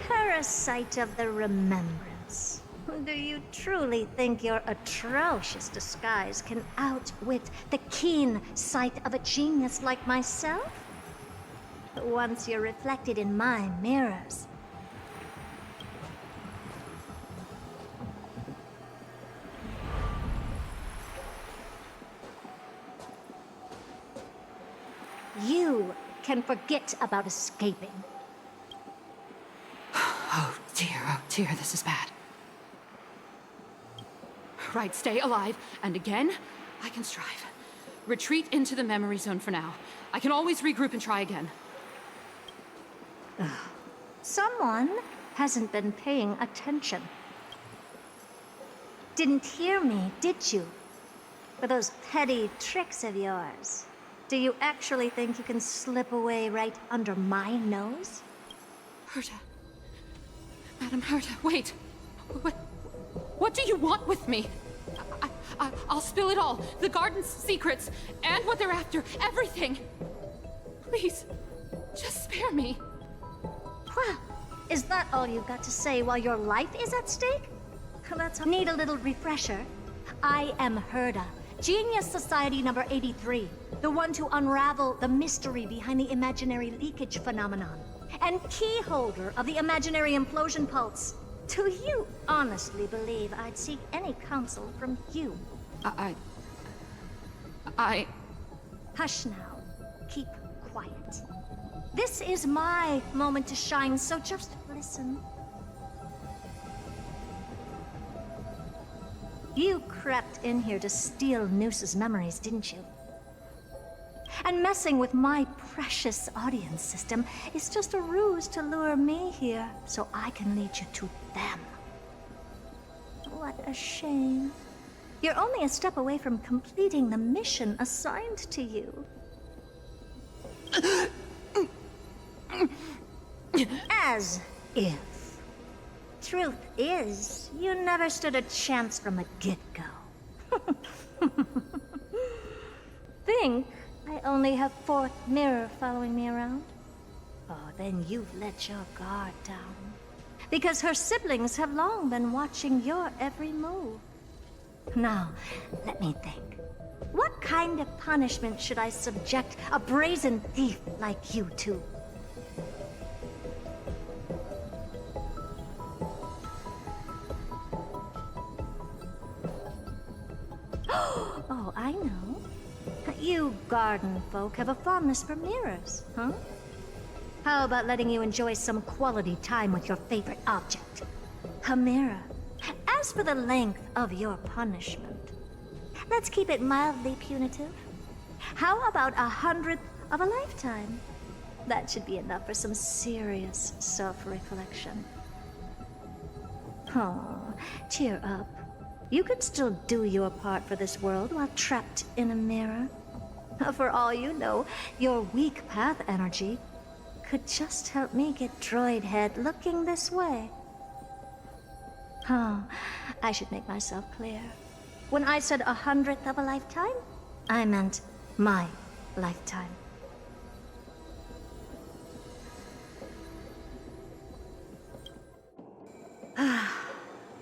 Parasite of the Remembrance. Do you truly think your atrocious disguise can outwit the keen sight of a genius like myself? Once you're reflected in my mirrors. You can forget about escaping. Oh dear, this is bad. Right, stay alive, and again, I can strive. Retreat into the memory zone for now. I can always regroup and try again. Someone hasn't been paying attention. Didn't hear me, did you? With those petty tricks of yours. Do you actually think you can slip away right under my nose? Herta. Madam Herta, wait. What do you want with me? I'll spill it all. The garden's secrets, and what they're after. Everything. Please, just spare me. Well, is that all you've got to say while your life is at stake? Let's need a little refresher. I am Herta, Genius Society number 83, the one to unravel the mystery behind the imaginary leakage phenomenon, and key holder of the imaginary implosion pulse. Do you honestly believe I'd seek any counsel from you? Hush now. Keep quiet. This is my moment to shine, so just listen. You crept in here to steal Noose's memories, didn't you? And messing with my precious audience system is just a ruse to lure me here so I can lead you to them. What a shame. You're only a step away from completing the mission assigned to you. As if. Truth is, you never stood a chance from the get-go. Think I only have Fourth Mirror following me around? Oh, then you've let your guard down. Because her siblings have long been watching your every move. Now, let me think. What kind of punishment should I subject a brazen thief like you to? Oh, I know. You garden folk have a fondness for mirrors, huh? How about letting you enjoy some quality time with your favorite object? A mirror. As for the length of your punishment, let's keep it mildly punitive. How about 100th of a lifetime? That should be enough for some serious self-reflection. Oh, cheer up. You can still do your part for this world while trapped in a mirror. For all you know, your weak path energy could just help me get Droid Head looking this way. Oh, I should make myself clear. When I said 100th of a lifetime, I meant my lifetime.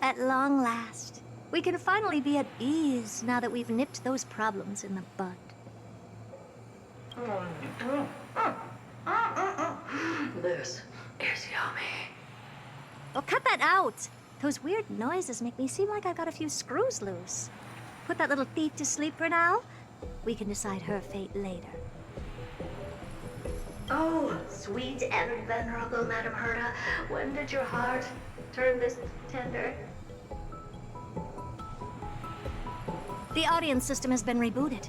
At long last, we can finally be at ease now that we've nipped those problems in the bud. This is yummy. Well, cut that out! Those weird noises make me seem like I've got a few screws loose. Put that little thief to sleep for now. We can decide her fate later. Oh, sweet and venerable Madam Herta, when did your heart turn this tender? The audience system has been rebooted.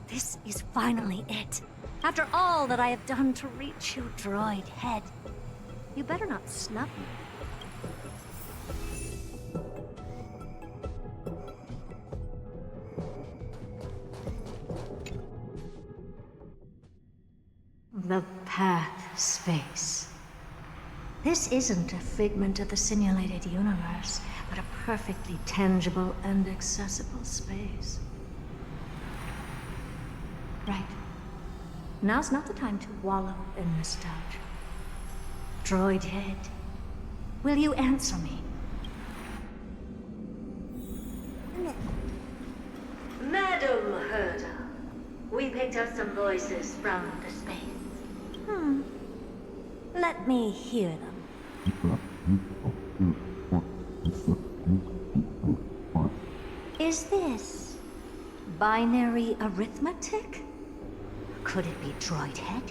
This is finally it. After all that I have done to reach you, Droid Head. You better not snub me. The path space. This isn't a figment of the simulated universe, but a perfectly tangible and accessible space. Right. Now's not the time to wallow in nostalgia. Droid Head, will you answer me? Madam Herta, we picked up some voices from the space. Let me hear them. Is this binary arithmetic? Could it be Droid Head?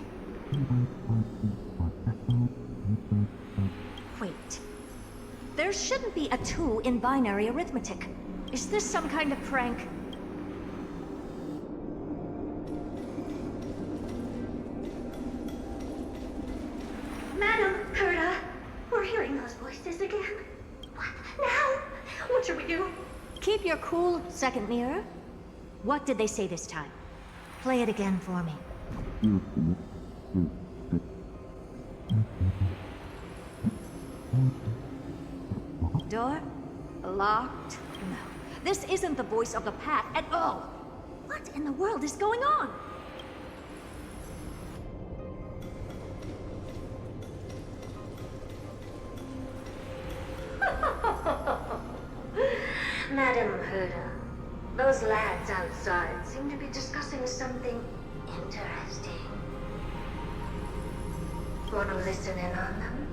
Wait. There shouldn't be a 2 in binary arithmetic. Is this some kind of prank? Madam Herta, we're hearing those voices again. What now? What should we do? Keep your cool, second mirror. What did they say this time? Play it again for me. Door? Locked? No. This isn't the voice of the path at all. What in the world is going on? Madam Herta, those lads outside seem to be discussing something interesting. Want to listen in on them?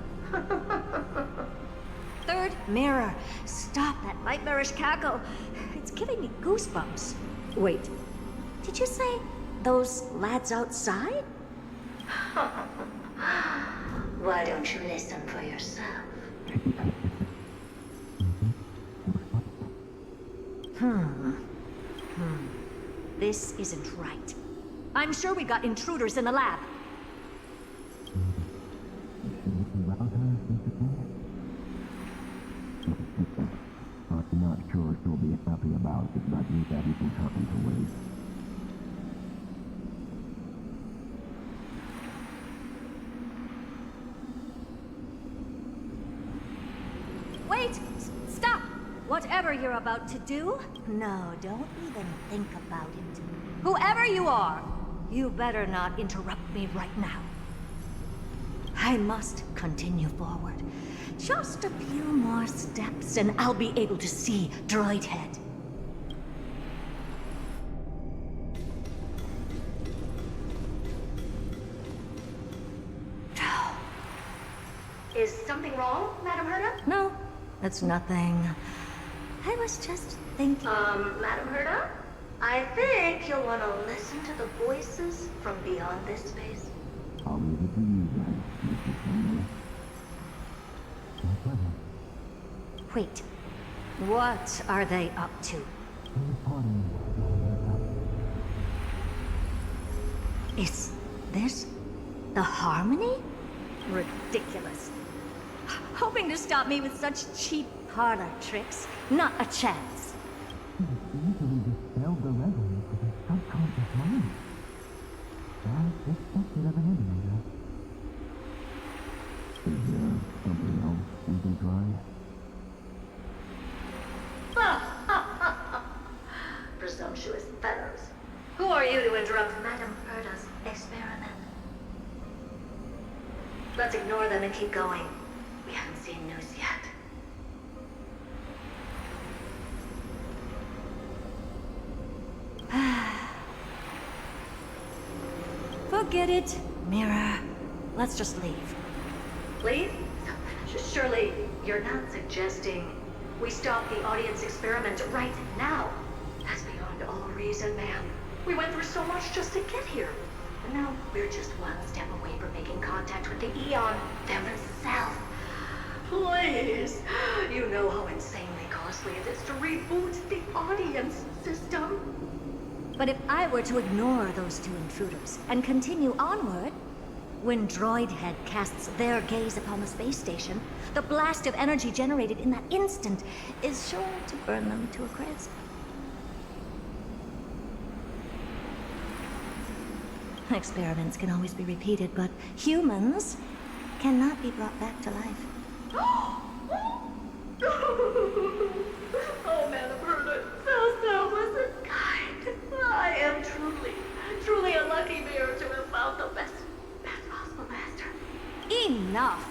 Third mirror. Stop that nightmarish cackle. It's giving me goosebumps. Wait. Did you say those lads outside? Why don't you listen for yourself? This isn't right. I'm sure we've got intruders in the lab. I'm not sure she'll be happy about it, but leave everything happen to waste. Wait! Stop! Whatever you're about to do, no, don't even think about it. Whoever you are, you better not interrupt me right now. I must continue forward. Just a few more steps and I'll be able to see Droid Head. Is something wrong, Madam Herta? No, it's nothing. I was just thinking... Madam Herta? I think you'll want to listen to the voices from beyond this space. I'll leave it to you then, Mr. Samuel. Wait, what are they up to? Is this the Harmony? Ridiculous. Hoping to stop me with such cheap parlor tricks. Not a chance. Easily dispelled the resonance of his subconscious mind. As expected of an emulator. already tried? Presumptuous fellows. Who are you to interrupt Madame Herda's experiment? Let's ignore them and keep going. We haven't seen news yet. Forget it, Mirror. Let's just leave. Leave? Surely you're not suggesting we stop the audience experiment right now? That's beyond all reason, ma'am. We went through so much just to get here. And now we're just one step away from making contact with the Eon themselves. Please! You know how insanely costly it is to reboot the audience system. But if I were to ignore those two intruders and continue onward, when Droidhead casts their gaze upon the space station, the blast of energy generated in that instant is sure to burn them to a crisp. Experiments can always be repeated, but humans cannot be brought back to life. Oh, Madame Herda, so wasn't kind. I am truly a lucky bear to have found the best possible master. Enough!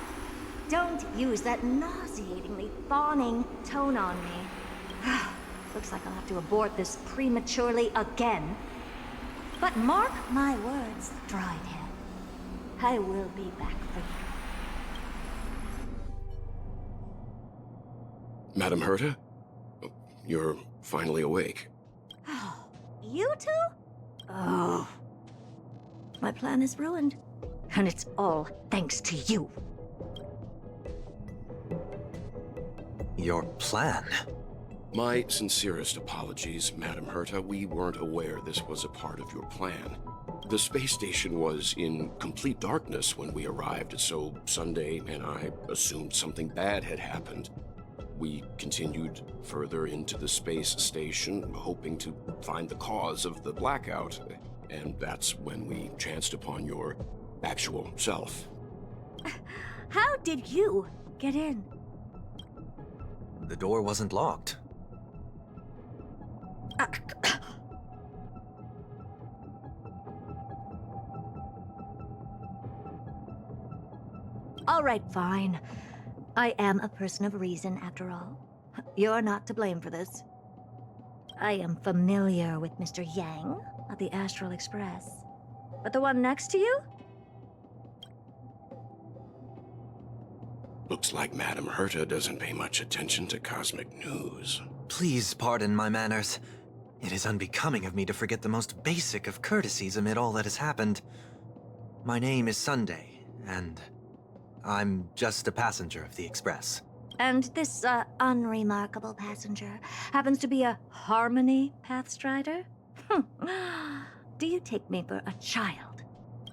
Don't use that nauseatingly fawning tone on me. Looks like I'll have to abort this prematurely again. But mark my words, Droidhead. I will be back for you. Madame Herta? You're finally awake. You two? Oh. My plan is ruined. And it's all thanks to you. Your plan? My sincerest apologies, Madame Herta. We weren't aware this was a part of your plan. The space station was in complete darkness when we arrived, so Sunday and I assumed something bad had happened. We continued further into the space station, hoping to find the cause of the blackout, and that's when we chanced upon your actual self. How did you get in? The door wasn't locked. All right, fine. I am a person of reason, after all. You're not to blame for this. I am familiar with Mr. Yang of the Astral Express. But the one next to you? Looks like Madame Herta doesn't pay much attention to cosmic news. Please pardon my manners. It is unbecoming of me to forget the most basic of courtesies amid all that has happened. My name is Sunday, and I'm just a passenger of the Express. And this, unremarkable passenger happens to be a Harmony Pathstrider? Do you take me for a child?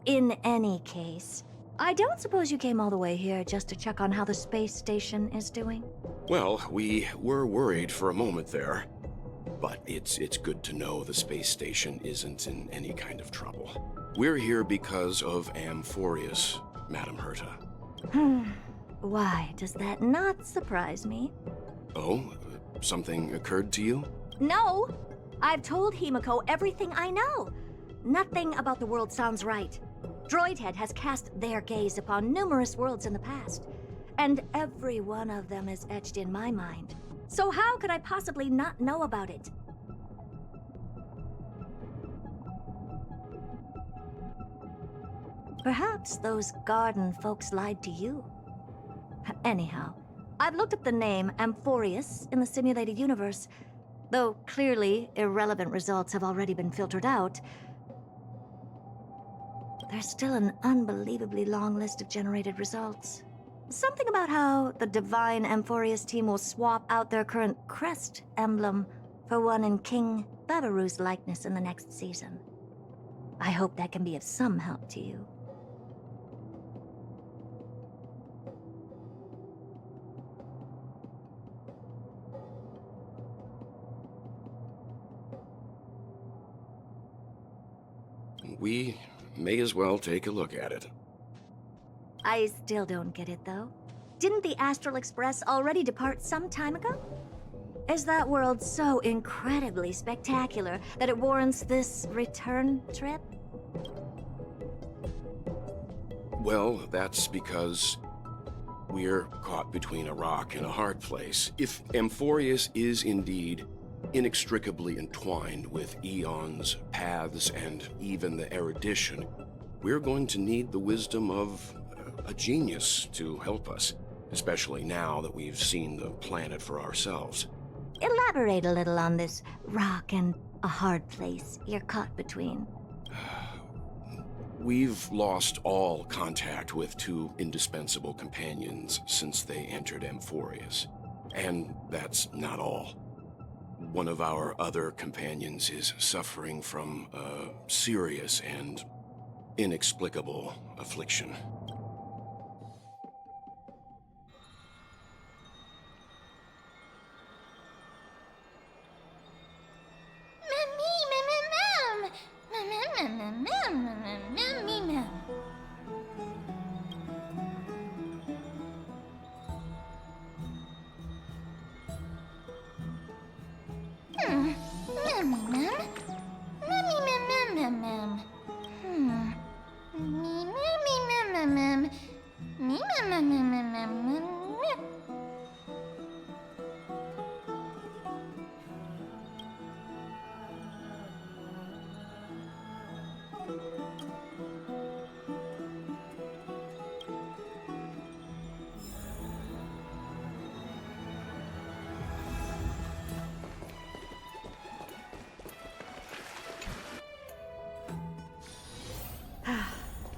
In any case, I don't suppose you came all the way here just to check on how the space station is doing? Well, we were worried for a moment there. But it's good to know the space station isn't in any kind of trouble. We're here because of Amphorius, Madame Herta. Why does that not surprise me? Oh? Something occurred to you? No! I've told Himiko everything I know. Nothing about the world sounds right. Droidhead has cast their gaze upon numerous worlds in the past, and every one of them is etched in my mind. So how could I possibly not know about it? Perhaps those garden folks lied to you. Anyhow, I've looked up the name Amphorius in the simulated universe. Though clearly irrelevant results have already been filtered out, there's still an unbelievably long list of generated results. Something about how the Divine Amphorius team will swap out their current crest emblem for one in King Babaru's likeness in the next season. I hope that can be of some help to you. We may as well take a look at it. I still don't get it, though. Didn't the Astral Express already depart some time ago? Is that world so incredibly spectacular that it warrants this return trip? Well, that's because we're caught between a rock and a hard place. If Amphorius is indeed inextricably entwined with eons, paths, and even the erudition, we're going to need the wisdom of a genius to help us, especially now that we've seen the planet for ourselves. Elaborate a little on this rock and a hard place you're caught between. We've lost all contact with two indispensable companions since they entered Amphorius. And that's not all. One of our other companions is suffering from a serious and inexplicable affliction.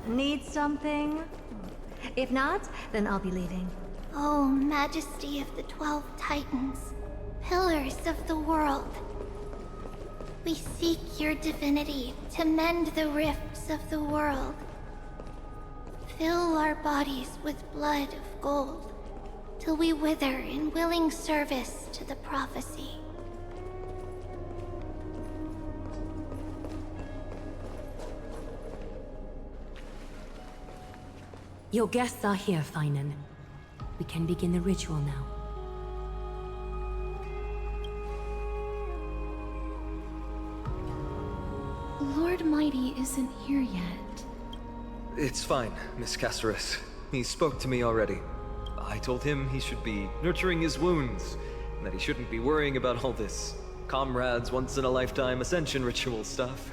Need something? If not, then I'll be leaving. Oh, Majesty of the 12 Titans, pillars of the world. We seek your divinity to mend the rifts of the world. Fill our bodies with blood of gold, till we wither in willing service to the prophecy. Your guests are here, Finan. We can begin the ritual now. Lord Mighty isn't here yet. It's fine, Miss Caceres. He spoke to me already. I told him he should be nurturing his wounds, and that he shouldn't be worrying about all this comrades once-in-a-lifetime ascension ritual stuff.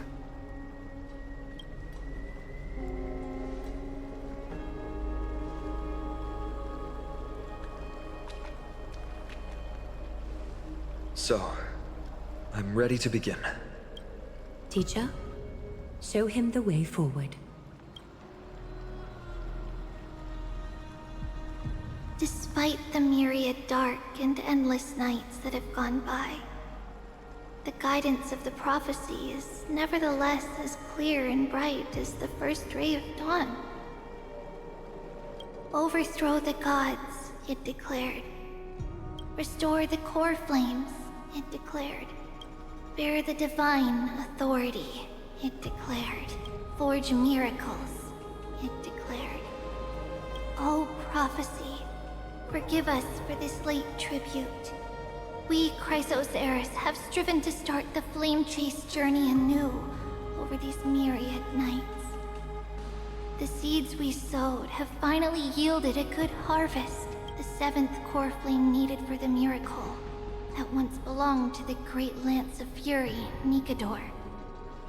So, I'm ready to begin. Teacher, show him the way forward. Despite the myriad dark and endless nights that have gone by, the guidance of the prophecy is nevertheless as clear and bright as the first ray of dawn. Overthrow the gods, it declared. Restore the core flames, it declared. Bear the divine authority, it declared. Forge miracles, it declared. O prophecy, forgive us for this late tribute. We, Chrysos heirs, have striven to start the flame chase journey anew over these myriad nights. The seeds we sowed have finally yielded a good harvest. The seventh core flame needed for the miracle that once belonged to the great Lance of Fury, Nikador,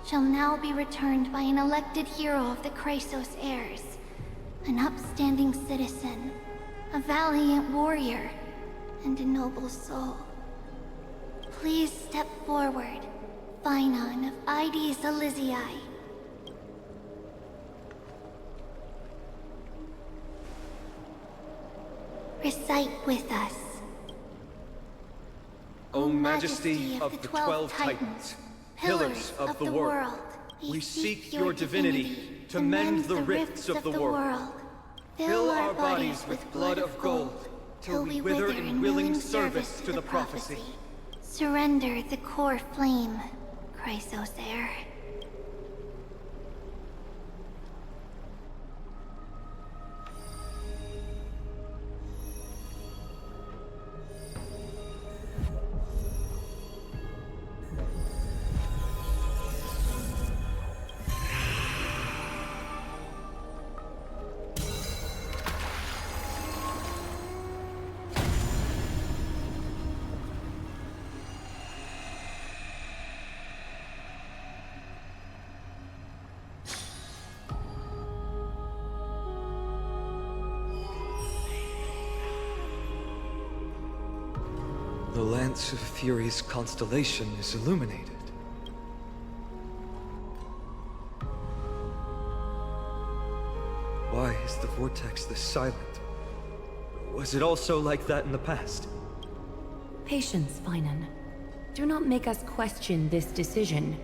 shall now be returned by an elected hero of the Chrysos heirs, an upstanding citizen, a valiant warrior, and a noble soul. Please step forward, Finan of Ides Elysiae. Recite with us. O Majesty of the 12 Titans, pillars of the world, we seek your divinity to mend the rifts of the world. Fill our bodies with blood of gold, till we wither in willing service to the prophecy. Surrender the core flame, Chrysos heir. The Lance of Fury's constellation is illuminated. Why is the vortex this silent? Was it also like that in the past? Patience, Finan. Do not make us question this decision.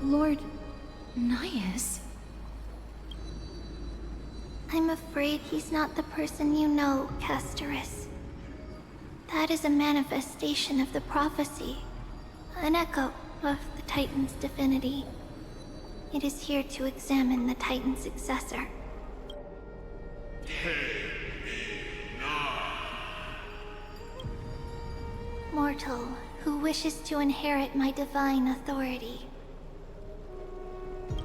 Lord Naius? I'm afraid he's not the person you know, Castorus. That is a manifestation of the prophecy, an echo of the Titan's divinity. It is here to examine the Titan's successor. Mortal, who wishes to inherit my divine authority.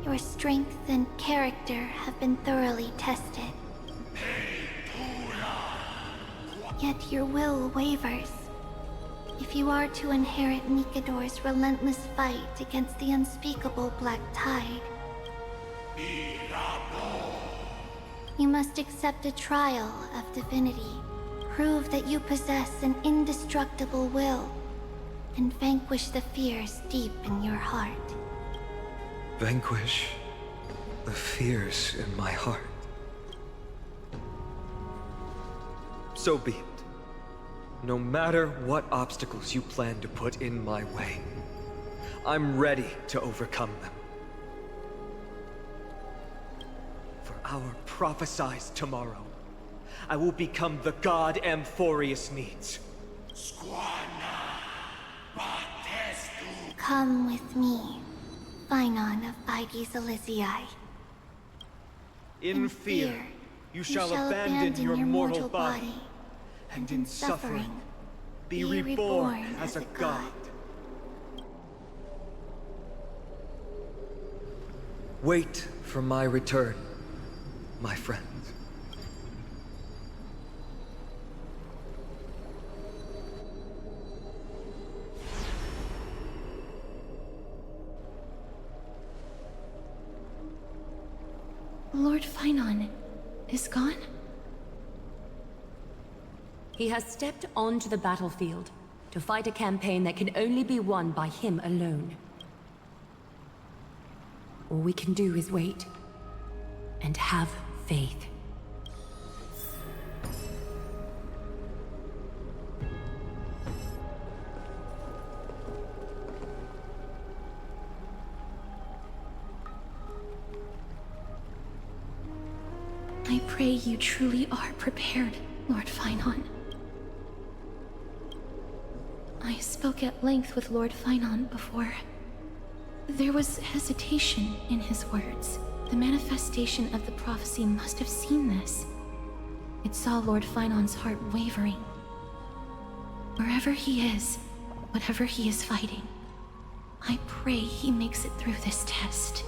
Your strength and character have been thoroughly tested. Yet your will wavers. If you are to inherit Nikador's relentless fight against the unspeakable Black Tide, you must accept a trial of divinity. Prove that you possess an indestructible will, and vanquish the fears deep in your heart. Vanquish the fears in my heart. So be it. No matter what obstacles you plan to put in my way, I'm ready to overcome them. For our prophesied tomorrow, I will become the god Amphorius needs. Come with me, Finan of Aegis Elysiae. In fear, you shall abandon your mortal body, and in suffering, be reborn as a god. Wait for my return, my friends. Lord Finan is gone? He has stepped onto the battlefield to fight a campaign that can only be won by him alone. All we can do is wait and have faith. I pray you truly are prepared, Lord Finan. I spoke at length with Lord Finan before. There was hesitation in his words. The manifestation of the prophecy must have seen this. It saw Lord Finan's heart wavering. Wherever he is, whatever he is fighting, I pray he makes it through this test.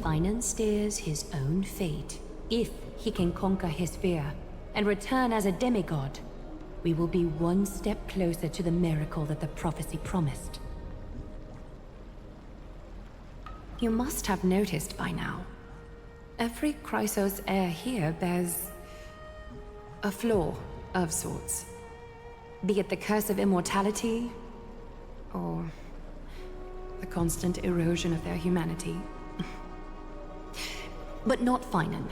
Finan steers his own fate. If he can conquer his fear and return as a demigod, we will be one step closer to the miracle that the prophecy promised. You must have noticed by now. Every Chrysos heir here bears a flaw of sorts. Be it the curse of immortality, or the constant erosion of their humanity. But not Finan.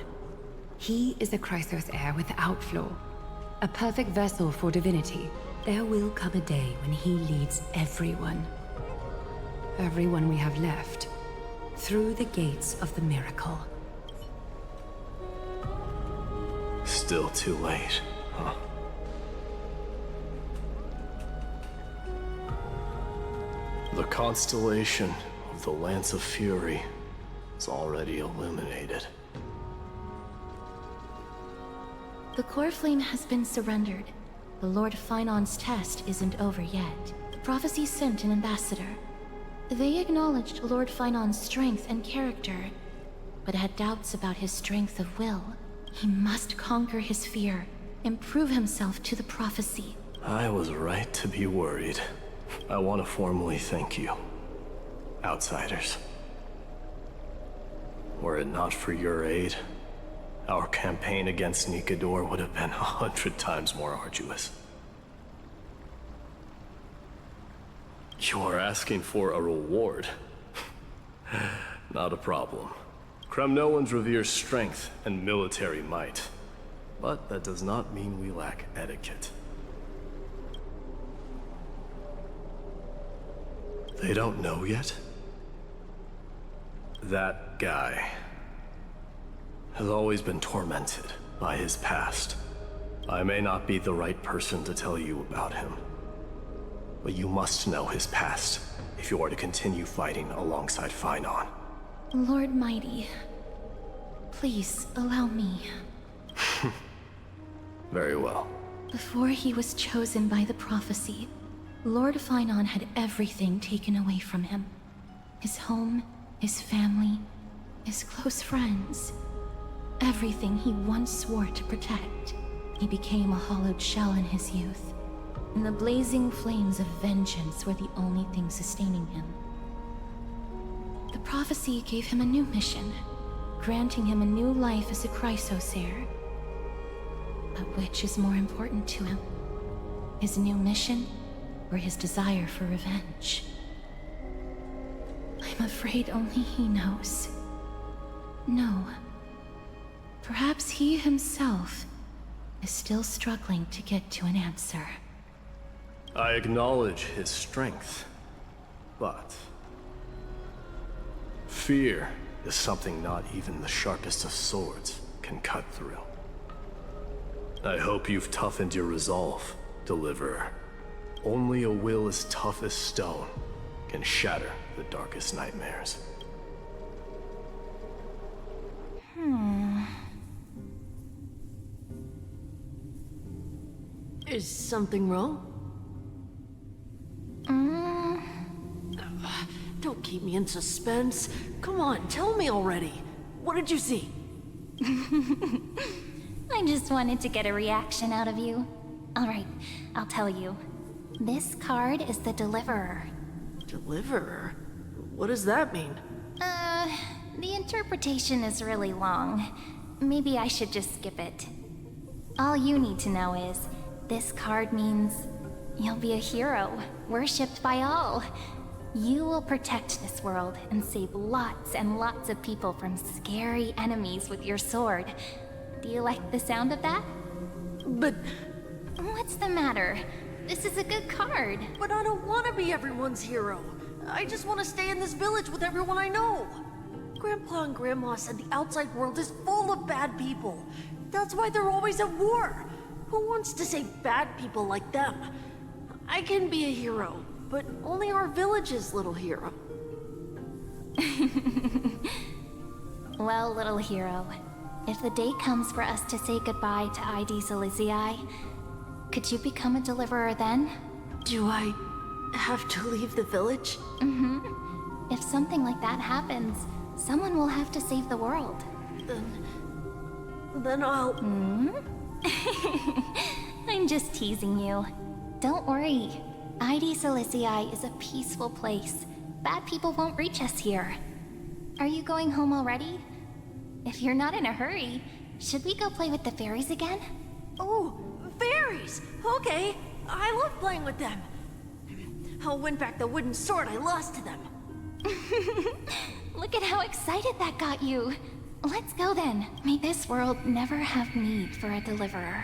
He is a Chrysos heir without flaw. A perfect vessel for divinity. There will come a day when he leads everyone we have left, through the gates of the miracle. Still too late, huh? The constellation of the Lance of Fury is already illuminated. The core flame has been surrendered. The Lord Finan's test isn't over yet. The prophecy sent an ambassador. They acknowledged Lord Finan's strength and character, but had doubts about his strength of will. He must conquer his fear and prove himself to the prophecy. I was right to be worried. I want to formally thank you, outsiders. Were it not for your aid, our campaign against Nikador would have been 100 times more arduous. You're asking for a reward. Not a problem. Kremnoans revere strength and military might. But that does not mean we lack etiquette. They don't know yet? That guy has always been tormented by his past. I may not be the right person to tell you about him, but you must know his past if you are to continue fighting alongside Phainon. Lord Mighty, please allow me. Very well. Before he was chosen by the prophecy, Lord Phainon had everything taken away from him. His home, his family, his close friends. Everything he once swore to protect. He became a hollowed shell in his youth, and the blazing flames of vengeance were the only thing sustaining him. The prophecy gave him a new mission, granting him a new life as a Chrysos heir. But which is more important to him? His new mission, or his desire for revenge? I'm afraid only he knows. No. Perhaps he himself is still struggling to get to an answer. I acknowledge his strength, but fear is something not even the sharpest of swords can cut through. I hope you've toughened your resolve, Deliverer. Only a will as tough as stone can shatter the darkest nightmares. Is something wrong? Don't keep me in suspense. Come on, tell me already. What did you see? I just wanted to get a reaction out of you. Alright, I'll tell you. This card is the Deliverer. Deliverer? What does that mean? The interpretation is really long. Maybe I should just skip it. All you need to know is, this card means you'll be a hero, worshipped by all. You will protect this world and save lots and lots of people from scary enemies with your sword. Do you like the sound of that? But... What's the matter? This is a good card. But I don't want to be everyone's hero. I just want to stay in this village with everyone I know. Grandpa and Grandma said the outside world is full of bad people. That's why they're always at war. Who wants to save bad people like them? I can be a hero, but only our village's little hero. Well, little hero, if the day comes for us to say goodbye to ID Silicii, could you become a deliverer then? Do I have to leave the village? Mm-hmm. If something like that happens, someone will have to save the world. Then I'll... I'm just teasing you. Don't worry. ID Silicii is a peaceful place. Bad people won't reach us here. Are you going home already? If you're not in a hurry, should we go play with the fairies again? Oh, fairies! Okay, I love playing with them. I'll win back the wooden sword I lost to them. Look at how excited that got you. Let's go then. May this world never have need for a deliverer.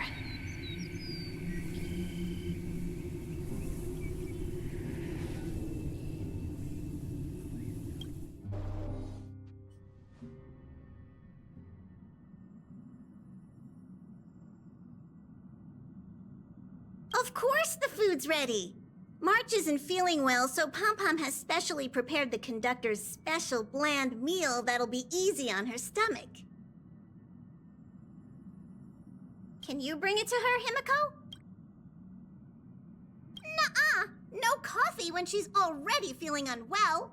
Of course the food's ready! March isn't feeling well, so Pom-Pom has specially prepared the conductor's special bland meal that'll be easy on her stomach. Can you bring it to her, Himiko? Nuh-uh! No coffee when she's already feeling unwell!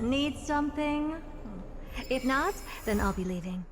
Need something? If not, then I'll be leaving.